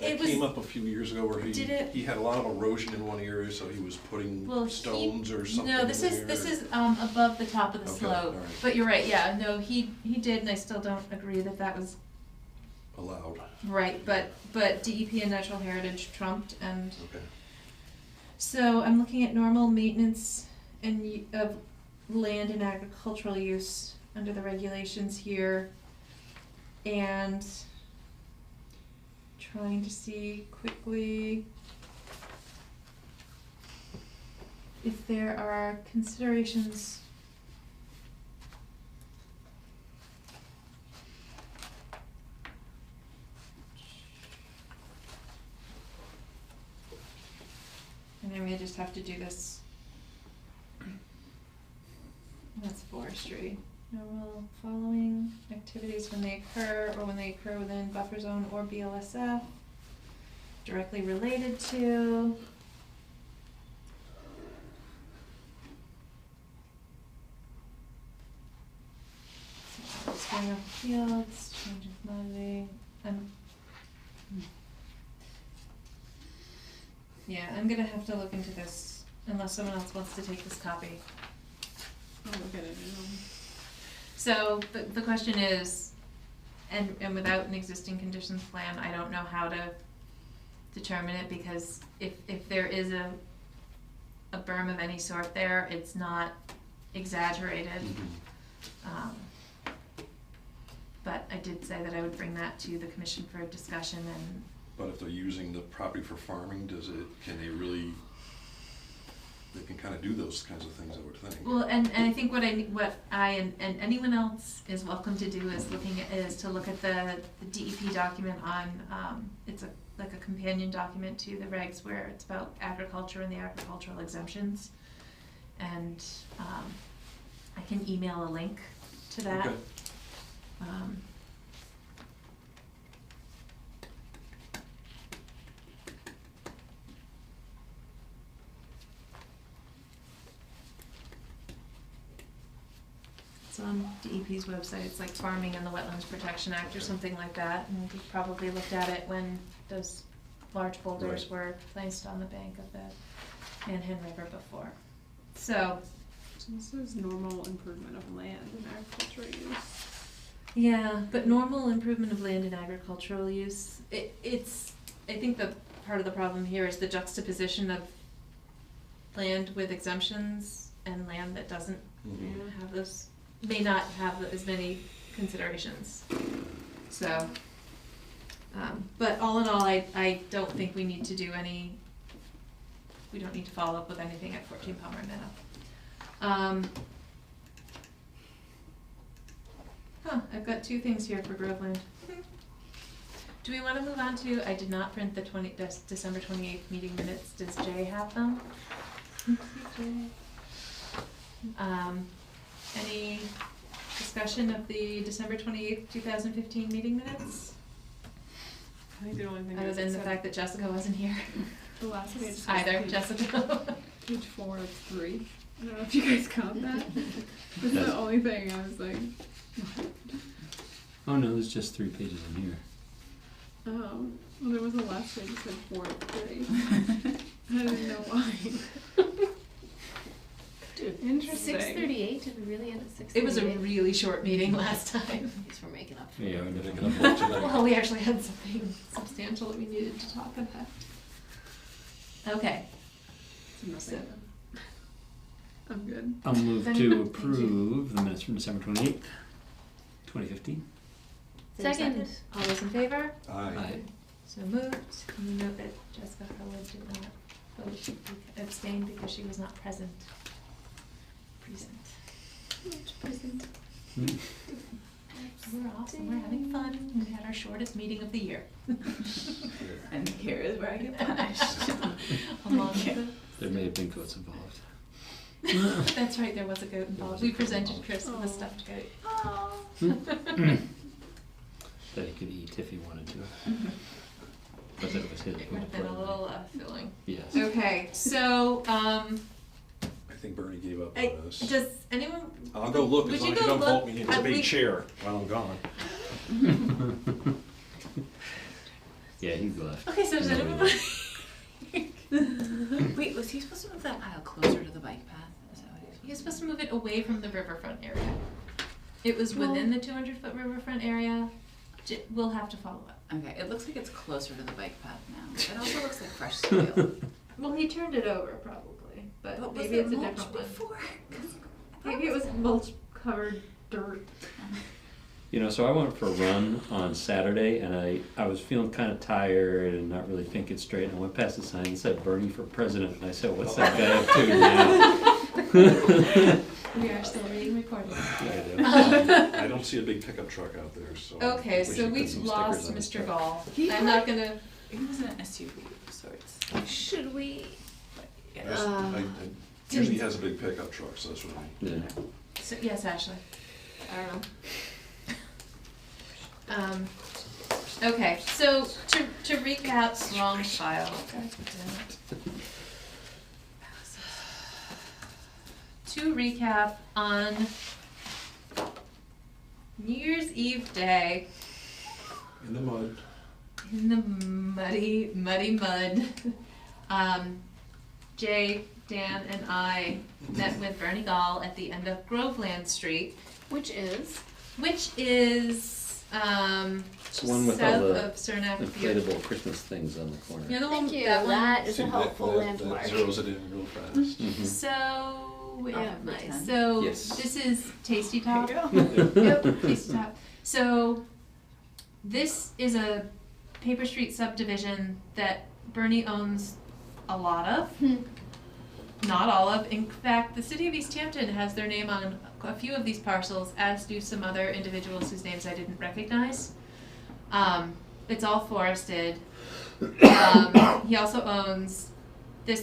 It It was, came up a few years ago where Did it- he had a lot of erosion in one area, so he was putting well, stones or something no, this in is there. above the top of the Okay, slope. alright. But you're right, yeah, no, he did, and I still don't agree that that was Allowed, right, but DEP and natural heritage trumped, and okay. so I'm looking at normal maintenance of land and agricultural use under the regulations here, and trying to see quickly if there are considerations. And I may just have to do this. That's forestry. Normal following activities when they occur or when they occur within buffer zone or BLSF, directly related to. Spraying off fields, change of commodity. Yeah, I'm gonna have to look into this unless someone else wants to take this copy. I'll look at it. So the question is, and without an existing conditions plan, I don't know how to determine it, because if there is a berm of any sort there, it's not exaggerated. But I did say that I would bring that to the commission for a discussion, and But if they're using the property for farming, can they really, they can kind of do those kinds of things, I would think. well, and I think what I and anyone else is welcome to do is to look at the DEP document on, it's like a companion document to the regs where it's about agriculture and the agricultural exemptions. And I can email a link to that. Okay. It's on DEP DEP's website, it's like Farming and the Wetlands Protection Act or something like that, and we probably looked at it when those large boulders Right. were placed on the bank of the Manhan River before. So, This is normal improvement of land and agricultural use. yeah, but normal improvement of land and agricultural use, it's, I think the part of the problem here is the juxtaposition of land with exemptions and land that doesn't have those, may not have as many considerations. So, but all in all, I don't think we need to do any, we don't need to follow up with anything at 14 Palmer Meadow. I've got two things here for Groveland. Do we want to move on to, I did not print the December 28th meeting minutes. Does Jay have them? Any discussion of the December 28th, 2015 meeting minutes? I think the only thing Other is than it the said fact that Jessica wasn't here. the last page says Either, page- Jessica. Page 4 of 3. I don't know if you guys caught that. This is the only thing I was like, Oh no, there's just 3 pages in here. oh, well, there was a last page that said 4 of 3. I didn't know why. Dude, Interesting. 6:38, did we really end at 6:38? It was a really short meeting last time. Guess we're making up. Yeah, we're Making gonna- up for it tonight. Well, we actually had something substantial that we needed to talk about. Okay. So nothing. I'm good. I'll move Thank to you. approve the minutes from December 28th, 2015. Is there a Second. All those in favor? Aye. So moved. And you note that Jessica Harwood did not vote, abstain because she was not present. Present. We're awesome, we're having fun. We had our shortest meeting of the year. And here is where I get punished. Among the, There may have been goats involved. that's right, there was a goat involved. We presented Chris with a stuffed goat. That he could eat if he wanted to. But that was his. It would have been a little filling. Yes. Okay, so, I think Bernie gave up on this. does anyone? I'll go look would as long you as you go don't vote look? me into the We- big chair while I'm gone. Yeah, he left. Okay, so does No, anyone? he Wait, was he supposed to move that pile closer to the bike path? Is that what he was You're supposed to move it away from the riverfront area. It was within the 200-foot riverfront area. We'll have to follow up. Okay, it looks like it's closer to the bike path now. It also looks like fresh soil. Well, he turned it over probably, but But was maybe it it's a mulch different one. before? 'Cause Maybe it was mulch covered dirt. You know, so I went for a run on Saturday, and I was feeling kind of tired and not really thinking straight. And I went past the sign that said Bernie for president, and I said, "What's that guy up to now?" We are still being recorded. I don't see a big pickup truck out there, so. Okay, We so should put we've some lost stickers on his Mr. truck. Gall. He I'm not gonna. It was an SUV of sorts. Should we? Yes, I usually has a big pickup truck, so that's what I mean. Yeah. So, yes, Ashley. I don't know. Okay, so to recap, wrong file. To recap, on New Year's Eve day, In the mud. in the muddy mud, Jay, Dan, and I met with Bernie Gall at the end of Groveland Street, Which is? which is It's the one with all south the of Cernak. inflatable Christmas things on the corner. You know the one, Thank you. that one? That is See, a helpful that landmark. zeroes it in real fast. Mhm. So, wait, Off yeah, of Route nice. 10. So Yes. this is Tasty Top. There you go. Yep, Tasty Top. So this is a paper street subdivision that Bernie owns a lot of. Not all of. In fact, the city of Easthampton has their name on a few of these parcels, as do some other individuals whose names I didn't recognize. It's all forested. He also owns this,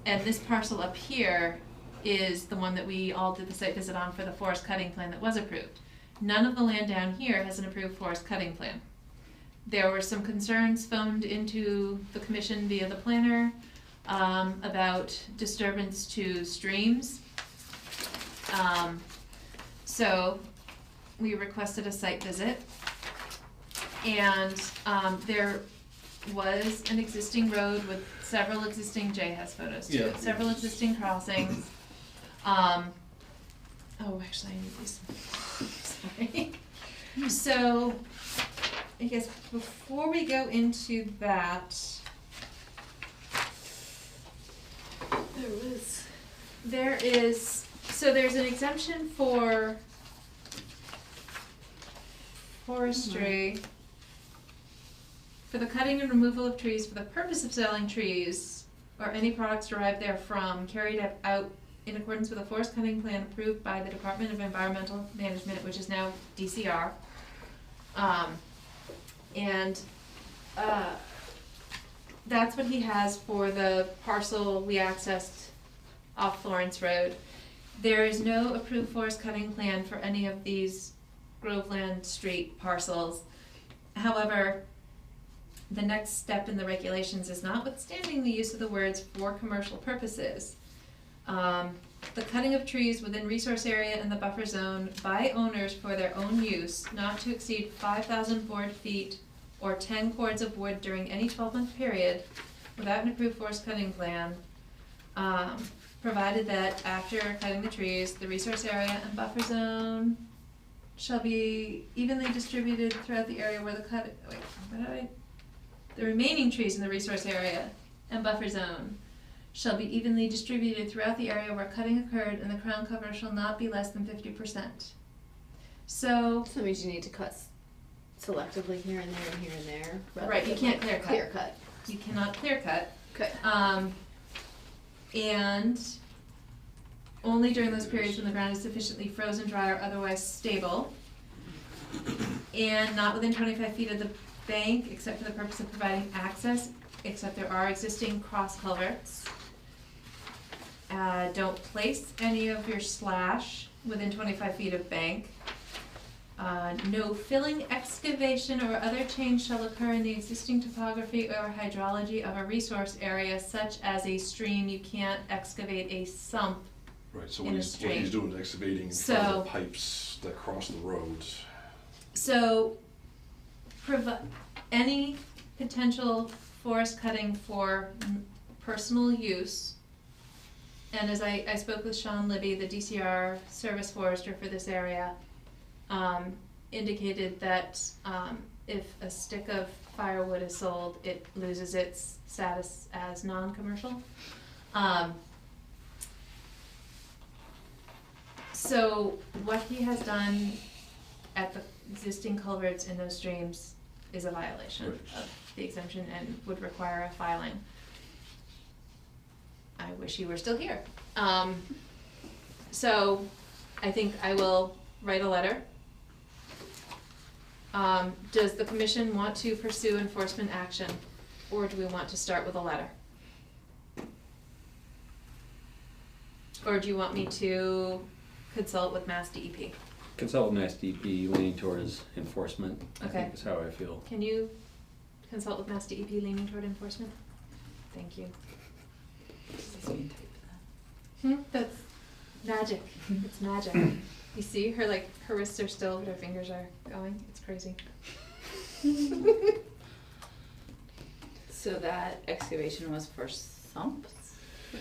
and this parcel up here is the one that we all did the site visit on for the forest cutting plan that was approved. None of the land down here has an approved forest cutting plan. There were some concerns phoned into the commission via the planner about disturbance to streams. So, we requested a site visit, and, there was an existing road with several existing, Jay has photos too, Yeah. several existing crossings. Oh, actually, I need these. Sorry. So, I guess before we go into that, there's an exemption for forestry, for the cutting and removal of trees for the purpose of selling trees or any products derived therefrom carried out in accordance with a forest cutting plan approved by the Department of Environmental Management, which is now DCR. That's what he has for the parcel we accessed off Florence Road. There is no approved forest cutting plan for any of these Groveland Street parcels. However, the next step in the regulations is notwithstanding the use of the words for commercial purposes. The cutting of trees within resource area in the buffer zone by owners for their own use, not to exceed 5,000 board feet or 10 cords of wood during any 12-month period without an approved forest cutting plan, provided that after cutting the trees, the resource area and buffer zone shall be evenly distributed throughout the area where the remaining trees in the resource area and buffer zone shall be evenly distributed throughout the area where cutting occurred, and the crown cover shall not be less than 50%. So that means you need to cut selectively here and there and here and there. rather right, you than, can't like, clear cut. Clear cut. You cannot clear cut. Okay. And only during those periods when the ground is sufficiently frozen, dry, or otherwise stable, and not within 25 feet of the bank, except for the purpose of providing access, except there are existing cross culverts. Don't place any of your slash within 25 feet of bank. No filling, excavation, or other change shall occur in the existing topography or hydrology of a resource area, such as a stream. You can't excavate a sump. Right, so In what a he's stream. doing is excavating So- the pipes that cross the roads. So, any potential forest cutting for personal use, and as I spoke with Sean Libby, the DCR service forester for this area, indicated that if a stick of firewood is sold, it loses its status as non-commercial. So what he has done at the existing culverts in those streams is a violation Right. of the exemption and would require a filing. I wish he were still here. So I think I will write a letter. Does the commission want to pursue enforcement action, or do we want to start with a letter? Or do you want me to consult with Mass DEP? Consult with Mass DEP leaning towards enforcement, I Okay. think is how I feel. Can you consult with Mass DEP leaning toward enforcement? Thank you. That's magic. It's magic. You see her, like, her wrists are still, but her fingers are going. It's crazy. So that excavation was for sumps?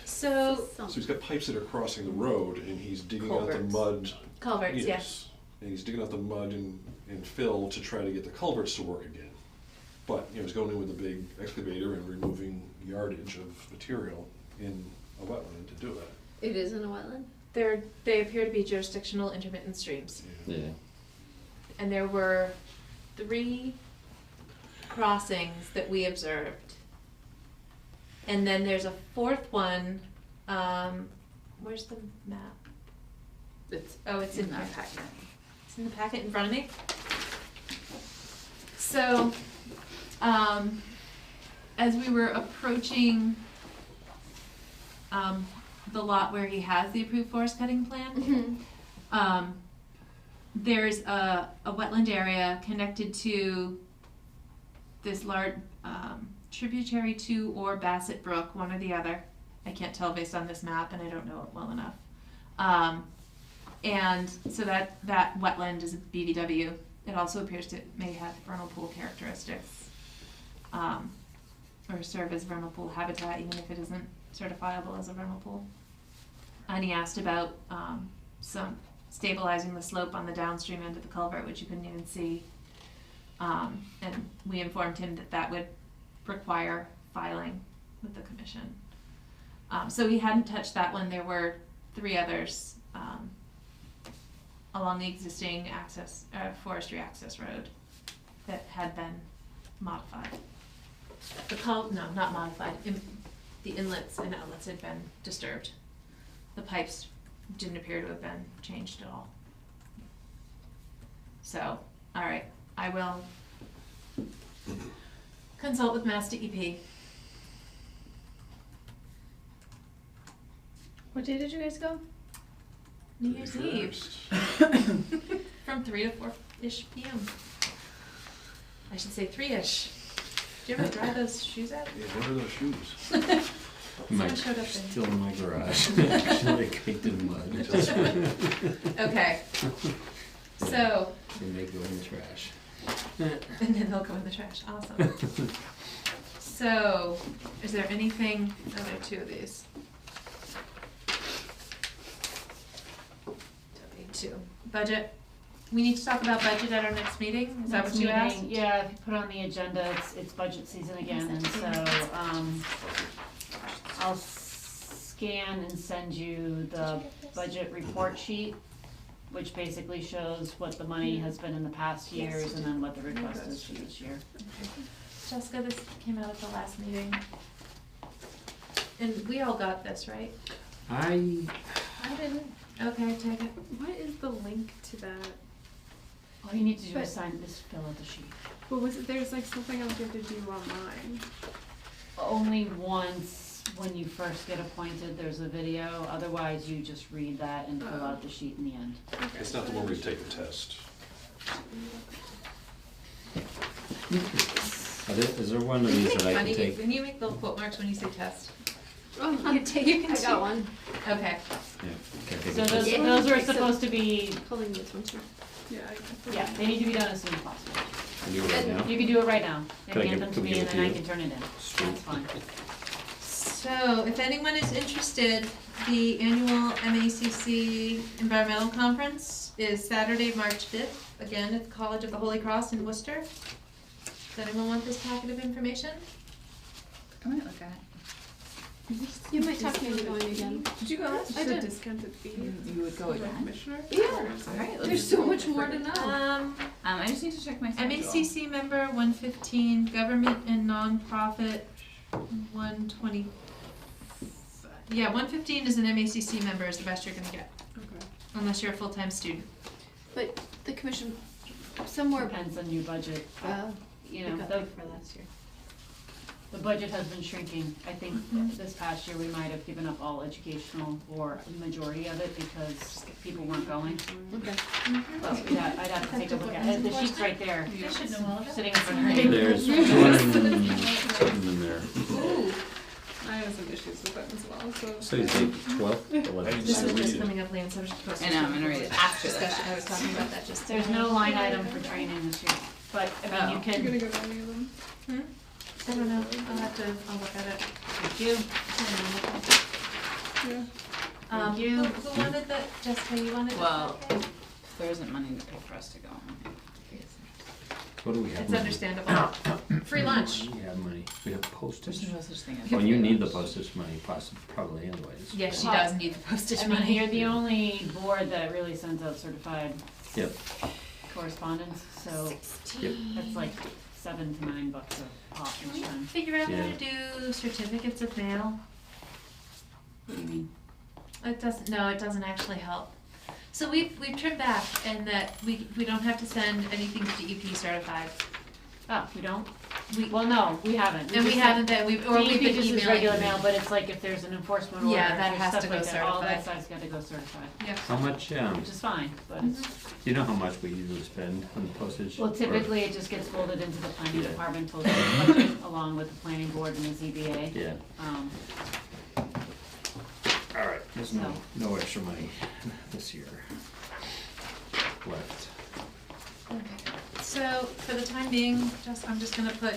So, So he's got pipes that are crossing the road and he's digging out the Culverts. mud. culverts, yes. And he's digging out the mud and fill to try to get the culverts to work again. But, he's going in with a big excavator and removing yardage of material in a wetland to do it. It is in a wetland? They appear to be jurisdictional intermittent streams. Yeah. And there were 3 crossings that we observed. And then there's a 4th one, where's the map? It's It's in our there. packet. It's in the packet in front of me. So, as we were approaching, the lot where he has the approved forest cutting plan, there's a wetland area connected to this large, tributary to or Bassett Brook, one or the other. I can't tell based on this map and I don't know it well enough. And so that wetland is a BVW. It also appears to may have vernal pool characteristics, or serve as vernal pool habitat, even if it isn't certifiable as a vernal pool. And he asked about some stabilizing the slope on the downstream end of the culvert, which you couldn't even see. And we informed him that that would require filing with the commission. So he hadn't touched that one. There were 3 others along the existing forestry access road that had been modified. No, not modified. The inlets and outlets had been disturbed. The pipes didn't appear to have been changed at all. So, all right, I will consult with Mass DEP. What day did you guys go? New Year's Eve. From 3 to 4-ish p.m. I should say 3-ish. Do you ever dry those shoes out? Yeah, what are those shoes? Someone showed up Still in my garage, actually caked in mud. Okay. So, They may go in the trash. and then they'll go in the trash. Awesome. So, is there anything, oh, there are 2 of these. Don't need 2. Budget. We need to talk about budget at our next meeting? Is that what Next you meeting, asked? Yeah, if you put on the agenda, it's budget season again, and so, I'll scan and send you the budget report sheet, which basically shows what the money has been in the past years and then what the request is for this year. Jessica, this came out at the last meeting. And we all got this, right? I didn't. Okay, take it. What is the link to that? All you need to do But- is sign this, fill out the sheet. But was it, there's like something else you have to do online? Only once, when you first get appointed, there's a video, otherwise you just read that and fill out the sheet in the end. Okay. It's not the one where you take the test. is there one of these that I can Funny, take? can you make little quote marks when you say test? Oh, You can I got one. Okay. Yeah, can I take So a those, picture? those are supposed to be, Pulling this one too. yeah, I guess. yeah, they need to be done as soon as possible. Can you do it right now? You can do it right now, Can I and hand give- them to can we me, give and it to then I you? can turn it in. Sweet. That's fine. So, if anyone is interested, the annual MACC Environmental Conference is Saturday, March 5th, again at the College of the Holy Cross in Worcester. Does anyone want this packet of information? I might look at it. You might talk me into going again. Did you go last? I The did. discounted fee? You would go for the again? commissioner? Yeah. Alright, There's so much more to know. I just need to check my schedule. MACC member 115, government and nonprofit 120. Yeah, 115 is an MACC member is the best you're gonna get, Okay. unless you're a full-time student. But the commission, somewhere, Depends on your budget. You know, for last year. the budget has been shrinking. I think Mhm. this past year we might have given up all educational or a majority of it because people weren't going. okay. But I'd have to take a look at it. The sheet's right there, You should know all of it. sitting in front of me. There's 200 and something in there. I have some issues with that as well, so. So you say 12, 11? This was just coming up, Lance, I was just posting. I know, I'm gonna read it after the Discussion, fact. I was talking about that just. There's no line item for training this year, but I mean, you Oh. You're can, gonna go to any of them? I don't know, I'll look at it. thank you. Yeah. Thank you. Who wanted that, Jessica, you wanted it? Well, there isn't money to pay for us to go. What do we have? It's money? understandable. Free lunch. We have money. We have There's postage. no such thing as. Well, you need the postage money probably anyways. Yes, she does need the postage I mean, money. you're the only board that really sends out certified Yep. correspondence, so Yep. that's like $7 to $9 a pop Can each we time. figure out how Yeah. to do certificates of mail? What do you mean? It doesn't actually help. So we've trimmed back and that we don't have to send anything DEP certified. Oh, we don't? We, Well, no, we haven't. and we just haven't that we've, or we've DEP been just is emailing. regular mail, but it's like if there's an enforcement order, Yeah, if that there's has stuff to go like that, all that certified. stuff's gotta go certified, Yep. How much, which is fine, but it's, do you know how much we usually spend on the postage? well, Or- typically it just gets folded into the planning Yeah. department postage budget along with the planning board and the ZBA. Yeah. Um, All right. There's no extra money this year left. Okay, so for the time being, I'm just gonna put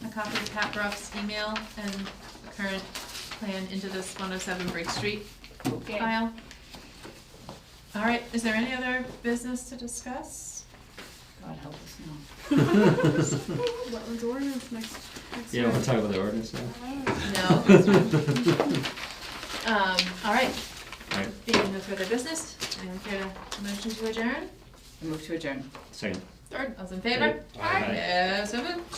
a copy of Pat Ruff's email and the current plan into this 107 Briggs Street Okay. file. All right, is there any other business to discuss? God help us now. Wetlands ordinance next Yeah, year. we'll talk about the ordinance now. No. That's fine. All right, Alright, being no further business, anyone care to motion to adjourn? Move to adjourn. second. Third, all's in favor? Aye. Yeah, so moved.